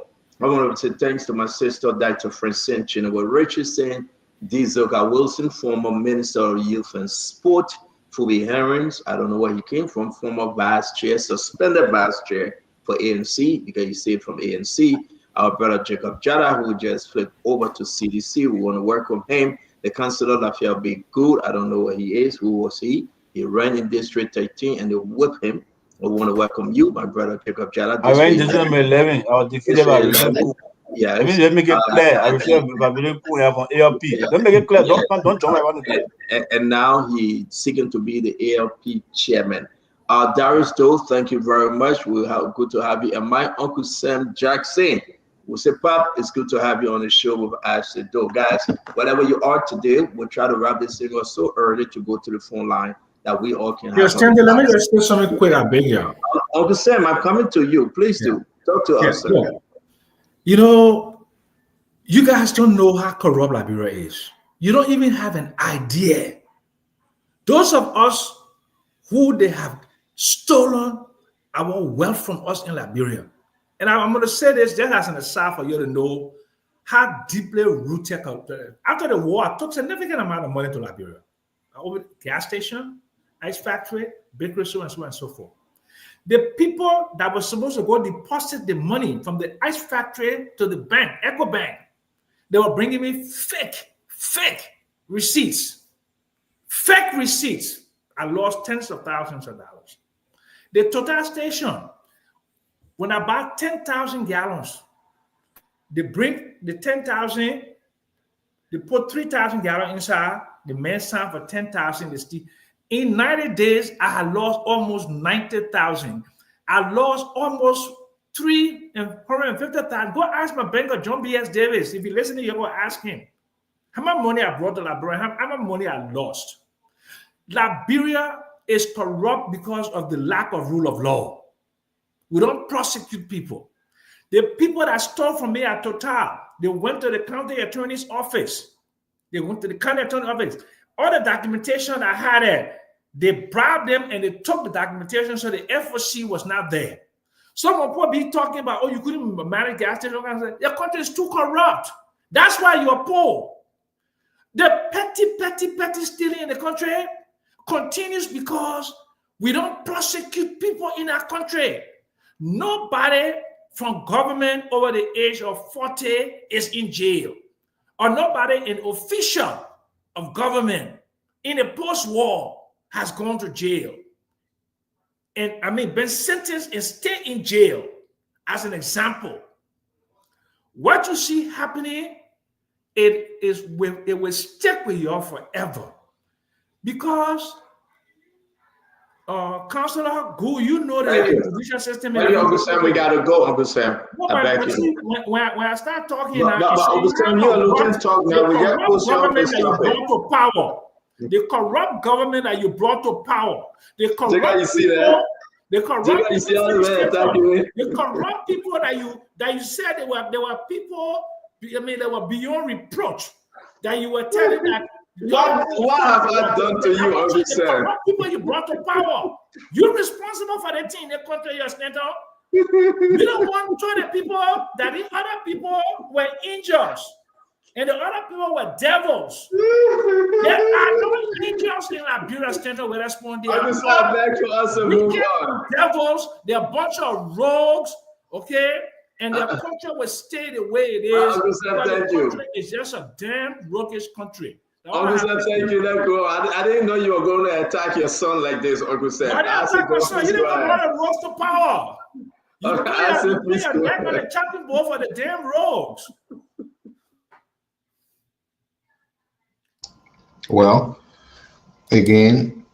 I want to say thanks to my sister, Dr. Francine Chinua Richardson, Dizoka Wilson, former Minister of Youth and Sport, Phoebe Herrings, I don't know where he came from, former Vice Chair, suspended Vice Chair for ANC, because he stayed from ANC. Our brother Jacob Jada, who just flipped over to CDC. We want to welcome him. The Councillor Lafayette Big Good, I don't know where he is. Who was he? He ran in District 13 and they whipped him. We want to welcome you, my brother Jacob Jada. I ran District 11. I was defeated by yeah. Let me make it clear. I received a from ALP. Let me make it clear. Don't jump around it. And now he's seeking to be the ALP chairman. Darius Doe, thank you very much. Good to have you. And my Uncle Sam Jackson. We say, Pop, it's good to have you on the show with Ashley Doe. Guys, whatever you are today, we'll try to wrap this thing up so early to go to the phone line that we all can have. Yes, Stanley, let me just say something quick. I beg you. Uncle Sam, I'm coming to you. Please do. Talk to us. Yeah. You know, you guys don't know how corrupt Liberia is. You don't even have an idea. Those of us who they have stolen our wealth from us in Liberia. And I'm going to say this just as an aside for you to know how deeply rooted. After the war, I took a significant amount of money to Liberia. Over gas station, ice factory, bakery, so on and so forth. The people that were supposed to go deposit the money from the ice factory to the bank, Echo Bank, they were bringing me fake receipts. Fake receipts. I lost tens of thousands of dollars. The Total station, when I buy 10,000 gallons, they bring the 10,000, they put 3,000 gallons inside, the man signed for 10,000. In 90 days, I had lost almost 90,000. I lost almost 350,000. Go ask my banker, John B.S. Davis. If you listen to you, go ask him. How much money I brought to Liberia, how much money I lost. Liberia is corrupt because of the lack of rule of law. We don't prosecute people. The people that stole from me at Total, they went to the county attorney's office. They went to the county attorney's office. All the documentation I had there, they bribed them and they took the documentation, so the FOC was not there. Someone will be talking about, oh, you couldn't manage gas station. Your country is too corrupt. That's why you're poor. The petty stealing in the country continues because we don't prosecute people in our country. Nobody from government over the age of 40 is in jail, or nobody in official of government in the post-war has gone to jail. And I mean, been sentenced and stay in jail as an example. What you see happening, it will stick with you forever. Because Councilor Gu, you know Thank the you. judicial system. Thank you, Uncle Sam. We gotta go, Uncle Sam. No, I beg but you. see, when I start talking, But Uncle Sam, you and Luke talk now. We get closer on this that you topic. brought to power. The corrupt government that you brought to power. The Jigga, you corrupt see that? people. The corrupt Jigga, you see how the man attack you? the corrupt people that you said they were people. I mean, they were beyond reproach. That you were telling that. What have I done to you, Uncle The Sam? corrupt people you brought to power. You're responsible for the thing they control your senator. You don't want to show the people that the other people were angels and the other people were devils. There are no angels in Liberia Center with responding. I just want back to us and move on. Devils, they're a bunch of rogues, okay? And their culture will stay the way it is. Uncle Sam, thank you. It's just a damn roguish country. Uncle Sam, thank you. Let go. I didn't know you were going to attack your son like this, Uncle Sam. I didn't attack my son. You didn't want to rose to power. You put your neck on the chopping board for the damn rogues. Well, again,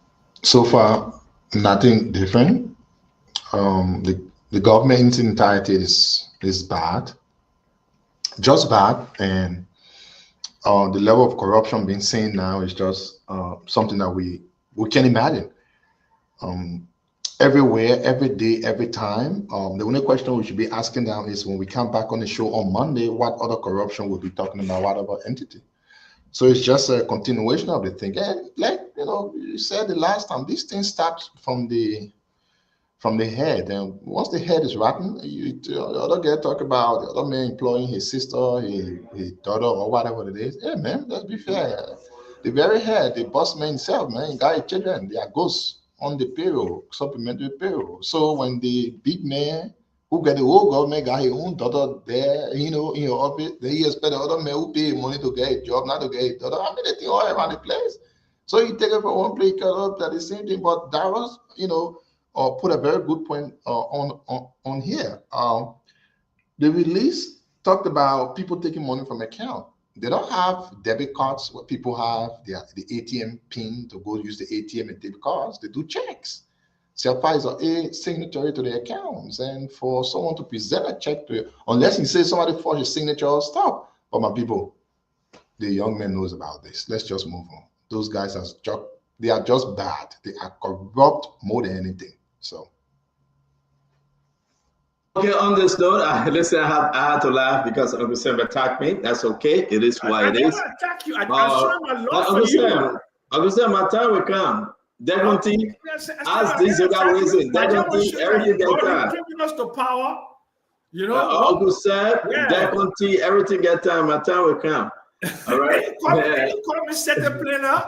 so far, nothing different. The government in its entirety is bad, just bad, and the level of corruption being seen now is just something that we can't imagine. Everywhere, every day, every time. The only question we should be asking now is when we come back on the show on Monday, what other corruption we'll be talking about, what other entity. So it's just a continuation of the thing. And like you said the last time, these things start from the head. And once the head is rotten, the other guy talk about the other man employing his sister, his daughter, or whatever it is. Yeah, man, let's be fair. The very head, the boss man himself, man, guy, children, they are ghosts on the payroll, supplementary payroll. So when the big man who got the whole government got his own daughter there, in your office, then he expect the other man who pay money to get a job, not to get his daughter. I mean, they think all around the place. So you take it from one place, that the same thing. But Darius, put a very good point on here. The release talked about people taking money from account. They don't have debit cards. What people have, the ATM pin to go use the ATM and debit cards. They do checks. SEPA is a signatory to the accounts, and for someone to present a check to you, unless you say somebody forged your signature, stop. But my people, the young man knows about this. Let's just move on. Those guys they are just bad. They are corrupt more than anything. So. Okay, on this note, listen, I had to laugh because Uncle Sam attacked me. That's okay. It is what it is. I never attack you. I show my love for you. Uncle Sam, my time will come. Deputy, as this other reason, Deputy, everything get time. Bringing us to power, Uncle Sam, Deputy, everything get time. My time will come. All right. You call me second planner.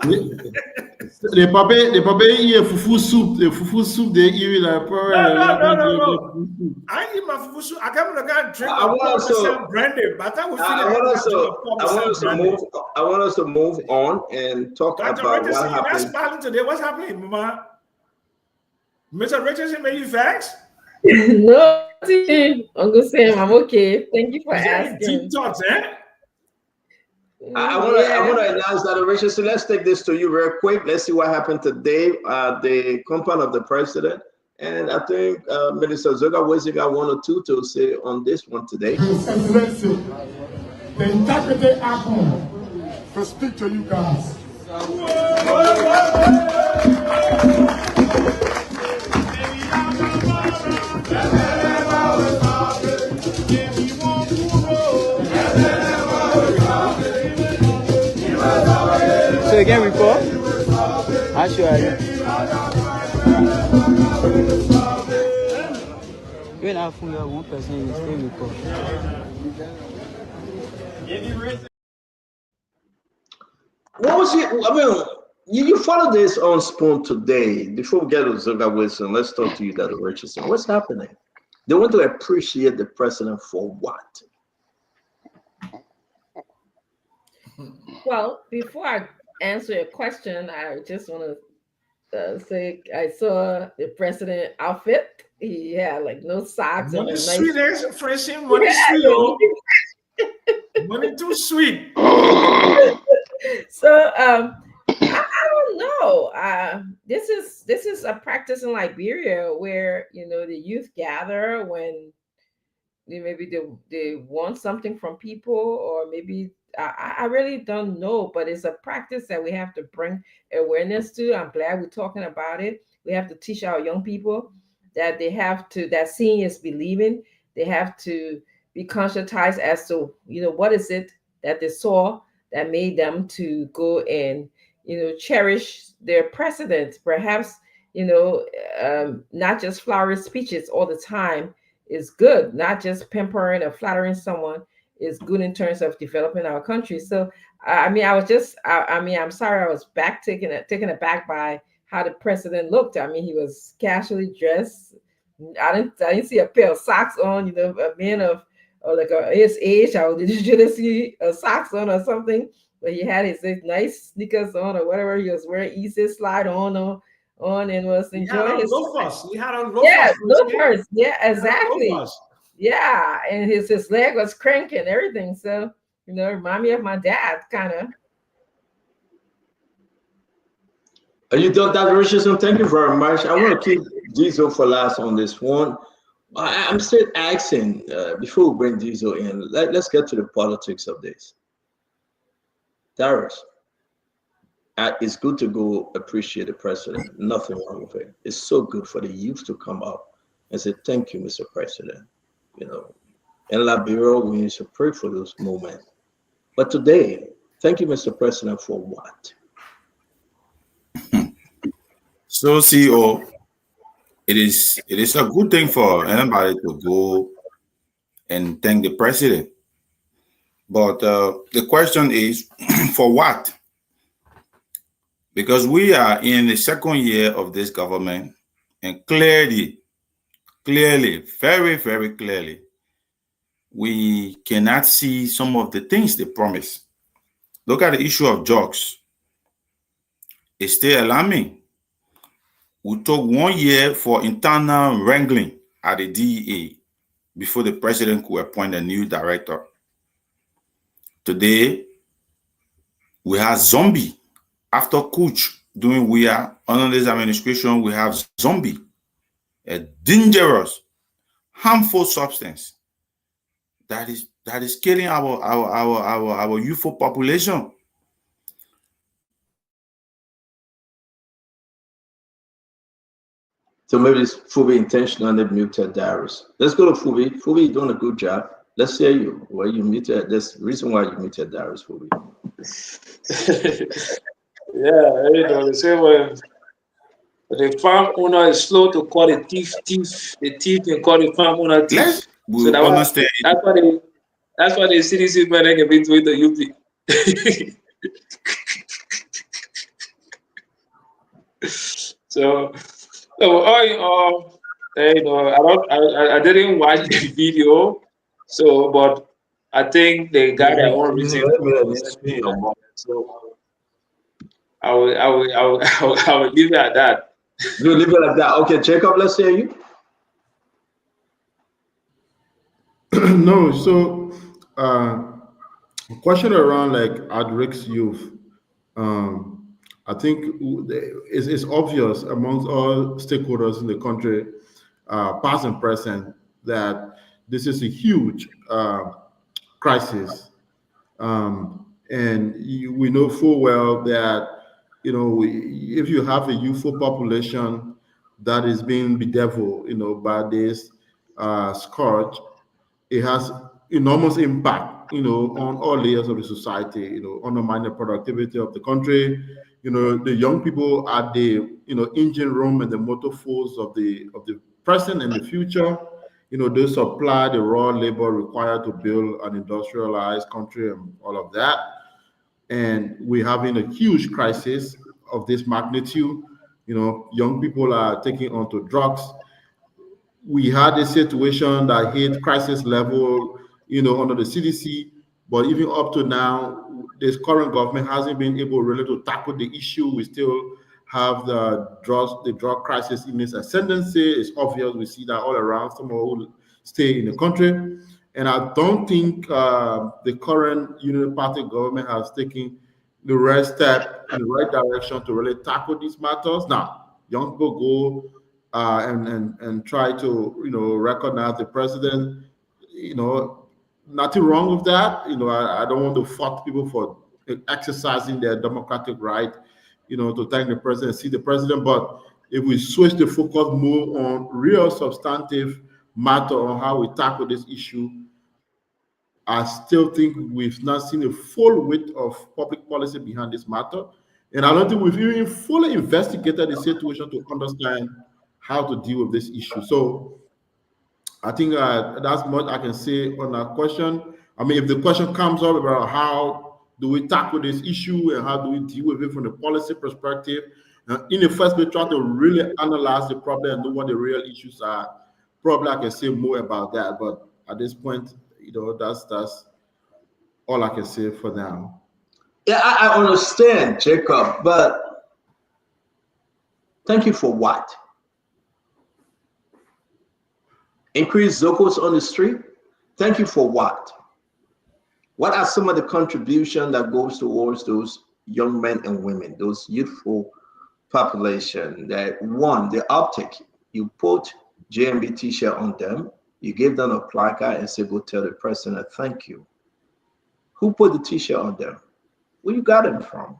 The pape eat fufu soup. They eat like no. I eat my fufu soup. I can't drink. I want brandy, but I will I want us to move on and talk about what happened. That's today. What's happening, Mama? Mr. Richardson, made you facts? No, Uncle Sam, I'm okay. Thank you for asking. Deep thoughts, eh? I want to announce that, Richard. So let's take this to you real quick. Let's see what happened today. The compound of the president, and I think Minister Zoga Wezi got one or two to say on this one today. His Excellency, the interpreter happened to speak to you guys. So again, report. How sure are you? When I fool you, one person is still report. What was it? I mean, you follow this on Spoon today. Before we get to Zoga Wilson, let's talk to you, Dr. Richardson. What's happening? They want to appreciate the president for what? Well, before I answer your question, I just want to say I saw the president outfit. He had like no socks and a nice. Sweet as a fresh money sweet. Money too sweet. So I don't know. No, this is a practice in Liberia where the youth gather when maybe they want something from people, or maybe I really don't know, but it's a practice that we have to bring awareness to. I'm glad we're talking about it. We have to teach our young people that they have to, that seeing is believing. They have to be conscientized as to what is it that they saw that made them to go and cherish their precedent. Perhaps not just flowery speeches all the time is good. Not just pampering or flattering someone is good in terms of developing our country. So I mean, I'm sorry, I was taken aback by how the president looked. I mean, he was casually dressed. I didn't see a pair of socks on. A man of like his age, I would usually see socks on or something. But he had his nice sneakers on or whatever he was wearing, easy slide on and was enjoying his loafers. He had on loafers. Yeah, loafers. Yeah, exactly. Yeah, and his leg was cranking and everything. So, remind me of my dad, kind of. Are you done, Dr. Richardson? Thank you very much. I want to keep Diesel for last on this one. I'm still asking, before we bring Diesel in, let's get to the politics of this. Darius, it's good to go appreciate the president. Nothing wrong with it. It's so good for the youth to come up and say, thank you, Mr. President. In Liberia, we need to pray for those moments. But today, thank you, Mr. President, for what? So, CEO, it is a good thing for anybody to go and thank the president. But the question is, for what? Because we are in the second year of this government, and clearly, very, very clearly, we cannot see some of the things they promise. Look at the issue of drugs. It's still alarming. We took 1 year for internal wrangling at the DEA before the president could appoint a new director. Today, we have zombie. After Kuch doing under this administration, we have zombie, a dangerous, harmful substance that is killing our youthful population. So maybe it's Fubi intentionally muted Darius. Let's go to Fubi. Fubi, you're doing a good job. Let's hear you. Why you muted? There's the reason why you muted Darius, Fubi. Yeah, the same way. The farm owner is slow to call the thief. The thief can call the farm owner thief. We understand. That's why the CDC man ain't been with the UP. So I didn't watch the video, but I think they got their own reason. So I will leave it at that. You leave it like that. Okay, Jacob, let's hear you. No, so question around like at-risk youth. I think it's obvious amongst all stakeholders in the country, past and present, that this is a huge crisis. And we know full well that, if you have a youthful population that is being bedeviled, by this scourge, it has enormous impact, on all layers of the society, undermine the productivity of the country. The young people are the, engine room and the motor force of the present and the future. They supply the raw labor required to build an industrialized country and all of that. And we're having a huge crisis of this magnitude. Young people are taking onto drugs. We had a situation that hit crisis level, under the CDC, but even up to now, this current government hasn't been able really to tackle the issue. We still have the drug crisis in its ascendancy. It's obvious, we see that all around, some who stay in the country. And I don't think the current Unity Party government has taken, the right step in the right direction to really tackle these matters. Now, young people go and try to recognize the president. Nothing wrong with that. I don't want to fault people for exercising their democratic right, to thank the president, see the president. But if we switch the focus more on real substantive matter on how we tackle this issue, I still think we've not seen a full width of public policy behind this matter. And I don't think we've even fully investigated the situation to understand how to deal with this issue. So I think that's much I can say on that question. I mean, if the question comes up about how do we tackle this issue and how do we deal with it from the policy perspective, in the first place, try to really analyze the problem and know what the real issues are. Probably I can say more about that, but at this point, that's all I can say for now. Yeah, I understand, Jacob, but thank you for what? Increase Zocos on the street? Thank you for what? What are some of the contributions that goes towards those young men and women, those youthful population? That one, the optic, you put JMB t-shirt on them, you give them a placard and say, go tell the president, thank you. Who put the t-shirt on them? Where you got them from?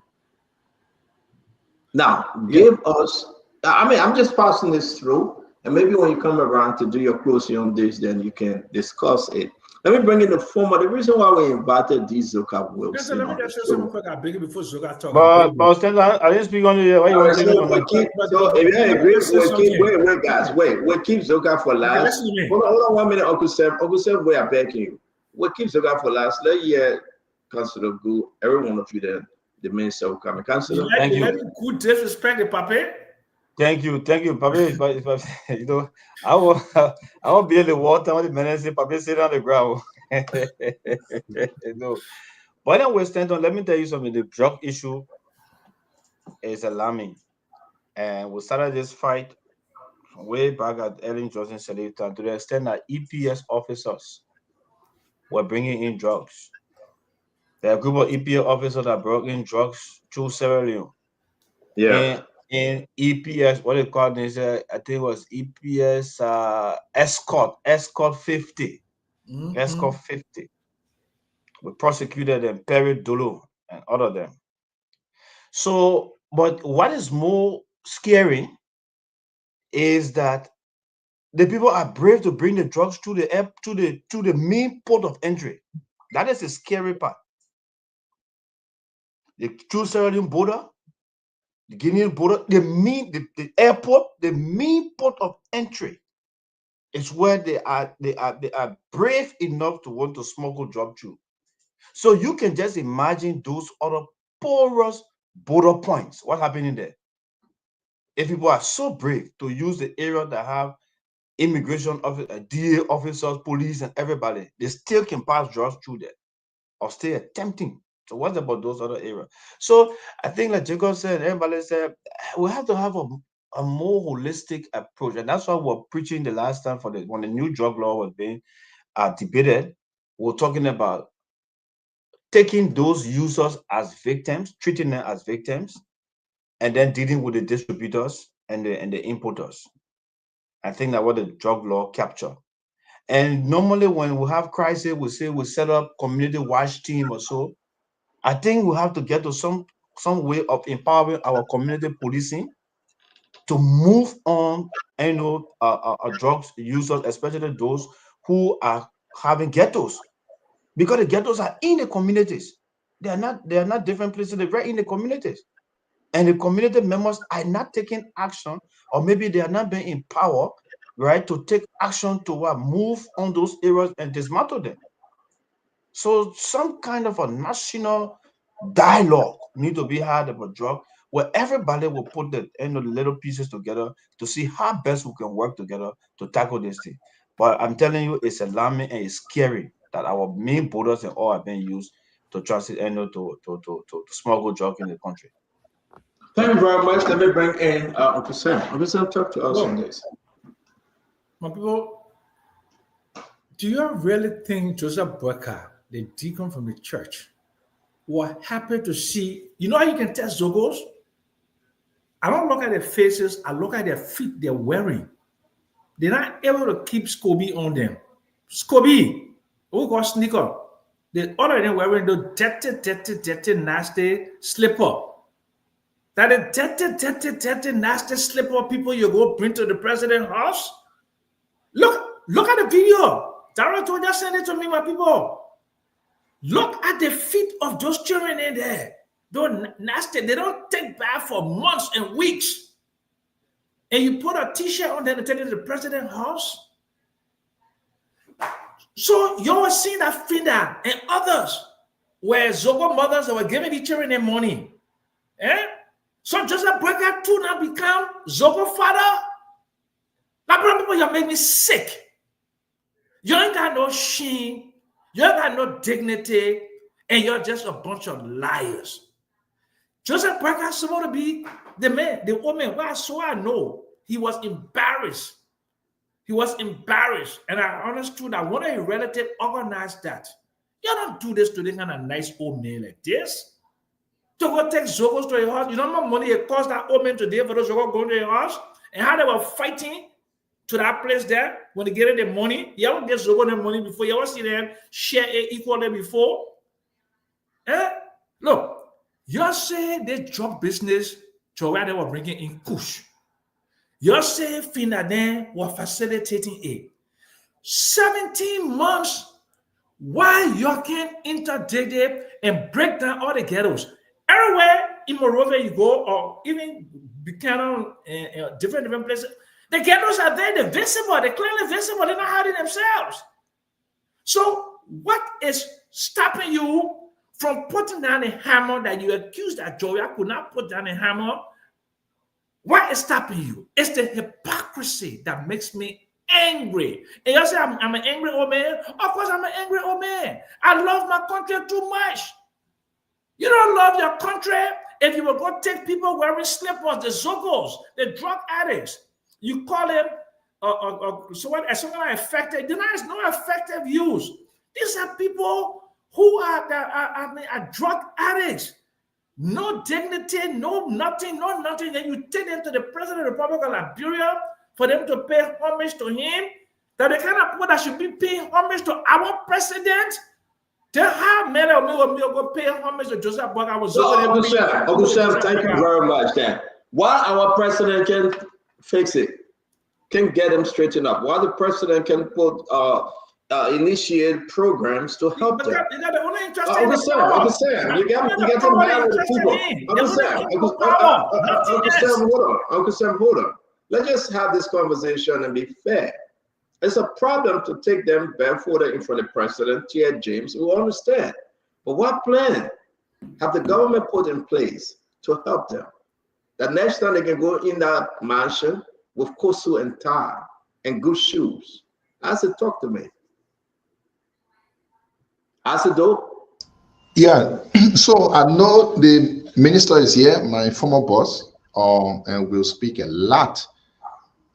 Now, give us, I mean, I'm just passing this through, and maybe when you come around to do your closing on this, then you can discuss it. Let me bring in the former. The reason why we invited these Zoka Wilson. Let me just say something quick. I beg you before Zoka talk. But I didn't speak on it. Why you want to take it on the So if you agree, wait, guys, we'll keep Zoka for last. Hold on 1 minute, Uncle Sam. Uncle Sam, we are begging you. We'll keep Zoka for last. Let you Councilor Gu, every one of you there, the minister will come. Councilor, thank you. Good disrespect, the Pape. Thank you, Pape. But I won't be in the water when the minister Pape sit on the ground. But then we stand on. Let me tell you something. The drug issue is alarming, and we started this fight way back at Ellen Johnson Selitan to the extent that EPS officers were bringing in drugs. There are a group of EPS officers that brought in drugs through Sierra Leone. Yeah. And EPS, what they call this, I think it was EPS Escort 50. Mm-hmm. Escort 50. We prosecuted them, Perry Dolo, and all of them. So, but what is more scary is that the people are brave to bring the drugs to the main port of entry. That is the scary part. The true Sierra Leone border, the Guinean border, the airport, the main port of entry is where they are brave enough to want to smuggle drug through. So you can just imagine those other porous border points. What happening there? If people are so brave to use the area that have immigration officers, DA officers, police, and everybody, they still can pass drugs through there or stay attempting. So what about those other areas? So I think like Jacob said, everybody said, we have to have a more holistic approach. And that's why we're preaching the last time when the new drug law was being debated. We're talking about taking those users as victims, treating them as victims, and then dealing with the distributors and the importers. I think that's what the drug law capture. And normally when we have crisis, we say we set up community watch team or so. I think we have to get to some way of empowering our community policing to move on, drugs users, especially those who are having ghettos, because the ghettos are in the communities. They are not different places. They're right in the communities, and the community members are not taking action, or maybe they are not being empowered, right, to take action to move on those areas and dismantle them. So some kind of a national dialogue need to be had about drug, where everybody will put the little pieces together to see how best we can work together to tackle this thing. But I'm telling you, it's alarming and it's scary that our main borders and all are being used to transit to smuggle drug in the country. Thank you very much. Let me bring in Uncle Sam. Uncle Sam, talk to us on this. My people, do you really think Joseph Boyka, the deacon from the church, were happy to see. You know how you can test Zogos? I don't look at their faces, I look at their feet they're wearing. They're not able to keep SCOBY on them. SCOBY, we call sneaker. All of them wearing the dirty, nasty slipper. That is dirty, nasty slipper people you go bring to the president's house. Look at the video. Dara told you, send it to me, my people. Look at the feet of those children in there. They're nasty. They don't take bath for months and weeks. And you put a t-shirt on them and take it to the president's house. So you're seeing that Finda and others where Zogo mothers that were giving the children their money. So Joseph Boyka too now become Zogo father. Now, people, you make me sick. You ain't got no shame. You ain't got no dignity. And you're just a bunch of liars. Joseph Boyka is supposed to be the man, the woman. Well, so I know he was embarrassed. He was embarrassed. And I understood that one of his relatives organized that. You don't do this to this kind of nice old man like this. To go take Zogos to your house. You know how much money it cost that old man today for those Zogos going to your house? And how they were fighting to that place there when they get their money. You haven't get Zogo their money before. You ever see them share it equally before? Look, you're saying they drug business to where they were bringing in Kush. You're saying Finland were facilitating it. 17 months. Why you can't interdict it and break down all the ghettos? Everywhere in Monrovia you go, or even Buchanan, different places, the ghettos are there, they're visible, they're clearly visible, they're not hiding themselves. So what is stopping you from putting down a hammer that you accused that Joya could not put down a hammer? What is stopping you? It's the hypocrisy that makes me angry. And you say, I'm an angry old man. Of course, I'm an angry old man. I love my country too much. You don't love your country if you will go take people wearing slippers, the Zogos, the drug addicts. You call them someone effective. There is no effective use. These are people who are drug addicts. No dignity, no nothing. And you take them to the President of the Republic of Liberia for them to pay homage to him. That the kind of people that should be paying homage to our president. Tell how many of me will go pay homage to Joseph Boyka. Uncle Sam, thank you very much, Dan. Why our president can fix it, can get them straightened up, why the president can put initiate programs to help them. Uncle Sam, you get to mad with the people. Uncle Sam, hold on. Let's just have this conversation and be fair. It's a problem to take them barefooted in front of the president, Tia James, who understand. But what plan have the government put in place to help them? That next time they can go in that mansion with kosu and tie and good shoes. I said, talk to me. I said, yeah, so I know the minister is here, my former boss, and will speak a lot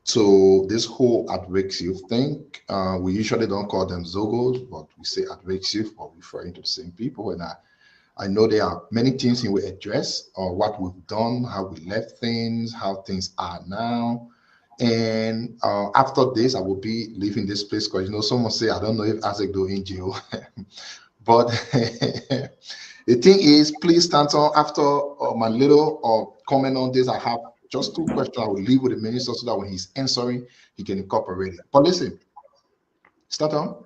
to this whole at-risk youth thing. We usually don't call them Zogos, but we say at-risk youth, but referring to the same people. And I know there are many things he will address, or what we've done, how we left things, how things are now. And after this, I will be leaving this place because, you know, someone say, I don't know if Isaac do in jail. But the thing is, please, Stanton, after my little comment on this, I have just two questions I will leave with the minister so that when he's answering, he can incorporate it. But listen, Stanton,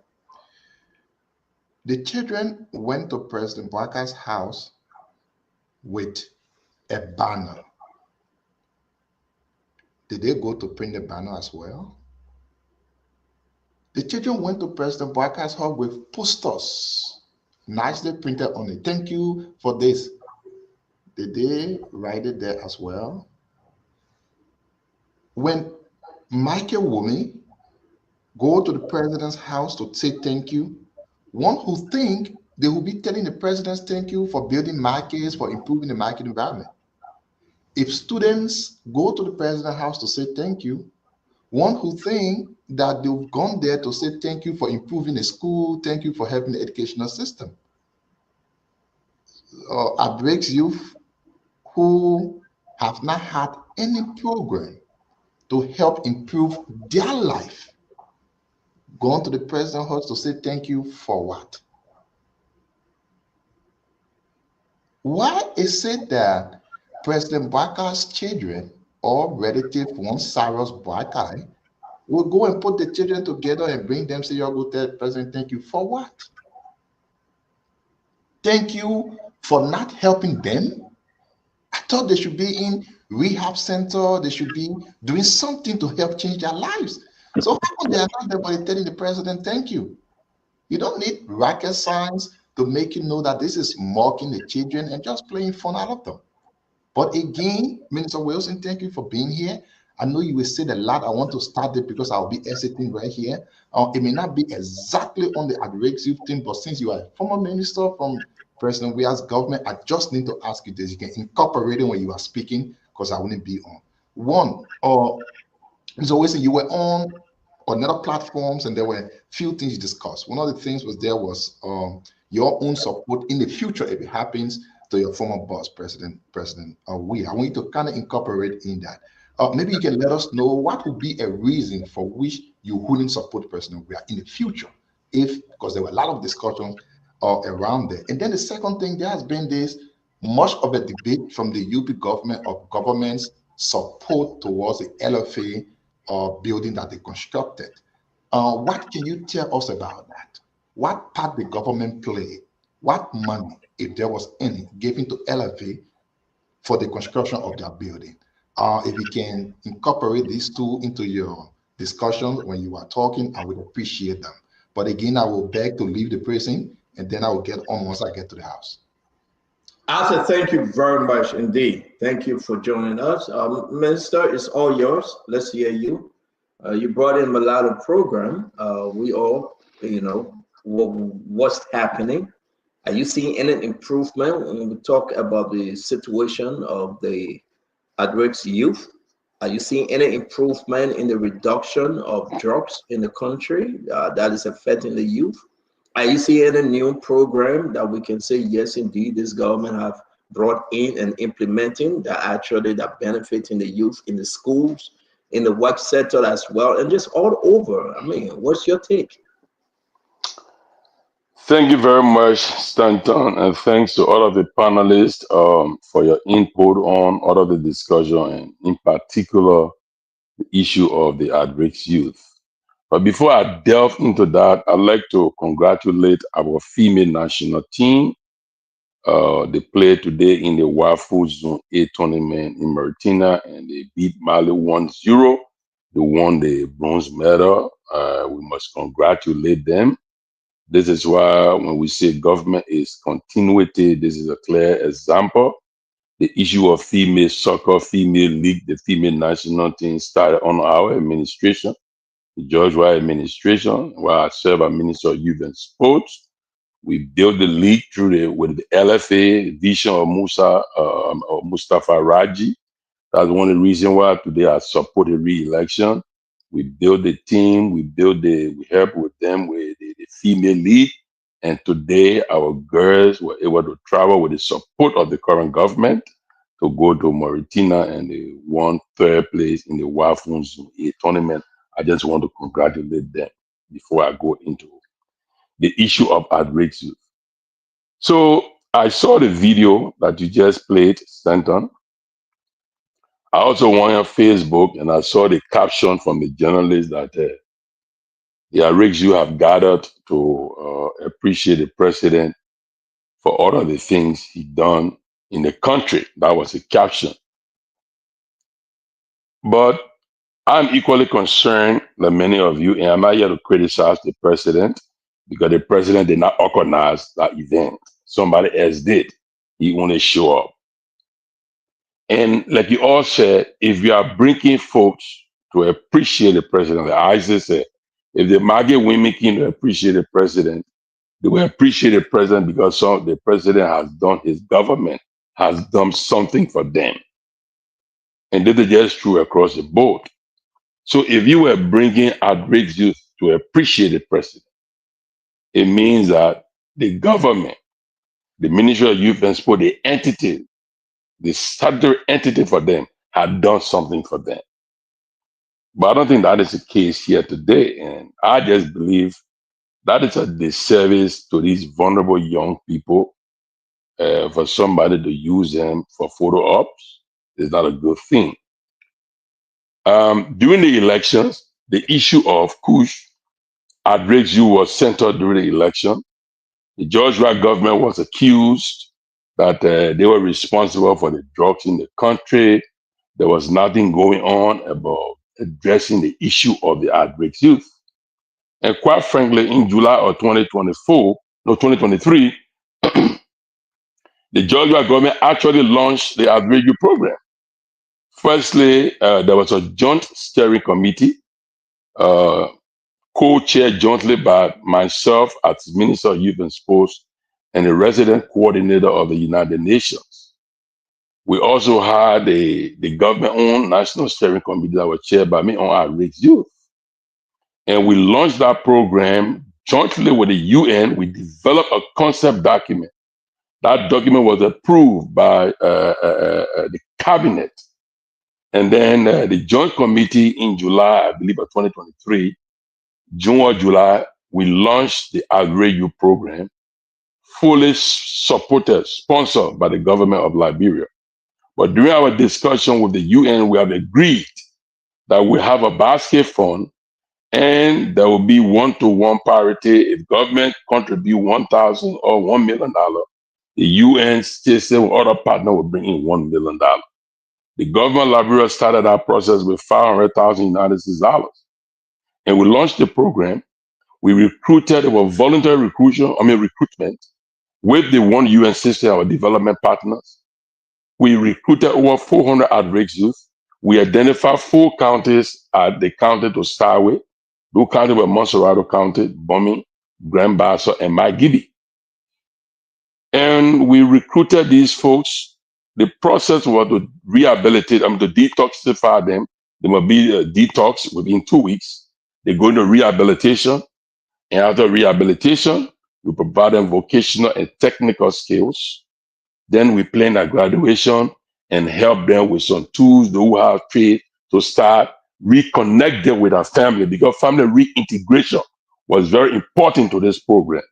the children went to President Boyka's house with a banner. Did they go to print the banner as well? The children went to President Boyka's house with posters, nicely printed on it. Thank you for this. Did they write it there as well? When Michael Wumi go to the president's house to say thank you, one who think they will be telling the president thank you for building markets, for improving the market environment. If students go to the president's house to say thank you, one who think that they've gone there to say thank you for improving the school, thank you for helping the educational system. at risk youth who have not had any program to help improve their life, going to the president's house to say thank you for what? Why is it that President Baka's children or relative, one Cyrus Bakai, will go and put the children together and bring them, say, you're good, tell President, thank you for what? Thank you for not helping them. I thought they should be in rehab center. They should be doing something to help change their lives. So how come they are not there by telling the president, thank you? You don't need rocket science to make you know that this is mocking the children and just playing fun out of them. But again, Minister Wilson, thank you for being here. I know you will say a lot. I want to start it because I'll be exiting right here. It may not be exactly on the advocacy thing, but since you are a former minister from President Weah's government, I just need to ask you this. You can incorporate it when you are speaking because I wouldn't be on. One, Mr. Wilson, you were on other platforms and there were few things you discussed. One of the things was your own support in the future if it happens to your former boss, President Weah. I want you to kind of incorporate in that. Maybe you can let us know what would be a reason for which you wouldn't support President Weah in the future, because there were a lot of discussions around there. And then the second thing, there has been much of a debate from the UP government of government's support towards the LFA building that they constructed. What can you tell us about that? What part the government played? What money, if there was any, given to LFA for the construction of their building? If you can incorporate these two into your discussion when you are talking, I would appreciate them. But again, I will beg to leave the prison and then I will get on once I get to the house. Arthur, thank you very much indeed. Thank you for joining us. Minister, it's all yours. Let's hear you. You brought in a lot of program. We all, what's happening. Are you seeing any improvement when we talk about the situation of the at-risk youth? Are you seeing any improvement in the reduction of drugs in the country that is affecting the youth? Are you seeing any new program that we can say, yes, indeed, this government have brought in and implementing that benefiting the youth in the schools, in the work sector as well, and just all over? I mean, what's your take? Thank you very much, Stanton, and thanks to all of the panelists for your input on all of the discussion, and in particular, the issue of the at-risk youth. But before I delve into that, I'd like to congratulate our female national team. They played today in the WAFU Zone A tournament in Mauritania, and they beat Mali 1-0. They won the bronze medal. We must congratulate them. This is why when we say government is continuity, this is a clear example. The issue of female soccer, female league, the female national team started on our administration, the George Weah administration, where I serve as Minister of Youth and Sports. We built the league with the LFA vision of Mustafa Raji. That's one of the reasons why today I support the re-election. We built the team, we helped with them with the female league. And today our girls were able to travel with the support of the current government to go to Mauritania, and they won third place in the WAFU Zone A tournament. I just want to congratulate them before I go into the issue of at-risk youth. So I saw the video that you just played, Stanton. I also went on Facebook and I saw the caption from the journalist that the at-risk youth have gathered to appreciate the president for all of the things he done in the country. That was a caption. But I'm equally concerned that many of you, and I'm not here to criticize the president, because the president did not organize that event. Somebody else did. He only show up. And like you all said, if you are bringing folks to appreciate the president, like Isaac said, if the Maggie women came to appreciate the president, they will appreciate the president because the president has done, his government has done something for them. And this is just true across the board. So if you were bringing at-risk youth to appreciate the president, it means that the government the Ministry of Youth and Sport, the entity, the statutory entity for them, had done something for them. But I don't think that is the case here today. And I just believe that is a disservice to these vulnerable young people for somebody to use them for photo ops. Is not a good thing. During the elections, the issue of Kush at Breakthrough was centered during the election. The George Weah government was accused that they were responsible for the drugs in the country. There was nothing going on about addressing the issue of the outbreaks youth. And quite frankly, in July of 2023, the George Weah government actually launched the outbreak youth program. Firstly, there was a joint steering committee, co-chaired jointly by myself as Minister of Youth and Sports and the resident coordinator of the United Nations. We also had the government-owned National Steering Committee that was chaired by me on outreach youth. And we launched that program jointly with the UN. We developed a concept document. That document was approved by the cabinet. And then the joint committee in July, I believe of 2023, June or July, we launched the outreach youth program, fully supported, sponsored by the government of Liberia. But during our discussion with the UN, we have agreed that we have a basket fund and there will be one-to-one parity. If government contribute $1,000 or $1 million, the UN states and other partner will bring in $1 million. The government of Liberia started that process with $500,000 United States dollars. And we launched the program. We recruited, it was voluntary recruitment with the one UN system, our development partners. We recruited over 400 outbreak youth. We identified 4 counties at the county to start with. Those counties were Monserrado County, Bomi, Grand Bassa, and Magidi. And we recruited these folks. The process was to rehabilitate them, to detoxify them. There will be a detox within 2 weeks. They go into rehabilitation. And after rehabilitation, we provide them vocational and technical skills. Then we plan their graduation and help them with some tools they will have trade to start reconnecting with our family, because family reintegration was very important to this program.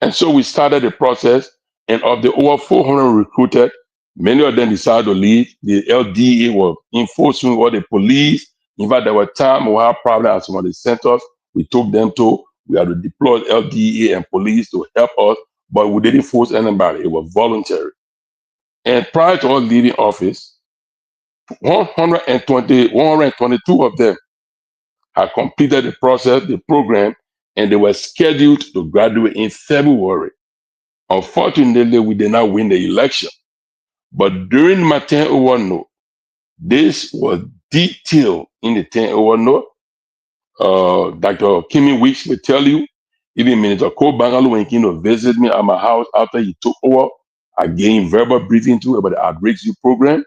And so we started the process, and of the over 400 recruited, many of them decided to leave. The LDA were enforcing, or the police. In fact, there were times we had problems at some of the centers. We took them to, we had to deploy LDA and police to help us, but we didn't force anybody. It was voluntary. And prior to us leaving office, 122 of them had completed the process, the program, and they were scheduled to graduate in February. Unfortunately, we did not win the election. But during my 1001 note, this was detailed in the 1001 note. Dr. Kimi Weeks will tell you, even Minister Cole Bangalore, when he came to visit me at my house after he took over, I gave him verbal briefing to about the Outbreak Youth program.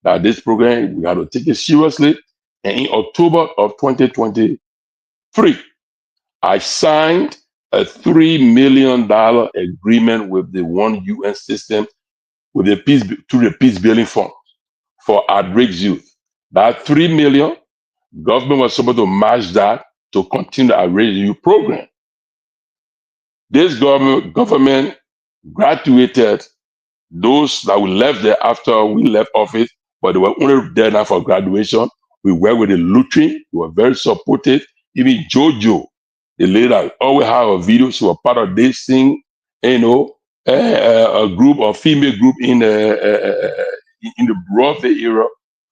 That this program, we had to take it seriously. And in October of 2023, I signed a $3 million agreement with the one UN system with the Peace Building Fund for Outbreak Youth. That $3 million, government was supposed to match that to continue the Outbreak Youth program. This government graduated those that we left there after we left office, but they were only there now for graduation. We worked with the Lutheran. We were very supportive. Even Jojo, the lady that always have a video, she was part of this thing, a group or female group in the Broadway era.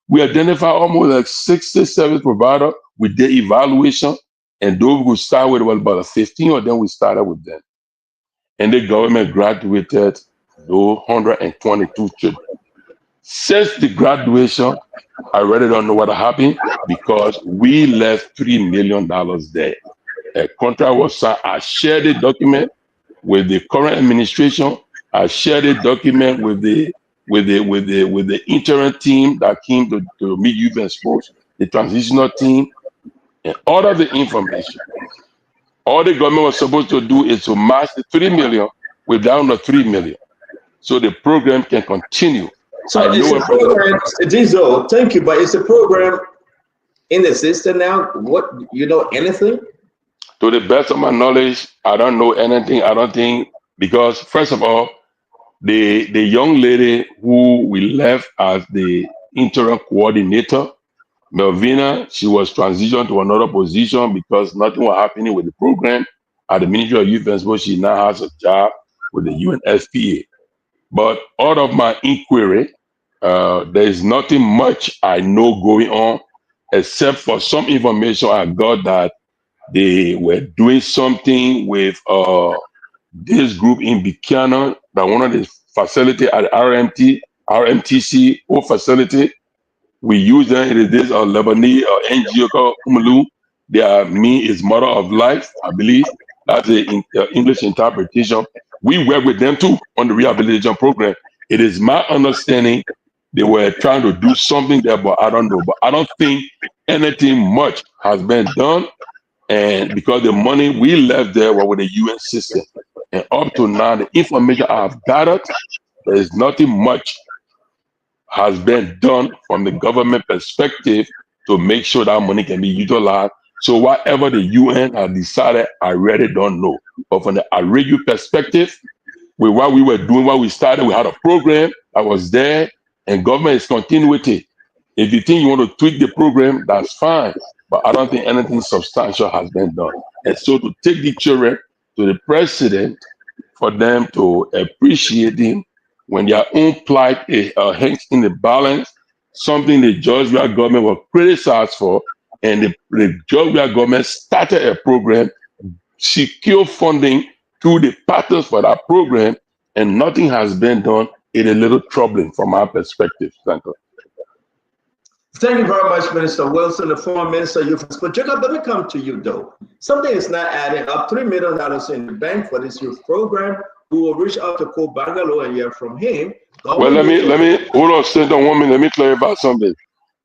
We identified almost like 60 service providers with their evaluation, and those we started with was about 15 of them we started with them. And the government graduated those 122 children. Since the graduation, I really don't know what happened, because we left $3 million there. A contract was signed. I shared the document with the current administration. I shared the document with the interim team that came to meet youth and sports, the transitional team, and all of the information. All the government was supposed to do is to match the $3 million we're down to 3 million. So the program can continue. So it's a program, Diesel, thank you, but it's a program in existence now. What, you know anything? To the best of my knowledge, I don't know anything. I don't think, because first of all, the young lady who we left as the interim coordinator, Melvina, she was transitioned to another position because nothing was happening with the program at the Ministry of Youth and Sports. She now has a job with the UNFPA. But out of my inquiry, there is nothing much I know going on, except for some information I got that they were doing something with this group in Buchanan, that one of the facility at RMTC facility. We use them. It is a Lebanese NGO called Umalu. Their me is Mother of Life, I believe. That's the English interpretation. We work with them too on the rehabilitation program. It is my understanding they were trying to do something there, but I don't know. But I don't think anything much has been done. And because the money we left there was with the UN system. And up to now, the information I have gathered, there is nothing much has been done from the government perspective to make sure that money can be utilized. So whatever the UN has decided, I really don't know. But from the Aregu perspective, with what we were doing, what we started, we had a program that was there, and government is continuing with it. If you think you want to tweak the program, that's fine. But I don't think anything substantial has been done. And so to take the children to the president for them to appreciate him when their own plight hangs in the balance, something the Georgia government was criticized for, and the Georgia government started a program, secure funding to the partners for that program, and nothing has been done. It is a little troubling from our perspective. Thank you. Thank you very much, Minister Wilson, the former Minister of Youth. But Jacob, let me come to you though. Something is not adding up. $3 million in the bank for this youth program. We will reach out to Cole Bangalore and hear from him. Well, let me hold on, stand on 1 minute. Let me clarify something.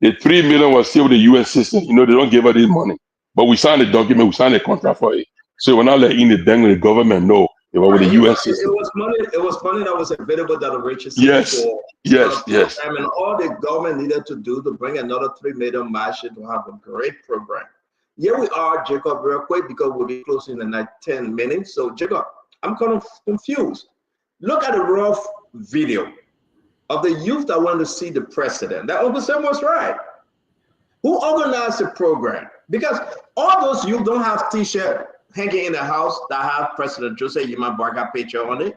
The $3 million was still with the UN system. You know, they don't give us this money. But we signed a document, we signed a contract for it. So we're not letting the dang with the government know they were with the UN system. It was money that was available that the riches. Yes, yes. I mean, all the government needed to do to bring another $3 million match to have a great program. Here we are, Jacob, real quick, because we'll be closing in like 10 minutes. So, Jacob, I'm kind of confused. Look at the rough video of the youth that want to see the president. That Uncle Sam was right. Who organized the program? Because all those youth don't have T-shirt hanging in the house that have President Joseph Yima Barga picture on it.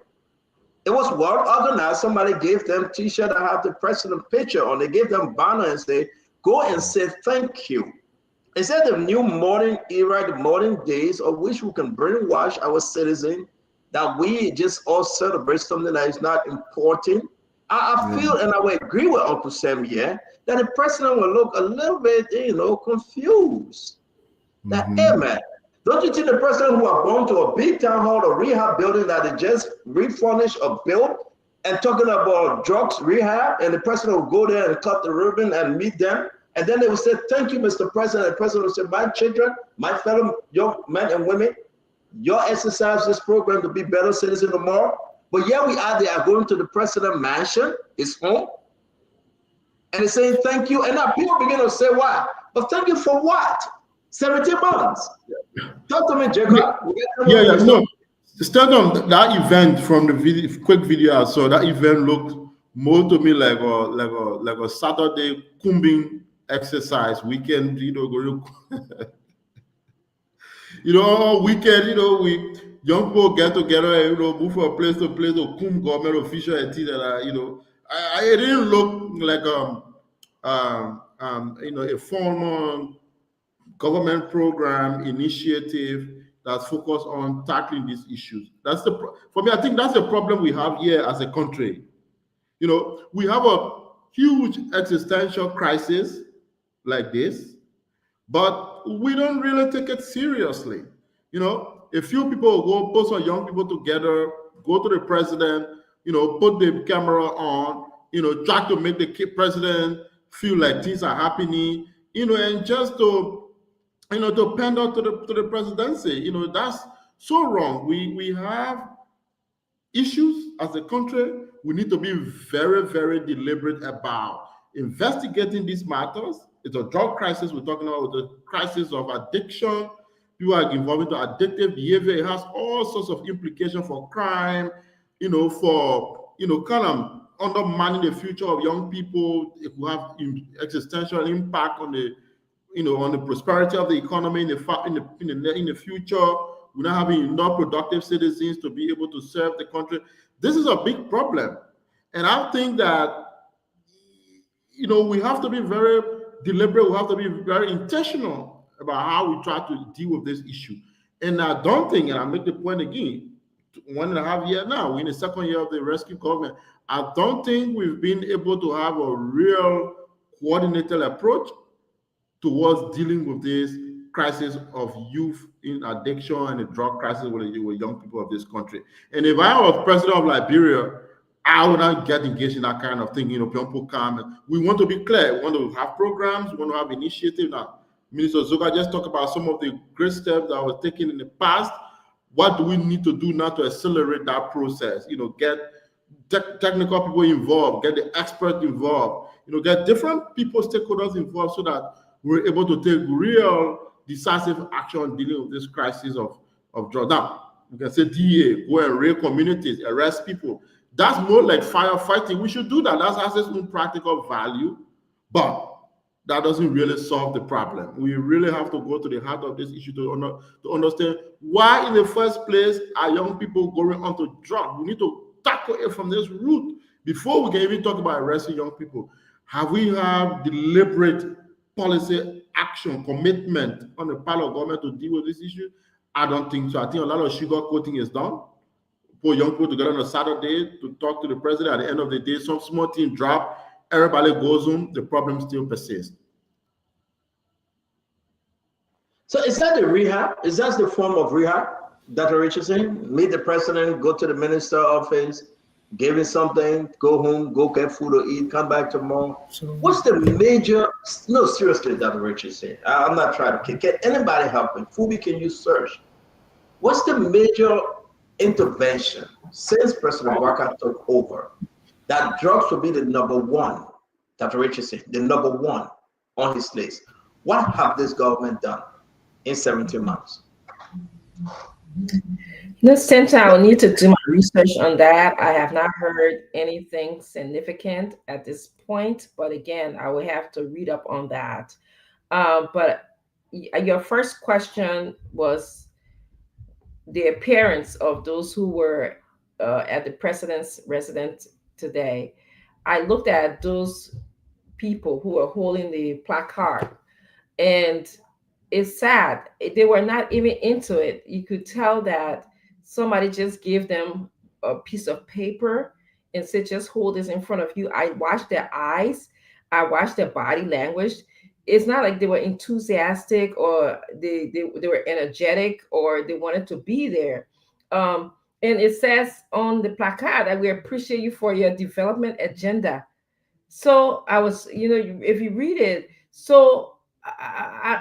It was well organized. Somebody gave them T-shirt that have the president picture on it. They gave them banner and say, go and say thank you. Is that the new modern era, the modern days of which we can brainwash our citizens that we just all celebrate something that is not important? I feel, and I would agree with Uncle Sam here, that the president will look a little bit, confused. That, hey man, don't you think the president who are going to a big town hall or rehab building that they just refurnished or built and talking about drugs rehab, and the president will go there and cut the ribbon and meet them, and then they will say, thank you, Mr. President. The president will say, my children, my fellow young men and women, you exercise this program to be better citizens tomorrow. But yeah, we are there going to the president mansion, his home, and they're saying thank you. And now people begin to say, why? But thank you for what? 17 months. Talk to me, Jacob. No. Start on that event from the video, quick video I saw. That event looked more to me like a Saturday kumbing exercise weekend. Weekend. We young people get together and move from place to kum government official and things that it didn't look like a formal government program initiative that's focused on tackling these issues. That's for me. I think that's the problem we have here as a country. We have a huge existential crisis like this, but we don't really take it seriously. A few people will go put some young people together, go to the president, put the camera on, try to make the president feel like things are happening, and just to pander to the presidency. That's so wrong. We have issues as a country, we need to be very, very deliberate about investigating these matters. It's a drug crisis we're talking about, the crisis of addiction. People are involved into addictive behavior. It has all sorts of implications for crime, for, kind of undermining the future of young people. It will have existential impact on the, on the prosperity of the economy in the future. We're not having enough productive citizens to be able to serve the country. This is a big problem. And I think that, we have to be very deliberate. We have to be very intentional about how we try to deal with this issue. And I don't think, and I make the point again, 1.5 years now, we're in the second year of the rescue government. I don't think we've been able to have a real coordinated approach towards dealing with this crisis of youth in addiction and the drug crisis with young people of this country. And if I was president of Liberia, I would not get engaged in that kind of thing. People come. We want to be clear. We want to have programs. We want to have initiatives. Now, Minister Zoga just talked about some of the great steps that were taken in the past. What do we need to do now to accelerate that process? Get technical people involved, get the experts involved, get different people, stakeholders involved, so that we're able to take real decisive action dealing with this crisis of drugs. Now, we can say DA, go and raid communities, arrest people. That's more like firefighting. We should do that. That has its own practical value, but that doesn't really solve the problem. We really have to go to the heart of this issue to understand why, in the first place, are young people going onto drugs. We need to tackle it from this root before we can even talk about arresting young people. Have we had deliberate policy action, commitment on the part of government to deal with this issue? I don't think so. I think a lot of sugarcoating is done. Put young people together on a Saturday to talk to the president. At the end of the day, some small thing drop, everybody goes home, the problem still persists. So is that the rehab? Is that the form of rehab, Dr. Richardson? Meet the president, go to the minister office, give him something, go home, go get food to eat, come back tomorrow. What's the major, no, seriously, Dr. Richardson, I'm not trying to get anybody helping. Fubi, can you search? What's the major intervention since President Walker took over that drugs will be the number one, Dr. Richardson, the number one on his list? What have this government done in 17 months? Center, I will need to do my research on that. I have not heard anything significant at this point, but again, I will have to read up on that. But your first question was the appearance of those who were at the president's residence today. I looked at those people who were holding the placard, and it's sad. They were not even into it. You could tell that somebody just gave them a piece of paper and said, just hold this in front of you. I watched their eyes. I watched their body language. It's not like they were enthusiastic or they were energetic or they wanted to be there. And it says on the placard that we appreciate you for your development agenda. So I was, if you read it, so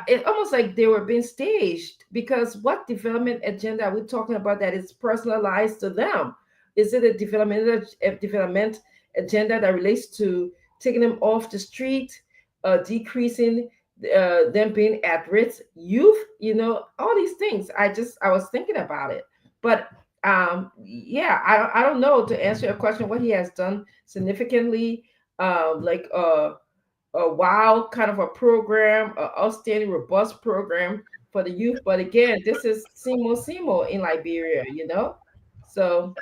it's almost like they were being staged, because what development agenda are we talking about that is personalized to them? Is it a development agenda that relates to taking them off the street, decreasing them being at risk youth, all these things? I was thinking about it, but yeah, I don't know, to answer your question, what he has done significantly, like a wow kind of a program, an outstanding, robust program for the youth. But again, this is Simo in Liberia, So.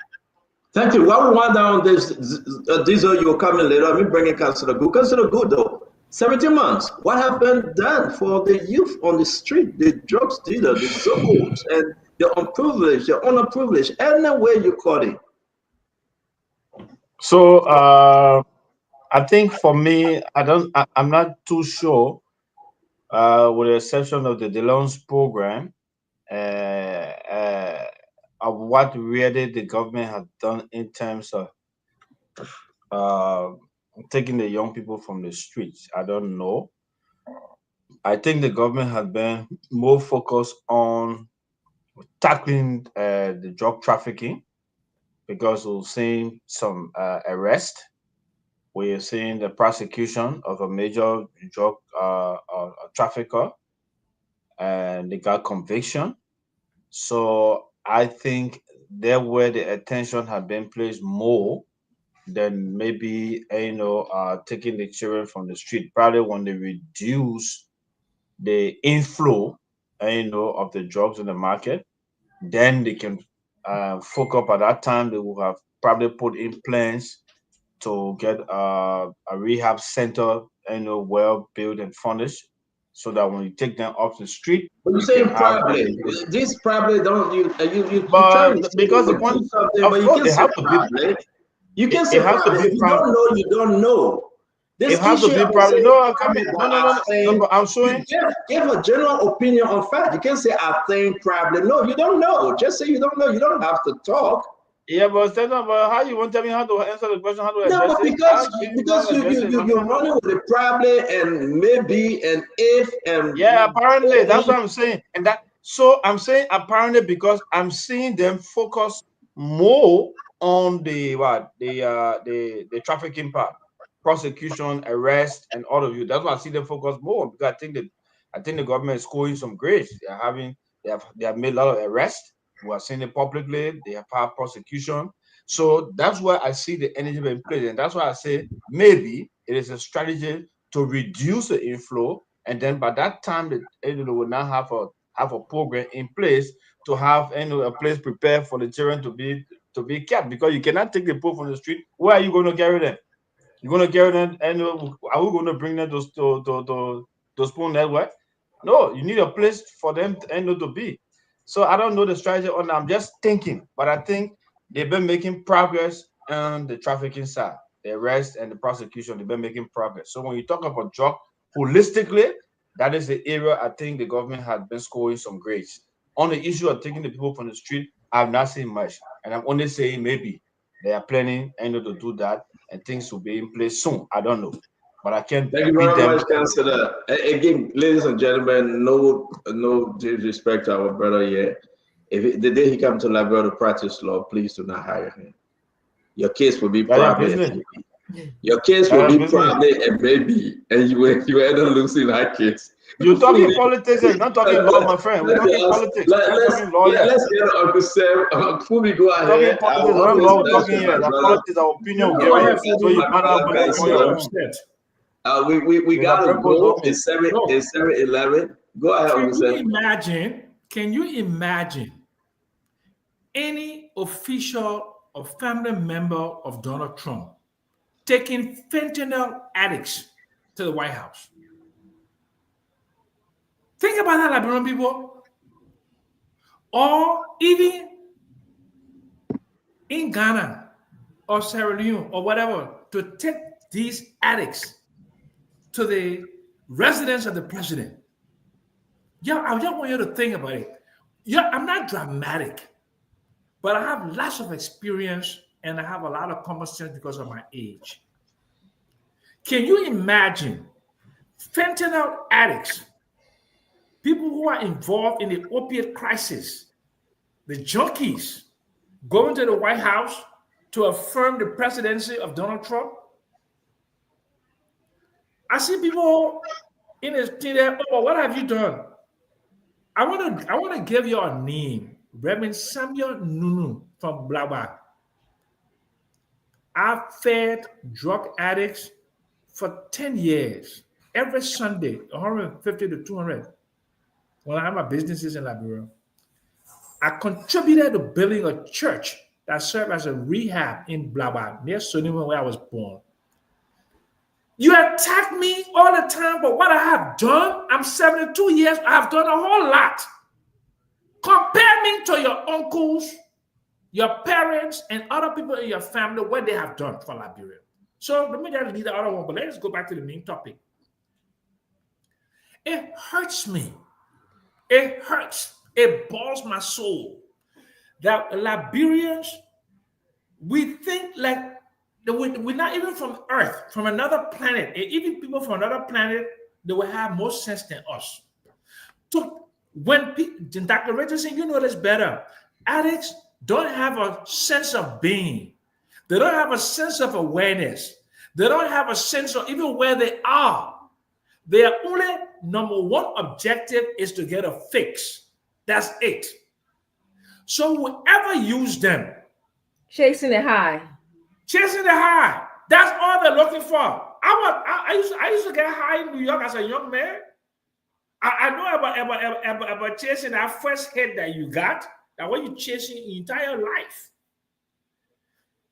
Thank you. While we wind down this, Diesel, you're coming later. Let me bring in Councilor Good. Councilor Good, though, 17 months. What happened then for the youth on the street, the drugs dealers, the Zogos, and the unprivileged, the underprivileged, any way you call it? So, I think for me, I'm not too sure, with the exception of the DeLoans program, of what really the government had done in terms of taking the young people from the streets. I don't know. I think the government had been more focused on tackling the drug trafficking because we've seen some arrest. We're seeing the prosecution of a major drug trafficker, and they got conviction. So I think there where the attention had been placed more than maybe taking the children from the street. Probably when they reduce the inflow of the drugs in the market, then they can focus. At that time, they will have probably put in plans to get a rehab center, well built and furnished, so that when you take them off the street, but you saying probably this probably don't you but because the one but you can say probably. You can say probably. If you don't know, you don't know. This it has to be probably no. I'm showing. Give a general opinion on fact. You can say I think probably. No, you don't know. Just say you don't know. You don't have to talk. Yeah, but how you won't tell me how to answer the question? How to address it? Because you're running with it probably and maybe and if and yeah, apparently that's what I'm saying. And that so I'm saying apparently because I'm seeing them focus more on the trafficking part, prosecution, arrest, and all of you. That's why I see them focus more, because I think the government is scoring some grades. They have made a lot of arrests. We are seeing it publicly. They have had prosecution. So that's why I see the energy being played. And that's why I say maybe it is a strategy to reduce the inflow. And then by that time, they will now have a program in place to have a place prepared for the children to be kept. Because you cannot take the poor from the street. Where are you going to carry them? You're going to carry them, and are we going to bring them to Spoon Network? No, you need a place for them to be. So I don't know the strategy on that. I'm just thinking, but I think they've been making progress on the trafficking side, the arrest and the prosecution. They've been making progress. So when you talk about drug holistically, that is the area I think the government has been scoring some grades. On the issue of taking the people from the street, I've not seen much, and I'm only saying maybe they are planning to do that, and things will be in place soon. I don't know. But I can't. Thank you very much, Councillor. Again, ladies and gentlemen, no disrespect to our brother here. If the day he comes to Liberia to practice law, please do not hire him. Your case will be probably. Your case will be probably a baby, and you end up losing that case. You're talking politics, and not talking law, my friend. We're talking politics. Let's get Uncle Sam. Before we go ahead, politics, our opinion. We got to go. It's 7:11. Go ahead, Uncle Sam. Can you imagine any official or family member of Donald Trump taking fentanyl addicts to the White House? Think about that, Liberian people. Or even in Ghana or Sierra Leone or whatever, to take these addicts to the residence of the president. Yeah, I just want you to think about it. Yeah, I'm not dramatic, but I have lots of experience and I have a lot of common sense because of my age. Can you imagine fentanyl addicts, people who are involved in the opiate crisis, the junkies, going to the White House to affirm the presidency of Donald Trump? I see people in the street there, oh, what have you done? I want to give you a name, Reverend Samuel Nunu from Blabba. I've fed drug addicts for 10 years, every Sunday, 150 to 200. When I have my businesses in Liberia, I contributed to building a church that served as a rehab in Blabba, near Sonoma, where I was born. You attack me all the time, but what I have done, I'm 72 years, I have done a whole lot. Compare me to your uncles, your parents, and other people in your family, what they have done for Liberia. So let me just leave the other one, but let's go back to the main topic. It hurts me. It hurts. It boils my soul that Liberians, we think like we're not even from Earth, from another planet. And even people from another planet, they will have more sense than us. So when Dr. Richardson, you know this better. Addicts, don't have a sense of being. They don't have a sense of awareness. They don't have a sense of even where they are. Their only number one objective is to get a fix. That's it. So whoever use them, chasing the high. Chasing the high. That's all they're looking for. I used to get high in New York as a young man. I know about chasing that first hit that you got. That when you chasing your entire life,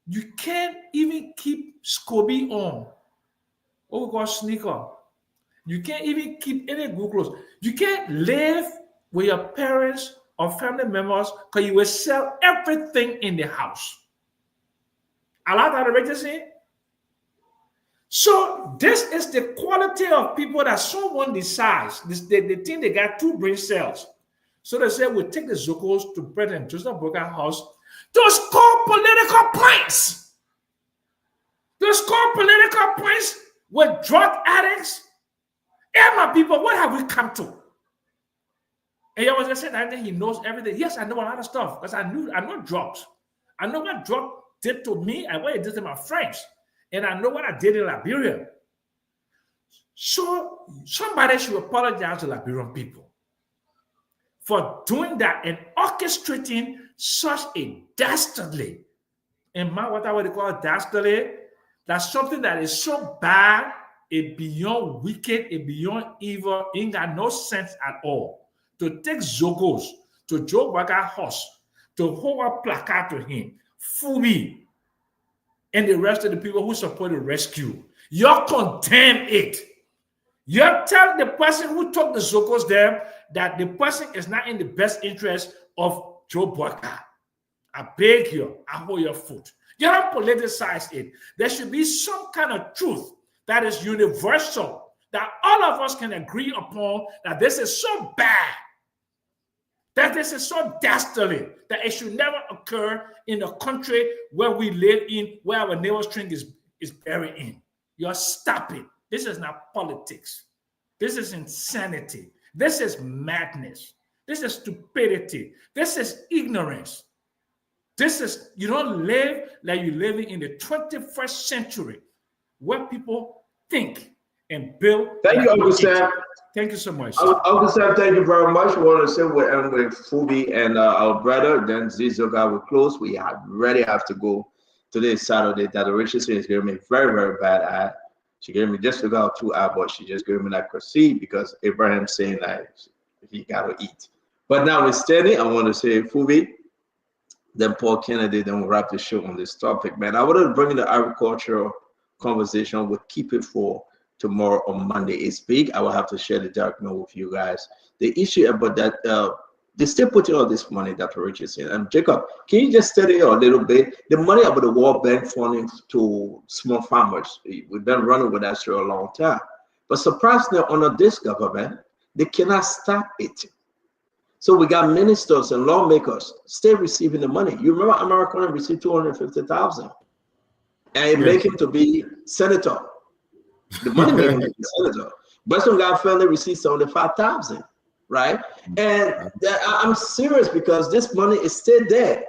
you can't even keep SCOBY on. What we call sneaker. You can't even keep any good clothes. You can't live with your parents or family members because you will sell everything in the house. I like that originally. So this is the quality of people that someone decides. They think they got 2 brain cells. So they say we'll take the Zocos to President Joseph Boyka house to score political points. To score political points with drug addicts. And my people, what have we come to? And he was just saying that he knows everything. Yes, I know a lot of stuff because I know drugs. I know what drug did to me and what it did to my friends. And I know what I did in Liberia. So somebody should apologize to Liberian people for doing that and orchestrating such a dastardly, and what I would call dastardly, that's something that is so bad, it beyond wicked, it beyond evil, ain't got no sense at all. To take Zogos to Joe Boyka house, to hold a placard to him, Fubi, and the rest of the people who support the rescue, you condemn it. You tell the person who took the Zogos there that the person is not in the best interest of Joe Boyka. I beg you, I hold your foot. You don't politicize it. There should be some kind of truth that is universal, that all of us can agree upon, that this is so bad, that this is so dastardly, that it should never occur in a country where we live in, where our neighbor's drink is buried in. You're stopping. This is not politics. This is insanity. This is madness. This is stupidity. This is ignorance. This is, you don't live like you're living in the 21st century where people think and build. Thank you, Uncle Sam. Thank you so much. Uncle Sam, thank you very much. We want to say we're end with Fubi and our brother. Then Zizoga will close. We already have to go. Today is Saturday. That Richardson is giving me very, very bad eye. She gave me just about 2 hours, but she just gave me that proceed because Abraham saying that he got to eat. But now we're standing. I want to say Fubi, then Paul Kennedy, then we'll wrap the show on this topic, man. I wanted to bring in the agricultural conversation. We'll keep it for tomorrow on Monday. It's big. I will have to share the dark note with you guys. The issue about that, they still putting all this money, Dr. Richardson. And Jacob, can you just study a little bit? The money about the World Bank funding to small farmers, we've been running with that for a long time. But surprisingly, under this government, they cannot stop it. So we got ministers and lawmakers still receiving the money. You remember Americana received $250,000, and it made him to be senator. The money made him to be senator. Western God family received $75,000, right? And I'm serious because this money is still there.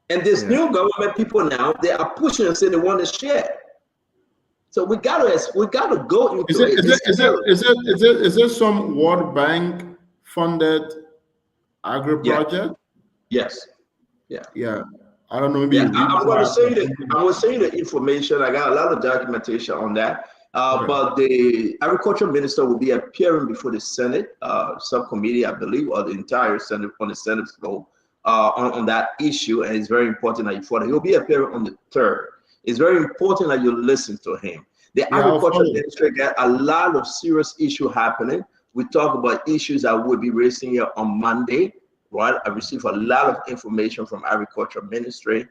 And this new government people now, they are pushing and saying they want to share. So we gotta go into Is there some World Bank funded agri project? Yes. Yeah. I don't know. Maybe I'm going to send you the information. I got a lot of documentation on that. But the agriculture minister will be appearing before the Senate subcommittee, I believe, or the entire Senate on the Senate floor on that issue. And it's very important that you follow. He'll be appearing on the 3rd. It's very important that you listen to him. The agriculture ministry got a lot of serious issue happening. We talk about issues that we'll be raising here on Monday, right? I received a lot of information from agriculture ministry.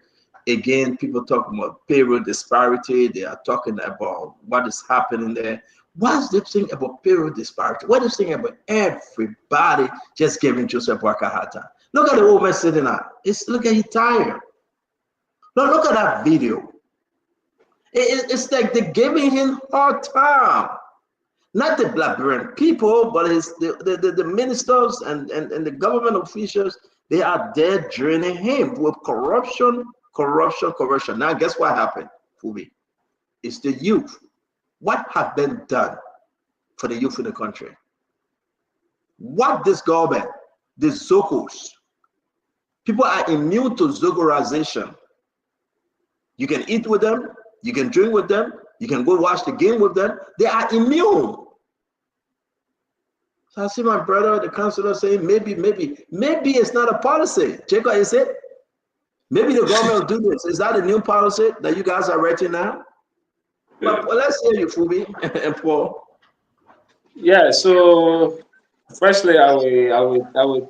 Again, people talking about payroll disparity. They are talking about what is happening there. What's the thing about payroll disparity? What is the thing about everybody just giving Joseph Boyka hard time? Look at the old man sitting out. Look at he tired. No, look at that video. It's like they're giving him hard time. Not the Liberian people, but it's the ministers and the government officials. They are there draining him with corruption. Now, guess what happened, Fubi? It's the youth. What have been done for the youth in the country? What this government, the Zogos, people are immune to Zogorization. You can eat with them, you can drink with them, you can go watch the game with them. They are immune. So I see my brother, the councillor, saying maybe it's not a policy. Jacob, is it? Maybe the government will do this. Is that a new policy that you guys are writing now? But well, let's hear you, Fubi and Paul. Yeah. So, firstly, I would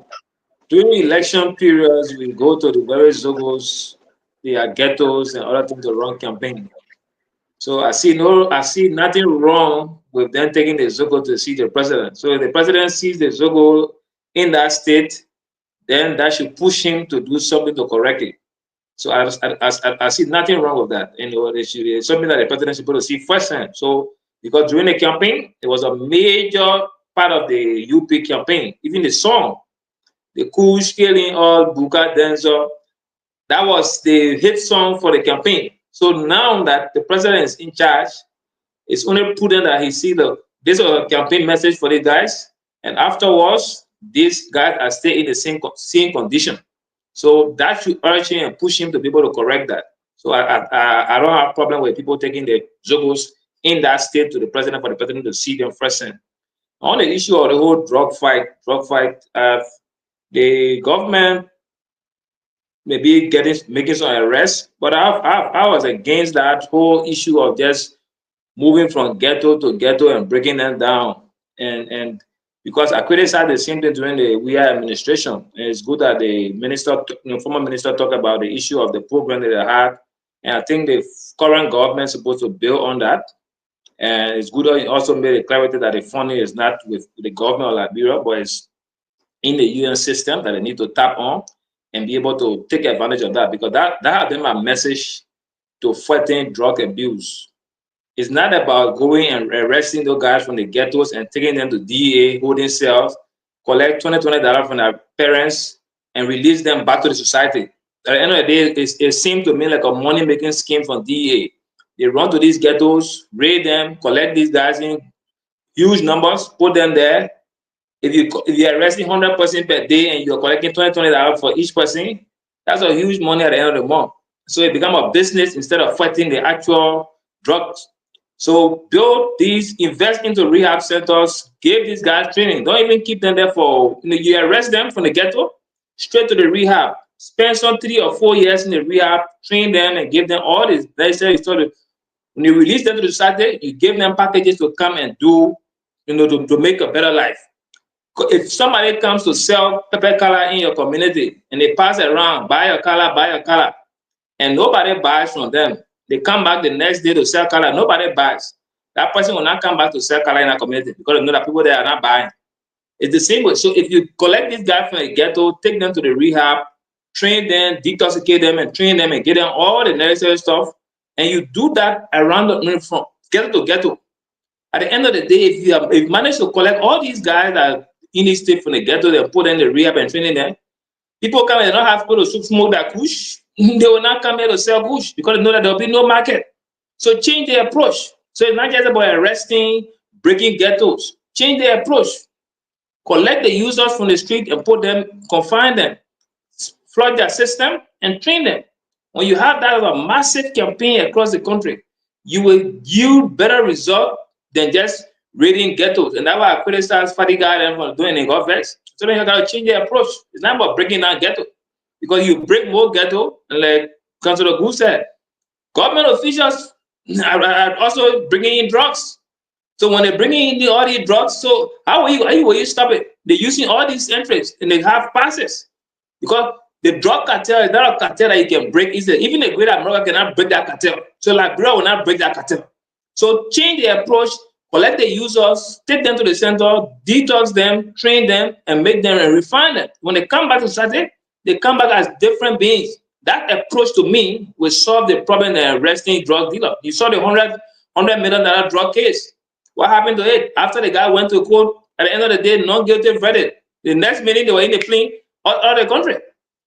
during election periods, we go to the various Zogos, the ghettos, and other things to run campaign. So I see nothing wrong with them taking the Zogo to see the president. So if the president sees the Zogo in that state, then that should push him to do something to correct it. So I see nothing wrong with that. It's something that the president should be able to see firsthand. So because during the campaign, it was a major part of the UP campaign. Even the song, the Kush killing all Buka Denzo, that was the hit song for the campaign. So now that the president is in charge, it's only prudent that he see this is a campaign message for the guys, and afterwards, these guys are staying in the same condition. So that should urge him and push him to be able to correct that. So I don't have a problem with people taking the Zogos in that state to the president for the president to see them firsthand. On the issue of the whole drug fight, the government maybe making some arrests, but I was against that whole issue of just moving from ghetto to ghetto and breaking them down. And because I criticized the same thing during the WIA administration. And it's good that the minister, former minister, talked about the issue of the program that they had, and I think the current government is supposed to build on that. And it's good that he also made it clarity that the funding is not with the government of Liberia, but it's in the UN system that they need to tap on and be able to take advantage of that, because that has been my message to fighting drug abuse. It's not about going and arresting those guys from the ghettos and taking them to DA, holding cells, collect $20 from their parents, and release them back to the society. At the end of the day, it seemed to me like a money-making scheme from DA. They run to these ghettos, raid them, collect these guys in huge numbers, put them there. If you're arresting 100 persons per day and you're collecting $20 for each person, that's a huge money at the end of the month. So it becomes a business instead of fighting the actual drugs. So build these, invest into rehab centers, give these guys training. Don't even keep them there for, you arrest them from the ghetto, straight to the rehab. Spend some 3 or 4 years in the rehab, train them and give them all this necessary stuff. When you release them to the society, you give them packages to come and do, to make a better life. If somebody comes to sell pepper color in your community and they pass it around, buy your color, and nobody buys from them, they come back the next day to sell color, nobody buys. That person will not come back to sell color in a community because they know that people there are not buying. It's the same way. So if you collect these guys from the ghetto, take them to the rehab, train them, detoxicate them, and train them and get them all the necessary stuff, and you do that around from ghetto to ghetto. At the end of the day, if you manage to collect all these guys that in this state from the ghetto, they put in the rehab and training them, people come and they don't have people to smoke that kush. They will not come here to sell kush because they know that there will be no market. So change their approach. So it's not just about arresting, breaking ghettos. Change their approach. Collect the users from the street and put them, confine them, flood their system and train them. When you have that a massive campaign across the country, you will yield better results than just raiding ghettos. And that's why I criticize Fadiga and for doing it vex. So then you got to change their approach. It's not about breaking down ghetto. Because you break more ghetto, and like Councillor Gu said, government officials are also bringing in drugs. So when they're bringing in all these drugs, so how will you stop it? They're using all these entries and they have passes. Because the drug cartel is not a cartel that you can break easily. Even the Greater America cannot break that cartel. So Liberia will not break that cartel. So change the approach, collect the users, take them to the center, detox them, train them, and make them and refine them. When they come back to society, they come back as different beings. That approach to me will solve the problem of arresting drug dealers. You saw the $100 million drug case. What happened to it? After the guy went to court, at the end of the day, not guilty verdict. The next minute they were in the plane out of the country.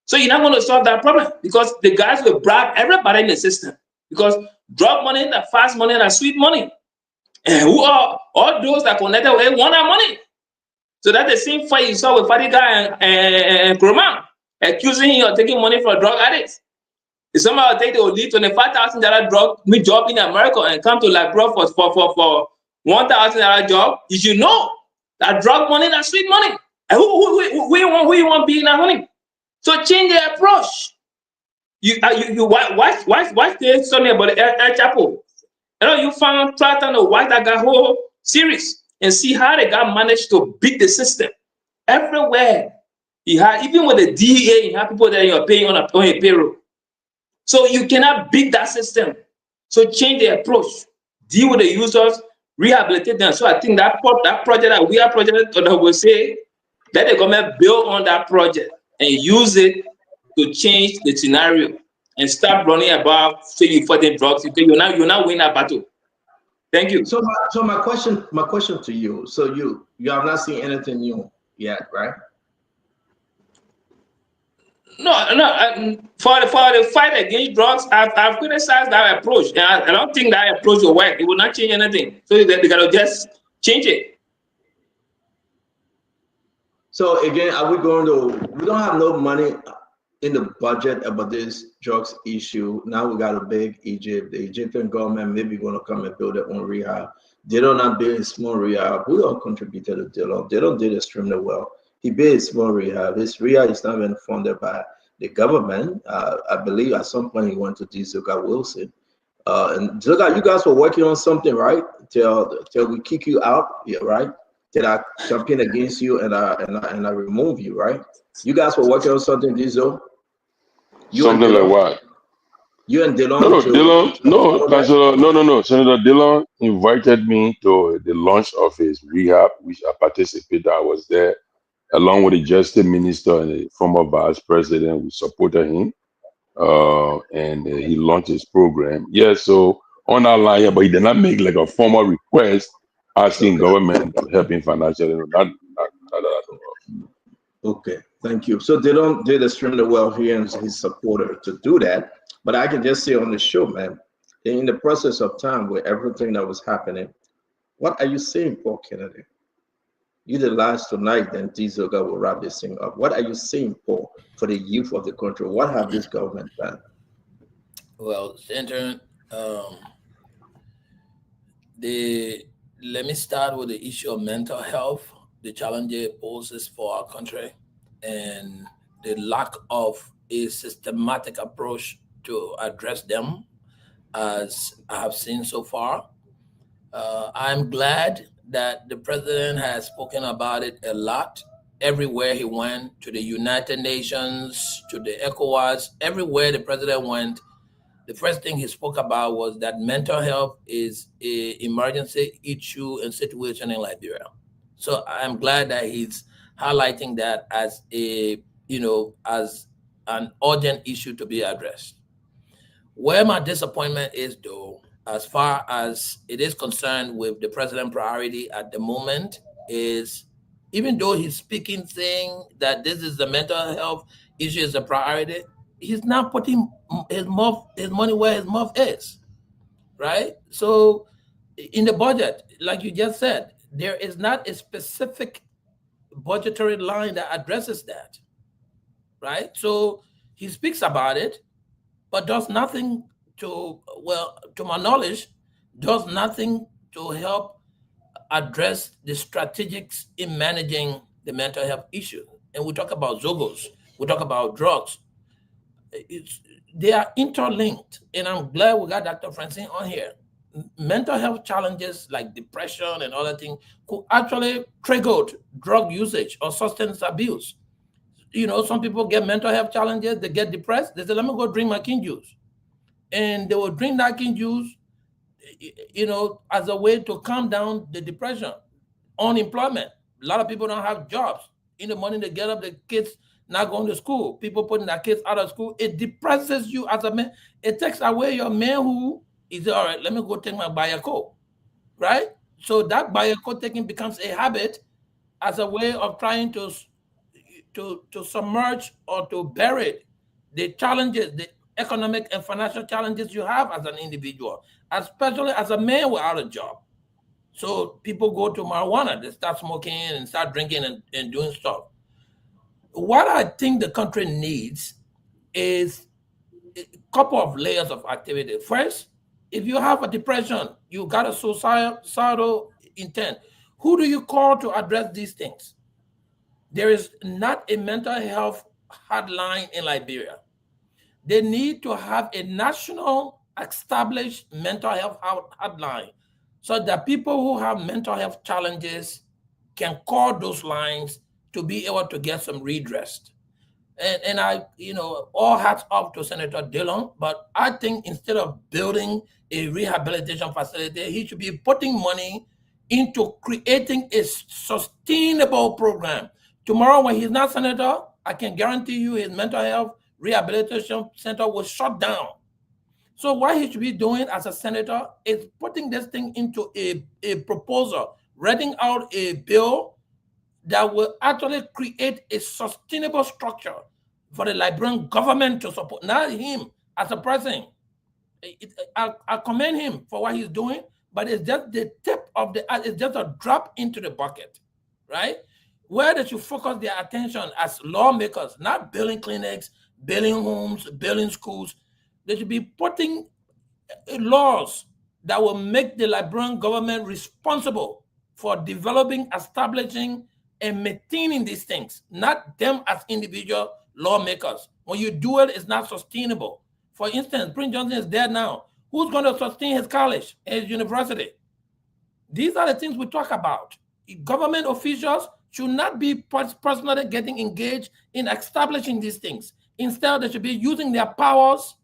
So you're not going to solve that problem because the guys will bribe everybody in the system because drug money, the fast money, and the sweet money. And who are all those that connected with want that money? So that's the same fight you saw with Fadiga and Kurman, accusing him of taking money from drug addicts. If somebody will take the leave $25,000 drug job in America and come to Liberia for $1,000 job, you should know that drug money, that sweet money. And who you want to be in that money? So change the approach. Watch this something about El Chapo. You know, you found try to watch that guy whole series and see how the guy managed to beat the system everywhere. He had, even with the DEA, you have people that you're paying on a payroll. So you cannot beat that system. So change the approach. Deal with the users, rehabilitate them. So I think that project that we are project that will say, let the government build on that project and use it to change the scenario and stop running about saying fighting drugs. You're not winning that battle. Thank you. So my question to you. So you have not seen anything new yet, right? No. For the fight against drugs, I've criticized that approach, and I don't think that approach will work. It will not change anything. So they gotta just change it. So again, are we going to? We don't have no money in the budget about this drugs issue. Now we got to beg Egypt. The Egyptian government maybe going to come and build their own rehab. They don't not build a small rehab. We don't contribute to the deal. They don't do it extremely well. He built a small rehab. This rehab is not even funded by the government. I believe at some point he went to Zoga Wilson. And Zoga, you guys were working on something, right? Till we kick you out, yeah, right? Till I campaign against you and I remove you, right? You guys were working on something, Dizo? Something like what? You and Dillon? No. Senator Dillon invited me to the launch of his rehab, which I participated. I was there along with the Justice Minister and the former Vice President. We supported him, and he launched his program. Yeah, so on our line, yeah, but he did not make like a formal request asking government to help him financially. Not Okay, thank you. So Dillon did extremely well here and his supporter to do that. But I can just say on the show, man, in the process of time with everything that was happening, what are you saying, Paul Kennedy? You the last tonight, then Tizoga will wrap this thing up. What are you saying, Paul, for the youth of the country? What have this government done? Well, Senator, let me start with the issue of mental health, the challenge it poses for our country, and the lack of a systematic approach to address them, as I have seen so far. I'm glad that the president has spoken about it a lot. Everywhere he went, to the United Nations, to the ECOWAS, everywhere the president went, the first thing he spoke about was that mental health is an emergency issue and situation in Liberia. So I'm glad that he's highlighting that as as an urgent issue to be addressed. Where my disappointment is, though, as far as it is concerned with the president's priority at the moment, is even though he's speaking, saying that this is the mental health issue is a priority, he's not putting his money where his mouth is, right? So in the budget, like you just said, there is not a specific budgetary line that addresses that, right? So he speaks about it, but does nothing to my knowledge, does nothing to help address the strategics in managing the mental health issue. And we talk about Zogos, we talk about drugs. They are interlinked, and I'm glad we got Dr. Francine on here. Mental health challenges like depression and other things could actually trigger drug usage or substance abuse. Some people get mental health challenges, they get depressed, they say, let me go drink my king juice. And they will drink that king juice, as a way to calm down the depression. Unemployment. A lot of people don't have jobs. In the morning, they get up, the kids not going to school. People putting their kids out of school. It depresses you as a man. It takes away your manhood. Is all right, let me go take my Bayako, right? So that Bayako taking becomes a habit as a way of trying to, to submerge or to bury the challenges, the economic and financial challenges you have as an individual, especially as a man without a job. So people go to marijuana, they start smoking and start drinking and doing stuff. What I think the country needs is a couple of layers of activity. First, if you have a depression, you got a suicidal intent, who do you call to address these things? There is not a mental health hotline in Liberia. They need to have a national established mental health hotline so that people who have mental health challenges can call those lines to be able to get some redress. And I, all hats off to Senator Dillon, but I think instead of building a rehabilitation facility, he should be putting money into creating a sustainable program. Tomorrow, when he's not senator, I can guarantee you his mental health rehabilitation center will shut down. So what he should be doing as a senator is putting this thing into a proposal, writing out a bill that will actually create a sustainable structure for the Liberian government to support, not him as a president. I commend him for what he's doing, but it's just the tip of the, it's just a drop into the bucket, right? Where they should focus their attention as lawmakers, not building clinics, building homes, building schools. They should be putting laws that will make the Liberian government responsible for developing, establishing, and maintaining these things, not them as individual lawmakers. When you do it, it's not sustainable. For instance, Prince Johnson is dead now. Who's going to sustain his college, his university? These are the things we talk about. Government officials should not be personally getting engaged in establishing these things. Instead, they should be using their powers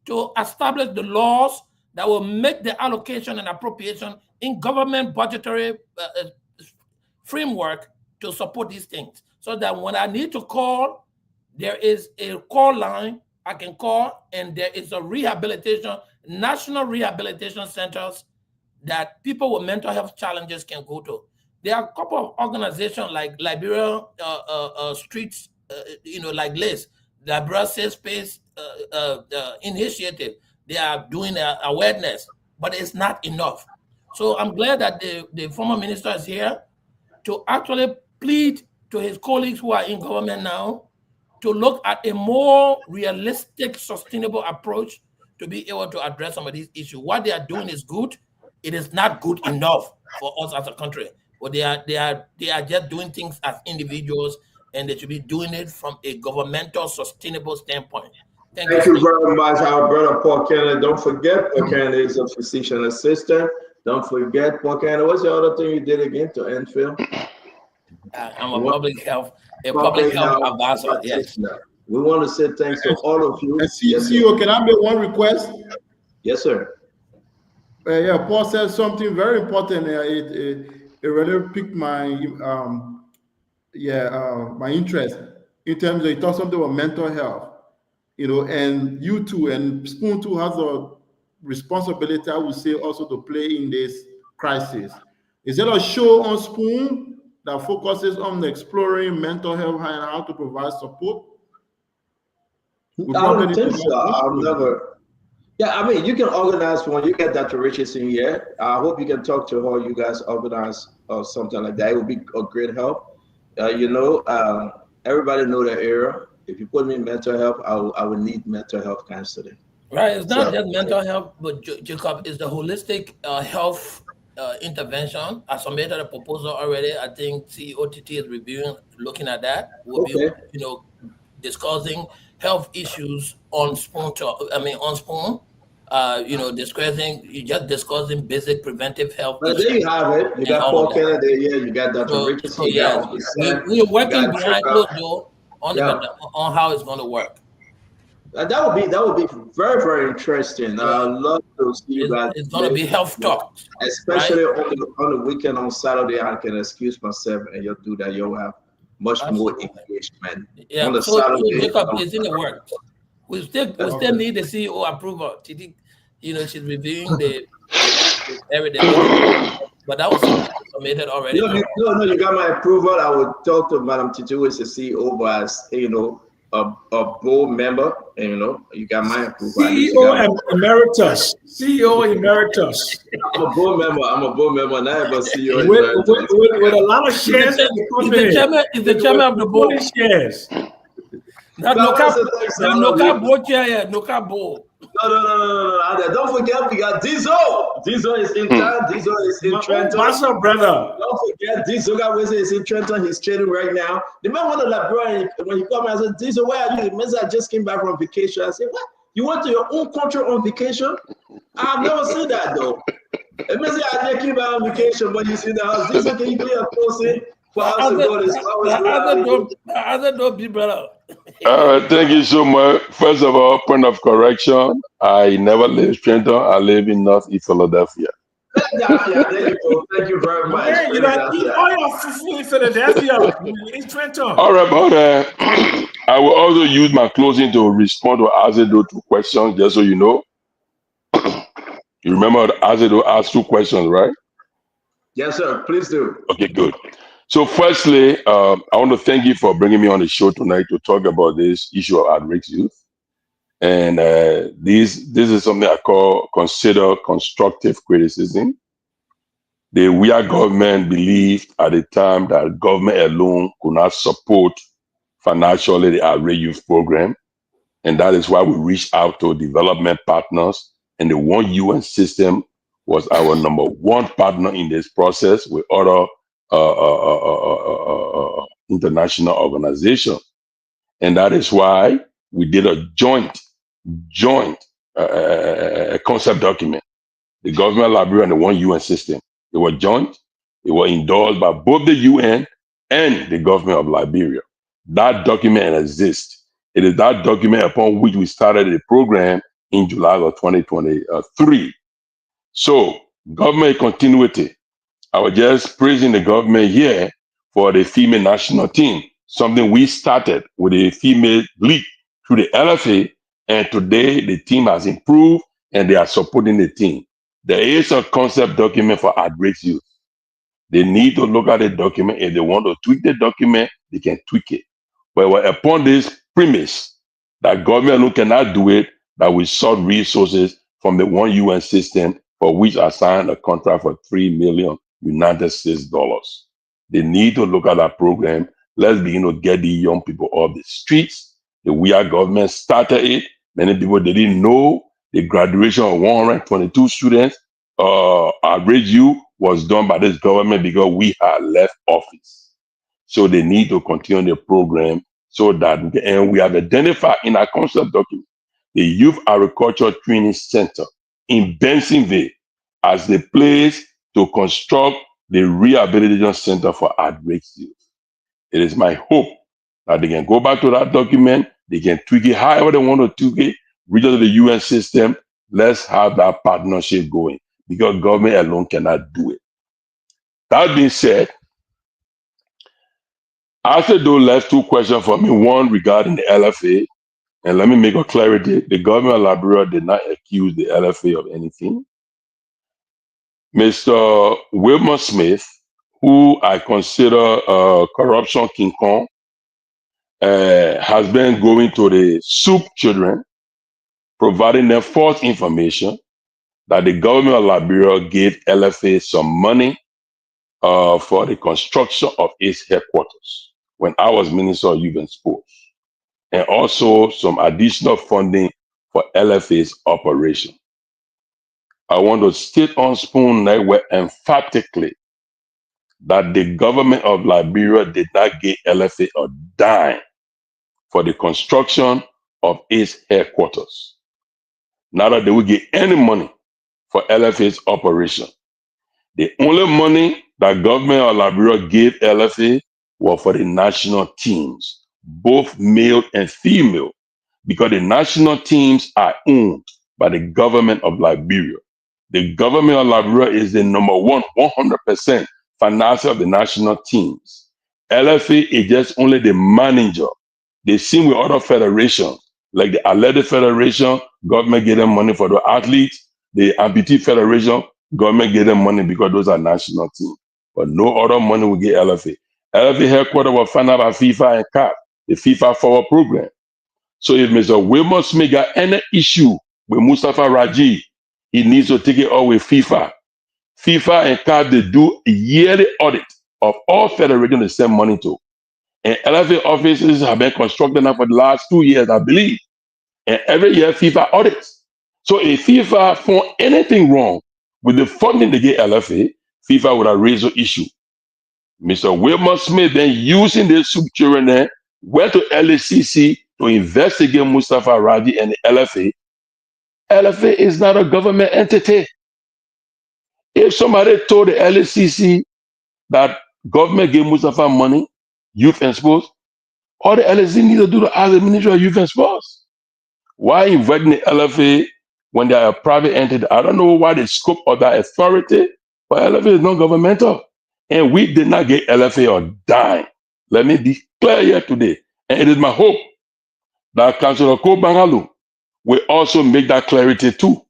to establish the laws that will make the allocation and appropriation in government budgetary framework to support these things. So that when I need to call, there is a call line I can call, and there is a rehabilitation, national rehabilitation centers that people with mental health challenges can go to. There are a couple of organizations like Liberia Streets, like Liz, Liberia Safe Space Initiative. They are doing awareness, but it's not enough. So I'm glad that the former minister is here to actually plead to his colleagues who are in government now to look at a more realistic, sustainable approach to be able to address some of these issues. What they are doing is good. It is not good enough for us as a country. But they are just doing things as individuals, and they should be doing it from a governmental, sustainable standpoint. Thank you very much, our brother Paul Kennedy. Don't forget, Paul Kennedy is a physician assistant. Don't forget, Paul Kennedy. What's the other thing you did again to Enfield? I'm a public health advisor. Yes. We want to say thanks to all of you. CEO, can I make one request? Yes, sir. Yeah, Paul said something very important. It really piqued my my interest in terms of, he talked something about mental health, and you too, and Spoon too has a responsibility, I would say, also to play in this crisis. Is there a show on Spoon that focuses on exploring mental health and how to provide support? I don't think so. I've never. Yeah, I mean, you can organize when you get Dr. Richardson here. I hope you can talk to her. You guys organize or something like that. It would be a great help. Everybody know the area. If you put me in mental health, I would need mental health counseling. Right. It's not just mental health, but Jacob, is the holistic health intervention. I submitted a proposal already. I think COTT is reviewing, looking at that. We'll be, discussing health issues on Spoon. Discussing basic preventive health. But there you have it. You got Paul Kennedy. Yeah, you got Dr. Richardson. We're working behind closed door on how it's going to work. That would be very, very interesting. I'd love to see you guys. It's going to be health talk, especially on the weekend. On Saturday, I can excuse myself, and you'll do that. You'll have much more engagement. Yeah, on the so Saturday. Jacob is in the work. We still need the CEO approval. she's reviewing the evidence. But that was submitted already. No, you got my approval. I would talk to Madam Titi, who is the CEO, but as a board member, and you got my approval. CEO Emeritus. CEO Emeritus. I'm a board member, not a CEO with a lot of shares in the company. Is the chairman of the board. Shares. No Don't forget, we got Diesel. Diesel is in town. Diesel is in Trenton. What's up, brother? Don't forget, Diesel is in Trenton. He's training right now. The man went to Liberia. When he called me, I said, Diesel, where are you? I just came back from vacation. I said, what? You went to your own country on vacation? I've never seen that, though. It means I just came back on vacation, but you see the house. Diesel, can you do a closing for us to go this? Other don't be brother. All right, thank you so much. First of all, point of correction, I never live in Trenton. I live in Northeast Philadelphia. Thank you very much. Hey, you got in Philadelphia, in Trenton. All right, but I will also use my closing to respond to Azedo 2 questions, just so you know. You remember Azedo asked 2 questions, right? Yes, sir. Please do. Okay, good. So firstly, I want to thank you for bringing me on the show tonight to talk about this issue of at-risk youth. And this is something I call consider constructive criticism. The WIA government believed at the time that government alone could not support financially the at-risk youth program. And that is why we reached out to development partners. And the One UN system was our number 1 partner in this process with other international organization. And that is why we did a joint concept document. The government of Liberia and the One UN system. They were joint. They were endorsed by both the UN and the government of Liberia. That document exists. It is that document upon which we started the program in July of 2023. So, government continuity. I was just praising the government here for the female national team, something we started with a female league through the LFA, and today the team has improved and they are supporting the team. There is a concept document for at-risk youth. They need to look at the document. If they want to tweak the document, they can tweak it. But upon this premise that government alone cannot do it, that we sought resources from the One UN system, for which I signed a contract for $3 million United States dollars. They need to look at that program. Let's begin to get the young people off the streets. The WIA government started it. Many people didn't know the graduation of 122 students at-risk youth was done by this government because we had left office. So they need to continue the program so that, and we have identified in our concept document the Youth Agriculture Training Center in Bensonville as the place to construct the rehabilitation center for at-risk youth. It is my hope that they can go back to that document, they can tweak it however they want to tweak it, reach out to the UN system. Let's have that partnership going because government alone cannot do it. That being said, after those last 2 questions for me, one regarding the LFA, and let me make a clarity, the government of Liberia did not accuse the LFA of anything. Mr. Wilmer Smith, who I consider a corruption king Kong, has been going to the soup children, providing them false information that the government of Liberia gave LFA some money for the construction of its headquarters when I was Minister of Youth and Sports, and also some additional funding for LFA's operation. I want to state on Spoon Network emphatically that the government of Liberia did not give LFA a dime for the construction of its headquarters. Neither did we get any money for LFA's operation. The only money that government of Liberia gave LFA was for the national teams, both male and female, because the national teams are owned by the government of Liberia. The government of Liberia is the number 100% financer of the national teams. LFA is just only the manager. They sing with other federations, like the Athletic Federation, government gave them money for the athletes. the Amputee Federation, government gave them money because those are national teams. But no other money will get LFA. LFA headquarters was funded by FIFA and CAF, the FIFA Forward Program. So if Mr. Wilmot Smith got any issue with Mustafa Raji, he needs to take it up with FIFA. FIFA and CAF, they do a yearly audit of all federations they send money to. And LFA offices have been constructed now for the last 2 years, I believe. And every year FIFA audits. So if FIFA found anything wrong with the funding they get LFA, FIFA would have raised the issue. Mr. Wilmot Smith then using this children went to LACC to investigate Mustafa Raji and the LFA. LFA is not a government entity. If somebody told the LACC that government gave Mustafa money, youth and sports, all the LACC need to do to ask the Ministry of Youth and Sports. Why inviting the LFA when they are a private entity? I don't know why the scope of that authority, but LFA is non-governmental. And we did not get LFA a dime. Let me be clear here today. And it is my hope that Councillor Kobangalu will also make that clarity too.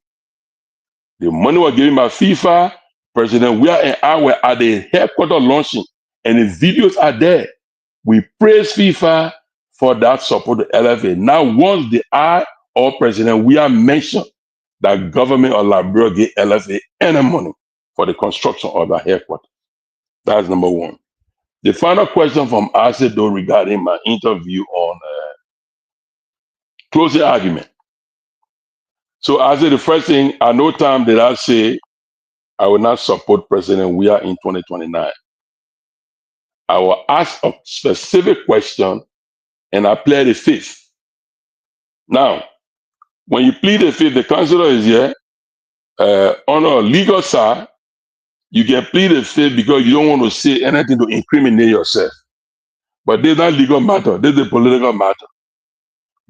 The money was given by FIFA, President Weah and I were at the headquarters launching, and the videos are there. We praise FIFA for that support to LFA. Now, once the I or President Weah mentioned that government of Liberia gave LFA any money for the construction of the headquarters. That's number one. The final question from Ase though regarding my interview on closing argument. So I said the first thing, at no time did I say I will not support President Weah in 2029. I will ask a specific question and I plead the fifth. Now, when you plead the fifth, the counselor is here. On a legal side, you can plead the fifth because you don't want to say anything to incriminate yourself. But this is not legal matter. This is a political matter.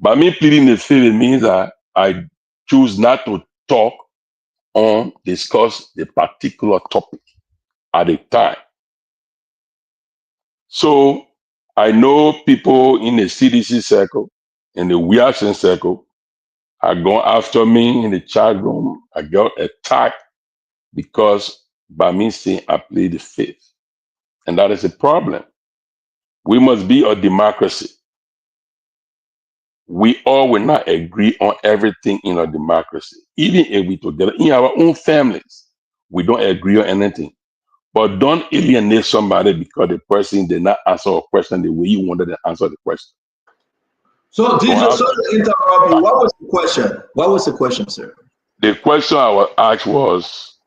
By me pleading the fifth, it means that I choose not to talk on, discuss the particular topic at the time. So I know people in the CDC circle, in the Wilson circle, are going after me in the chat room. I got attacked because by me saying I plead the fifth. And that is a problem. We must be a democracy. We all will not agree on everything in a democracy. Even if we together in our own families, we don't agree on anything. But don't alienate somebody because the person did not answer a question the way you wanted to answer the question. So, DJ, sorry to interrupt you. What was the question? What was the question, sir? The question I was asked was,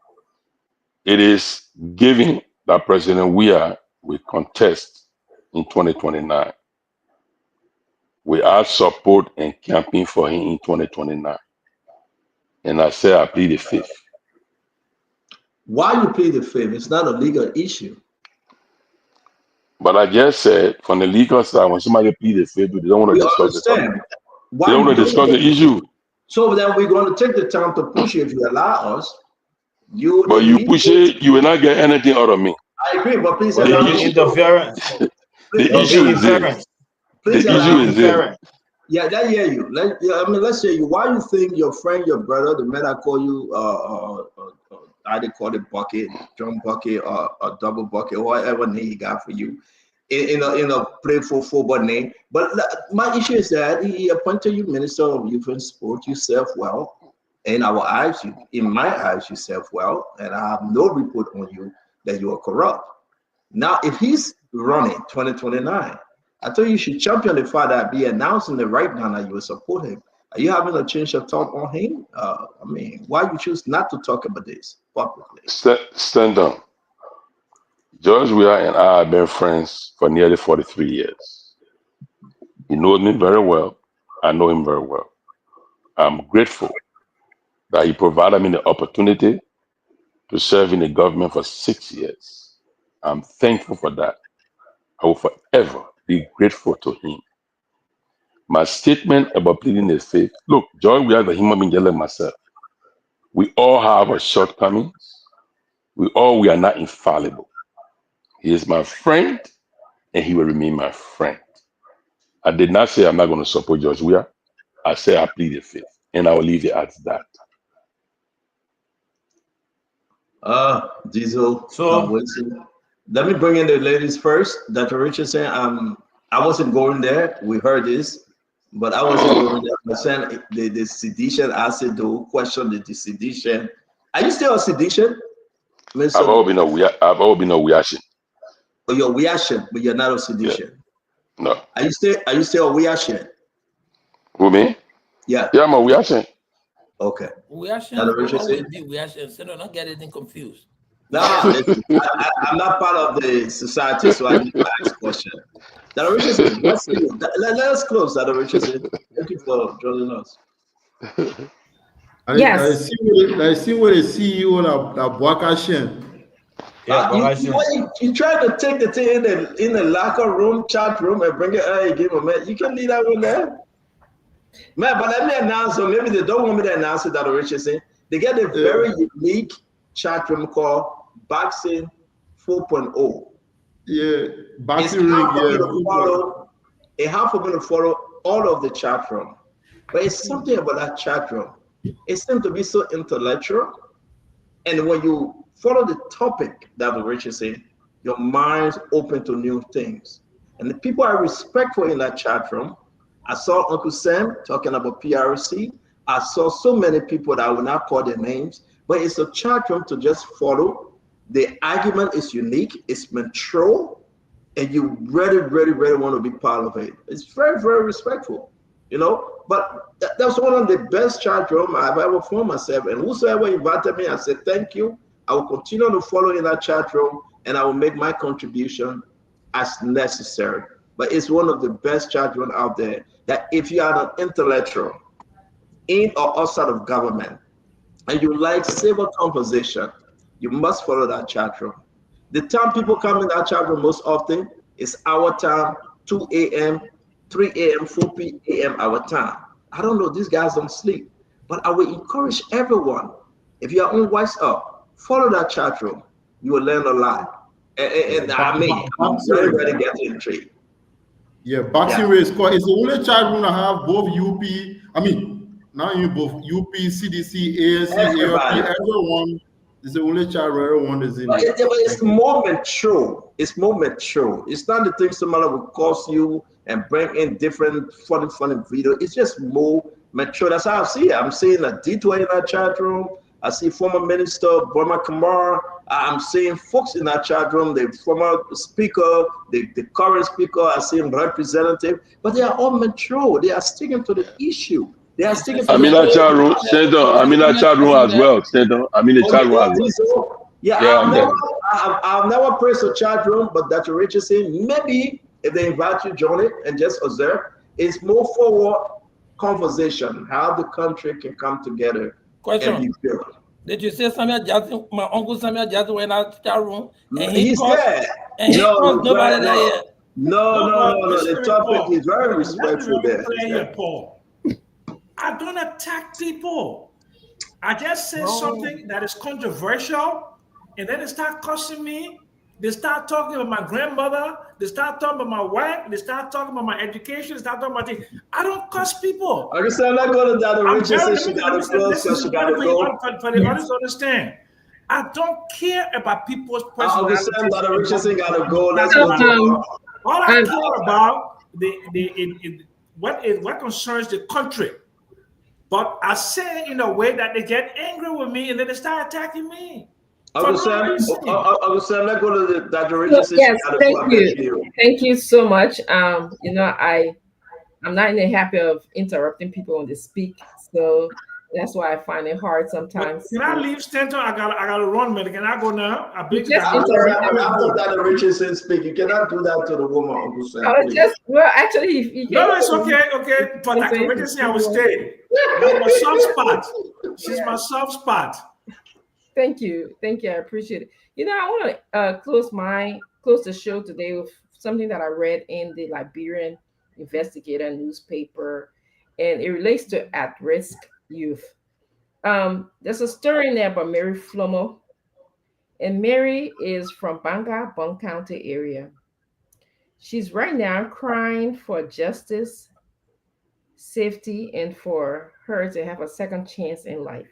it is given that President Weah will contest in 2029. We are support and campaign for him in 2029. And I say I plead the fifth. Why you plead the fifth? It's not a legal issue. But I just said, from the legal side, when somebody plead the fifth, they don't want to discuss the topic. They don't want to discuss the issue. So then we're going to take the time to push it if you allow us. But you push it, you will not get anything out of me. I agree, but please The allow issue- me. The issue is this. Please The allow issue me. is this. Yeah, I hear you. Let's hear you. Why you think your friend, your brother, the man I call you, how they call it, bucket, drum bucket, or a double bucket, or whatever name he got for you, in a playful football name. But my issue is that he appointed you Minister of Youth and Sport. You serve well. In our eyes, in my eyes, you serve well, and I have no report on you that you are corrupt. Now, if he's running 2029, I thought you should champion the fact that be announcing it right now that you will support him. Are you having a change of thought on him? Why you choose not to talk about this publicly? Stand down. George Weah and I have been friends for nearly 43 years. He knows me very well. I know him very well. I'm grateful that he provided me the opportunity to serve in the government for 6 years. I'm thankful for that. I will forever be grateful to him. My statement about pleading the fifth, look, George Weah is a human being just like myself. We all have our shortcomings. We are not infallible. He is my friend, and he will remain my friend. I did not say I'm not going to support George Weah. I said I plead the fifth, and I will leave it at that. Diesel. So let me bring in the ladies first. Dr. Richardson, I wasn't going there. We heard this, but I wasn't going there. I said the sedition acid, the question the sedition. Are you still a sedition? I've always been a reaction. But you're reaction, but you're not a sedition. Yeah. No. Are you still a reaction? Who, me? Yeah. Yeah, I'm a reaction. Okay. Reaction Dr. will Richardson? always be reaction, so don't get anything confused. No, I'm not part of the society, so I need to ask questions. Dr. Richardson, let us close, Dr. Richardson. Thank you for joining us. I see what the CEO of Boaka Shen. You try to take the thing in the locker room, chat room, and bring it. Give a man. You can leave that one there, man. But let me announce. So maybe they don't want me to announce it. Dr. Richardson, they get a very unique chat room called Boxing 4.0. Yeah, boxing ring. It hard for me to follow all of the chat room, but it's something about that chat room. It seems to be so intellectual, and when you follow the topic that the Richardson, your mind's open to new things. And the people I respect for in that chat room, I saw Uncle Sam talking about PRC. I saw so many people that I will not call their names, but it's a chat room to just follow. The argument is unique, it's mature, and you really, really, really want to be part of it. It's very, very respectful, you know. But that's one of the best chat rooms I've ever found myself. And whosoever invited me, I said, thank you. I will continue to follow in that chat room, and I will make my contribution as necessary. But it's one of the best chat rooms out there that if you are an intellectual in or outside of government, and you like civil conversation, you must follow that chat room. The time people come in that chat room most often is our time, 2 a.m., 3 a.m., 4 p.m. our time. I don't know, these guys don't sleep. But I will encourage everyone, if you are on WhatsApp, follow that chat room. You will learn a lot. And I mean, I'm very, very getting intrigued. Yeah, boxing race. It's the only chat room I have both UP, now you both UP, CDC, ANC, AFP, everyone. It's the only chat where everyone is in. But it's more mature. It's more mature. It's not the thing somebody will cost you and bring in different funny video. It's just more mature. That's how I see it. I'm seeing a detour in that chat room. I see former Minister Burma Kamara. I'm seeing folks in that chat room, the former speaker, the current speaker. I see representative, but they are all mature. They are sticking to the issue. They are sticking to I'm in that chat room, Senator. I'm in that chat room as well, Senator. I'm in the chat room as well. Yeah, I've never praised a chat room, but Dr. Richardson, maybe if they invite you, join it and just observe. It's more forward conversation, how the country can come together. Question. Did you say Samuel Jackson, my uncle Samuel Jackson went out the chat room? And He's there. Nobody there yet. No. The topic is very respectful there. Paul. I don't attack people. I just say something that is controversial, and then they start cussing me. They start talking about my grandmother. They start talking about my wife. They start talking about my education. They start talking about things. I don't cuss people. I guess I'm not going to Dr. Richardson. She got to close, so she got to go. For the others to understand, I don't care about people's personalities. I understand Dr. Richardson got to go. Let's go. All I care about what concerns the country. But I say it in a way that they get angry with me and then they start attacking me. I'm not going to Dr. Richardson. Yes, thank you. Thank you so much. I'm not in the habit of interrupting people when they speak, so that's why I find it hard sometimes. Can I leave, Stanton? I gotta run, man. Can I go now? I thought Dr. Richardson speak. You cannot do that to the woman, Uncle Sam. Actually, no, it's okay. But Dr. Richardson, I will stay. That's my soft spot. She's my soft spot. Thank you. I appreciate it. I want to close the show today with something that I read in the Liberian Investigator newspaper, and it relates to at-risk youth. There's a story in there about Mary Flomo, and Mary is from Banga, Bong County area. She's right now crying for justice, safety, and for her to have a second chance in life.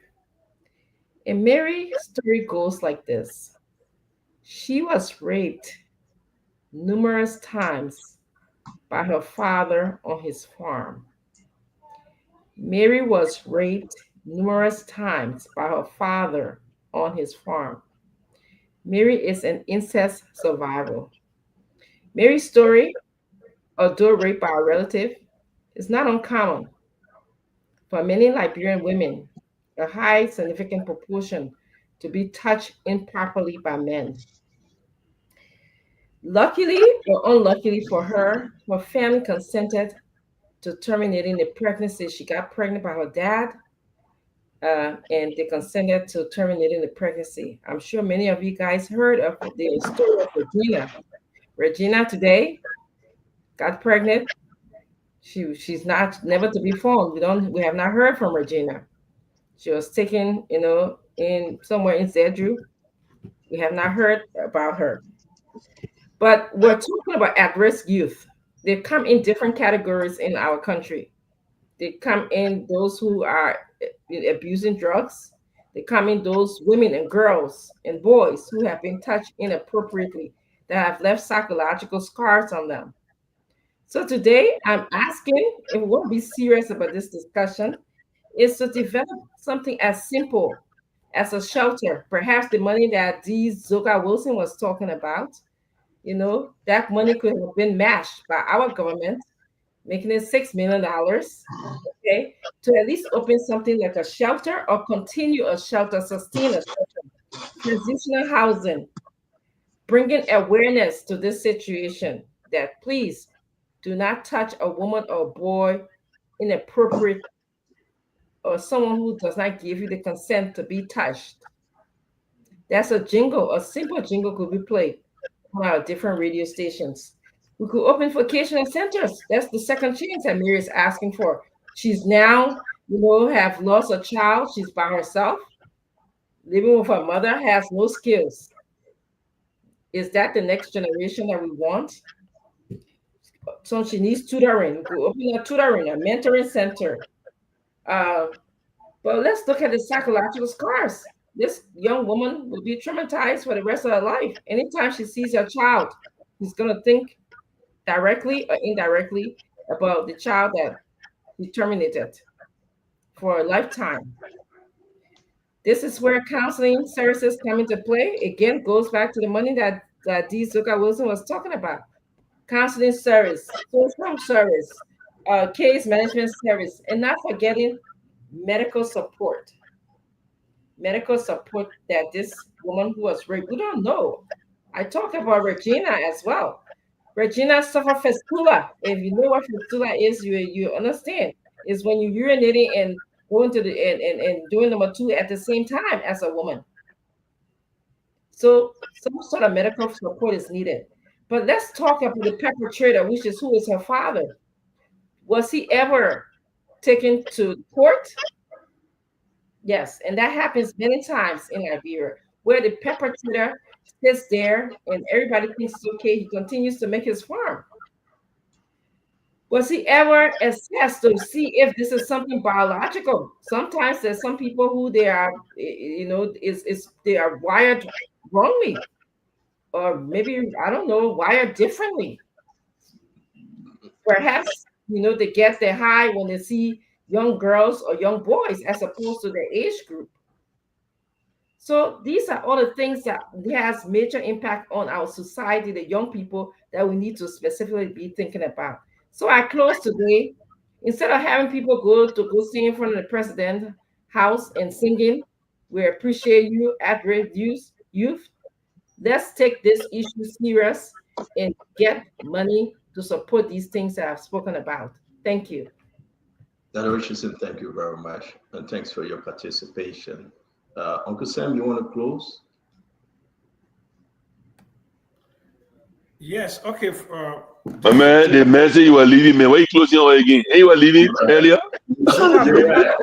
And Mary's story goes like this. She was raped numerous times by her father on his farm. Mary was raped numerous times by her father on his farm. Mary is an incest survivor. Mary's story, although raped by a relative, is not uncommon. For many Liberian women, a high significant proportion to be touched improperly by men. Luckily or unluckily for her, her family consented to terminating the pregnancy. She got pregnant by her dad, and they consented to terminating the pregnancy. I'm sure many of you guys heard of the story of Regina. Regina today got pregnant. She's never to be found. We have not heard from Regina. She was taken, in somewhere in Zedru. We have not heard about her. But we're talking about at-risk youth. They come in different categories in our country. They come in those who are abusing drugs. They come in those women and girls and boys who have been touched inappropriately, that have left psychological scars on them. So today I'm asking, if we want to be serious about this discussion, is to develop something as simple as a shelter. Perhaps the money that Dee Zoka Wilson was talking about, that money could have been matched by our government, making it $6 million, okay, to at least open something like a shelter or continue a shelter, sustain a shelter, transitional housing, bringing awareness to this situation that please do not touch a woman or a boy inappropriate, or someone who does not give you the consent to be touched. That's a jingle, a simple jingle could be played on our different radio stations. We could open vocational centers. That's the second chance that Mary is asking for. She's now, have lost a child. She's by herself, living with her mother, has no skills. Is that the next generation that we want? So she needs tutoring. We could open a tutoring, a mentoring center. But let's look at the psychological scars. This young woman will be traumatized for the rest of her life. Anytime she sees her child, she's going to think directly or indirectly about the child that she terminated for a lifetime. This is where counseling services come into play. Again, goes back to the money that Dee Zoka Wilson was talking about. Counseling service, social service, case management service, and not forgetting medical support. Medical support that this woman who was raped, we don't know. I talked about Regina as well. Regina suffered fistula. If you know what fistula is, you understand. It's when you're urinating and going to and doing number 2 at the same time as a woman. So some sort of medical support is needed. But let's talk about the perpetrator, who is her father. Was he ever taken to court? Yes, and that happens many times in Liberia, where the perpetrator sits there and everybody thinks it's okay. He continues to make his farm. Was he ever assessed to see if this is something biological? Sometimes there's some people who they are, they are wired wrongly, or maybe, I don't know, wired differently. Perhaps, they get their high when they see young girls or young boys as opposed to their age group. So these are all the things that has major impact on our society, the young people, that we need to specifically be thinking about. So I close today. Instead of having people go sing in front of the president's house and singing, we appreciate you at Red Youth. Let's take this issue serious and get money to support these things that I've spoken about. Thank you. Dr. Richardson, thank you very much. And thanks for your participation. Uncle Sam, you want to close? Yes, okay. My man, the message you were leaving, man. Why you closing on again? Hey, you were leaving earlier? You're right.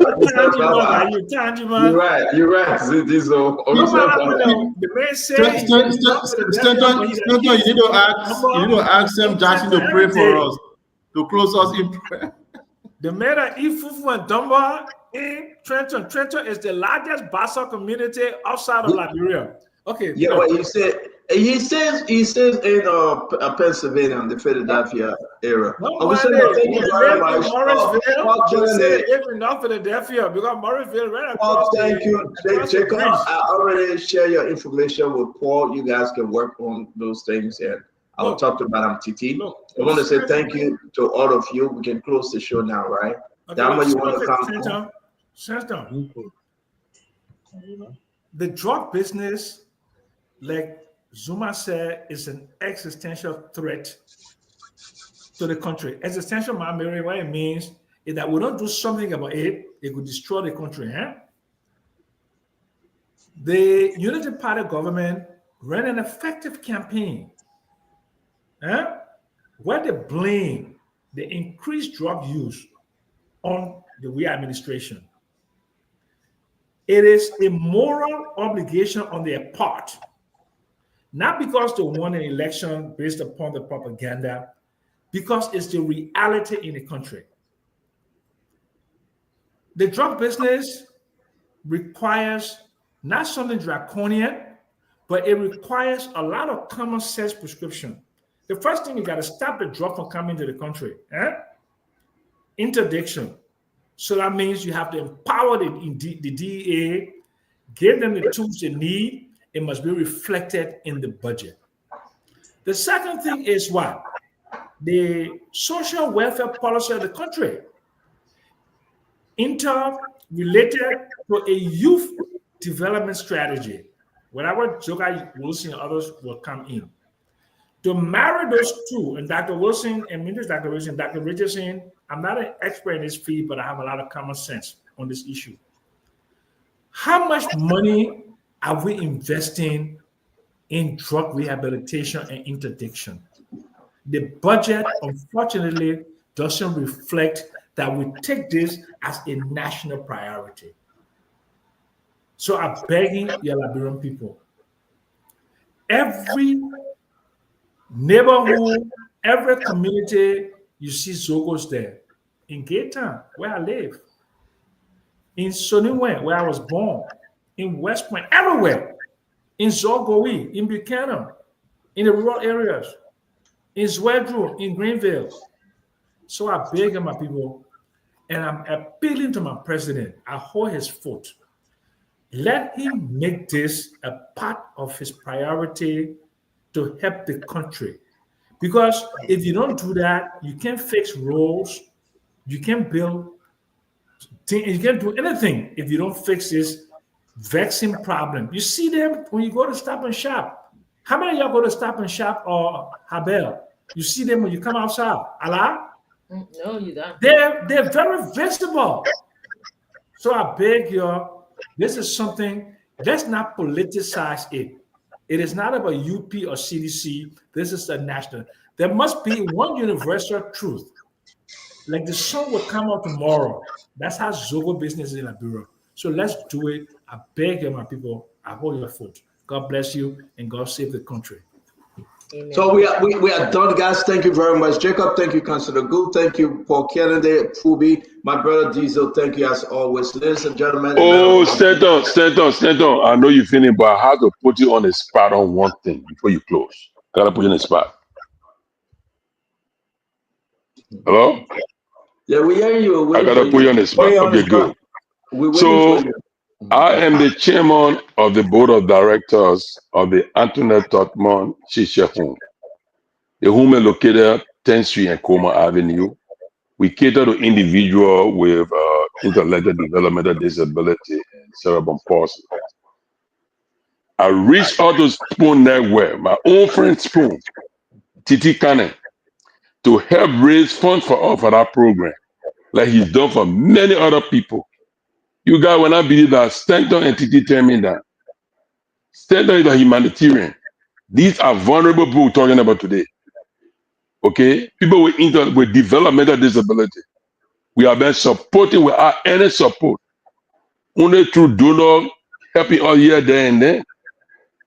You're right. The man said, you need to ask Sam Jackson to pray for us, to close us in prayer. The mayor that eat fufu and dumba in Trenton. Trenton is the largest Bassa community outside of Liberia. Okay. Yeah, no. but he says in Pennsylvania, the Philadelphia area. No, if not Philadelphia, because Morrisville right across. Thank you, Jacob. I already share your information with Paul. You guys can work on those things, and I'll talk to Madam Titi. I want to say thank you to all of you. We can close the show now, right? Okay, Dama, you want to come? The drug business, like Zuma said, is an existential threat to the country. Existential, Mary, what it means is that we don't do something about it, it could destroy the country. The Unity Party government ran an effective campaign where they blame the increased drug use on the Weah administration. It is a moral obligation on their part, not because they won an election based upon the propaganda, because it's the reality in the country. The drug business requires not something draconian, but it requires a lot of common sense prescription. The first thing, you got to stop the drug from coming to the country. Interdiction. So that means you have to empower the DEA, give them the tools they need. It must be reflected in the budget. The second thing is what? The social welfare policy of the country, interrelated to a youth development strategy. Whatever Joga Wilson and others will come in. To marry those two, and Dr. Wilson and Minister Dr. Wilson, Dr. Richardson, I'm not an expert in this field, but I have a lot of common sense on this issue. How much money are we investing in drug rehabilitation and interdiction? The budget, unfortunately, doesn't reflect that we take this as a national priority. So I'm begging your Liberian people, every neighborhood, every community, you see Zogos there. In Gaytown, where I live. In Soniwe, where I was born. In West Point, everywhere. In Zogowe, in Buchanan, in the rural areas. In Zwedru, in Greenville. So I beg my people, and I'm appealing to my president. I hold his foot. Let him make this a part of his priority to help the country. Because if you don't do that, you can't fix roads, you can't build, you can't do anything if you don't fix this vexing problem. You see them when you go to Stop and Shop. How many of y'all go to Stop and Shop or Habel? You see them when you come outside. Allah? No, you don't. They're very visible. So I beg you, this is something, let's not politicize it. It is not about UP or CDC. This is a national. There must be one universal truth. Like the sun will come out tomorrow. That's how Zogo business is in Liberia. So let's do it. I beg you, my people. I hold your foot. God bless you and God save the country. Amen. So we are done, guys. Thank you very much, Jacob. Thank you, Councilor Gould. Thank you, Paul Kennedy, Fubi, my brother Diesel. Thank you as always, ladies and gentlemen. Oh, stand on. I know you feeling, but I have to put you on the spot on one thing before you close. Gotta put you on the spot. Hello? Yeah, we hear you. I gotta put you on the spot. Okay, good. So I am the chairman of the board of directors of the Antoinette Totman Shisha Home. The home is located at 10th Street and Coma Avenue. We cater to individuals with intellectual developmental disability and cerebral palsy. I reached out to Spoon Network, my own friend Spoon, Titi Cannon, to help raise funds for that program, like he's done for many other people. You guys will not believe that Stanton and Titi tell me that. Stanton is a humanitarian. These are vulnerable people we're talking about today. Okay? People with developmental disability. We have been supporting without any support. Only through donor helping all year, there and then.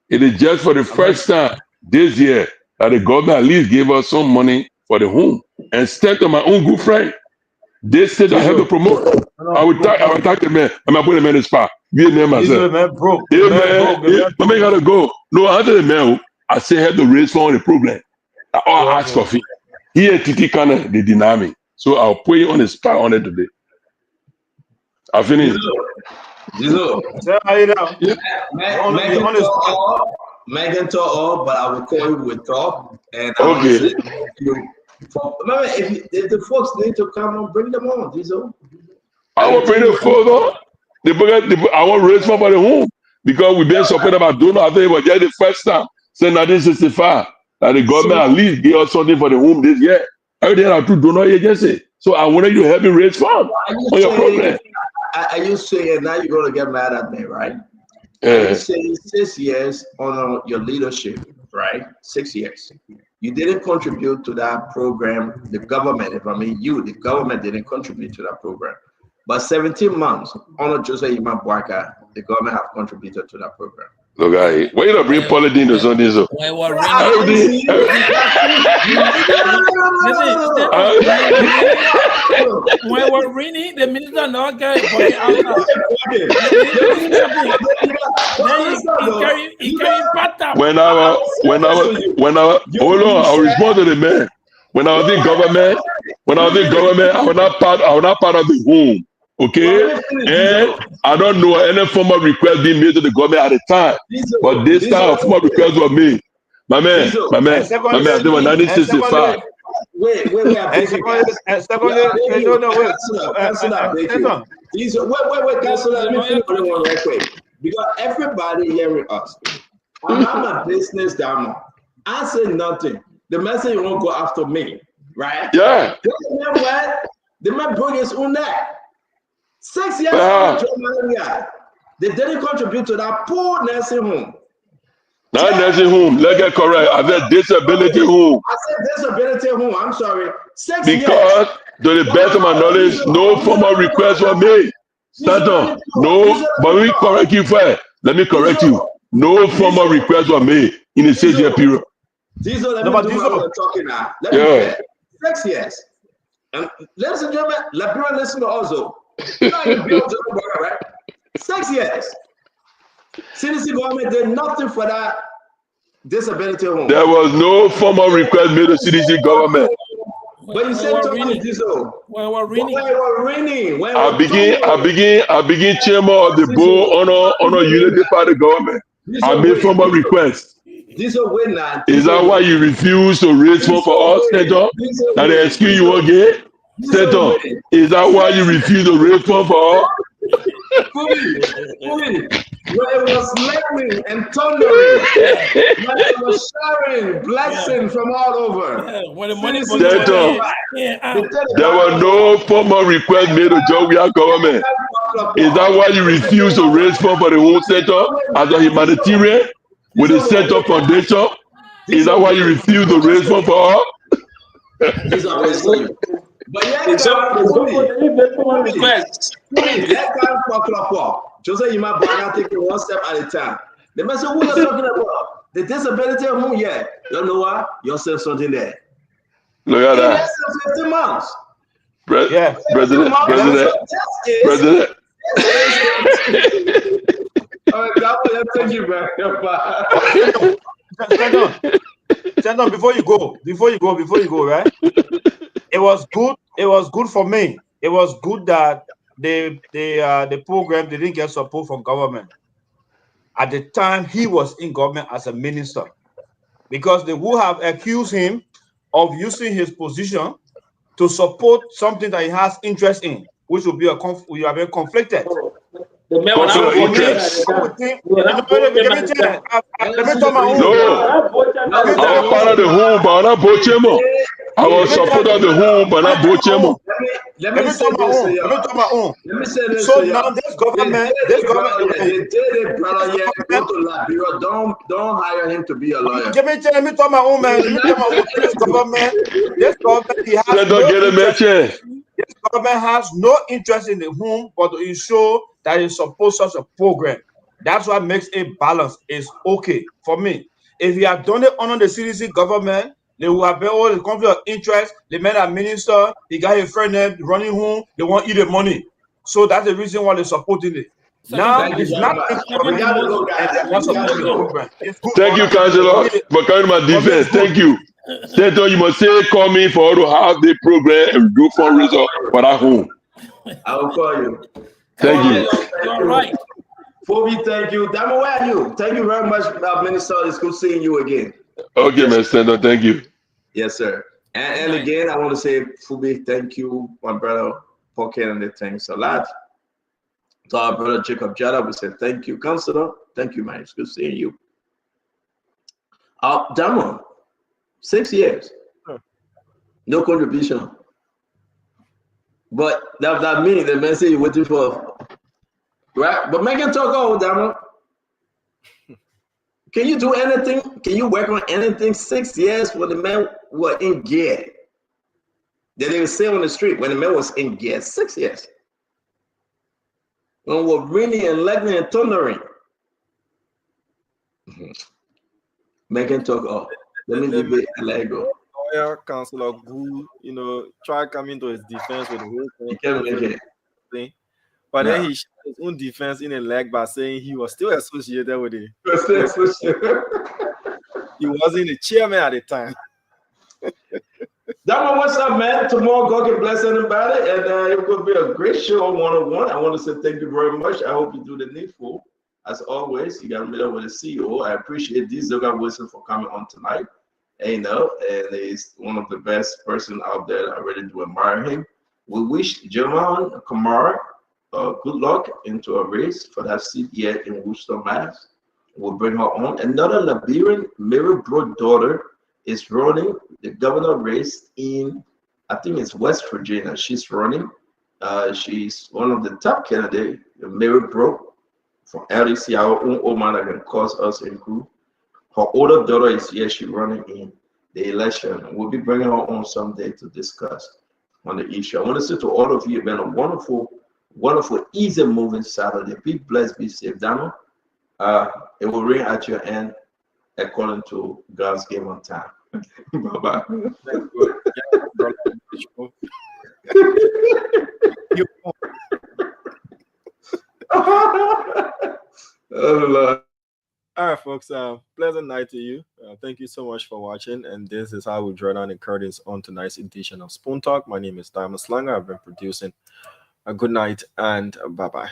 It is just for the first time this year that the government at least gave us some money for the home. And Stanton, my own good friend, They said I have to promote. I will tag the man. I'm gonna put the man in spot. Be a man myself. Man broke. Yeah, man. My man gotta go. No, after the man, I say I have to raise for the problem. I ask for fee. He and Titi Kana, they deny me. So I'll put you on the spot on it today. I finished. Jizo. Yeah. Megan talk, but I will call you with talk. And I okay. Remember, if the folks need to come on, bring them on, Jizo. I will bring the folks on. I want to raise for the home because we've been supported by donor. I think it was just the first time since 1965 that the government at least gave us something for the home this year. Everything I do donor agency. So I wanted you to help me raise funds on your problem. Are you saying now you're going to get mad at me, right? Yeah. You saying 6 years on your leadership, right? 6 years. You didn't contribute to that program. The government, the government didn't contribute to that program. But 17 months on Joseph Yuma Boaka, the government have contributed to that program. Look, why you not bring politics on this? When we're reading, the minister not carry when I hold on, I'll respond to the man. When I was in government, I was not part of the home. Okay, and I don't know any formal request being made to the government at the time, but this time formal request was made. My man, I think it was 1965. Wait, cancel that. Let me finish the one right quick. Because everybody hearing us. I'm a business down. I said nothing. The message won't go after me, right? Yeah. The man broke his own neck. 6 years they didn't contribute to that poor nursing home. Not nursing home, let's get correct. I said disability home. I said disability home, I'm sorry. 6 years. Because to the best of my knowledge, no formal requests were made. Stanton, no, but let me correct you first. Let me correct you. No formal requests were made in the 6 year period. These are what we're talking now. Let me 6 years. And ladies and gentlemen, Liberia listen also. Right? 6 years. CDC government did nothing for that disability home. There was no formal request made to CDC government. But you said when we're reading. I begin chairman of the board honor unity party government. I made formal requests. Is that why you refuse to raise funds for us, Senator? And the excuse you won't get? Senator, is that why you refuse to raise funds for us? Where it was lightning and thundering, where it was showering, blessing from all over. Senator, there were no formal request made to Georgia government. Is that why you refuse to raise funds for the whole center as a humanitarian with the Center Foundation? Is that why you refuse to raise funds for us? But Joseph Yuma Boaka taking one step at a time. The man said, who are talking about? The disability of whom? Yeah. You know what? You said something there. Look at that. 15 months. President. All right, God, thank you, man. Stand on before you go, right? It was good for me. It was good that the program didn't get support from government at the time he was in government as a minister, because they would have accused him of using his position to support something that he has interest in, which will be we are very conflicted. The man Let me talk my own. No, I was part of the home, but not Bochemo. I was supporter of the home, but not Bochemo. Let me talk my own. Let me say this. So now this government, they did it, brother. Yeah, go to Liberia. Don't hire him to be a lawyer. Let me talk my own, man. Let me talk my own. This government, he has this government has no interest in the home, but to ensure that it supports such a program. That's what makes a balance. Is okay for me. If you have done it under the CDC government, They will have all the conflict of interest. The man a minister, he got a friend there running home, they want to eat the money. So that's the reason why they're supporting it. Now it's not Thank you, Councillor, for coming to my defense. Thank you. Senator, you must say call me for to have the program and do fundraiser for that home. I will call you. Thank you. You're right. Phoebe, thank you. Damo, where are you? Thank you very much, Minister. It's good seeing you again. Okay, Mr. Senator, thank you. Yes, sir. And again, I want to say, Phoebe, thank you, my brother, for carrying the things a lot. To our brother Jacob Jada, we say thank you. Councillor, thank you, man. It's good seeing you. Damo, 6 years. No contribution. But that means the man say you're waiting for, right? But make it talk all, Damo. Can you do anything? Can you work on anything? 6 years when the man was in gear. They didn't say on the street when the man was in gear. 6 years. When we're raining and lightning and thundering. Making talk off. Let me leave it and let it go. Councillor Gu, try coming to his defense with the whole thing. But then he shot his own defense in a leg by saying he was still associated with it. He wasn't the chairman at the time. Damo, what's up, man? Tomorrow, God can bless anybody, and it will be a great show on 101. I want to say thank you very much. I hope you do the needful. As always, you got to meet up with the CEO. I appreciate this Zoga Wilson for coming on tonight. And he's one of the best person out there. I really do admire him. We wish Jamal Kamara good luck into a race for that seat here in Worcester, Mass. We'll bring her on. Another Liberian, Mary Broad daughter, is running the governor race in, I think it's West Virginia. She's running. She's one of the top candidates, Mary Broad from LDC, our own old man that can cause us in group. Her older daughter is here. She's running in the election. We'll be bringing her on someday to discuss on the issue. I want to say to all of you, it's been a wonderful, easy moving Saturday. Be blessed, be safe. Damo, it will ring at your end according to God's game on time. Bye-bye. Oh, Lord. All right, folks. Pleasant night to you. Thank you so much for watching. And this is how we draw down the curtains on tonight's edition of Spoon Talk. My name is Diamond Slanger. I've been producing. A good night and bye-bye.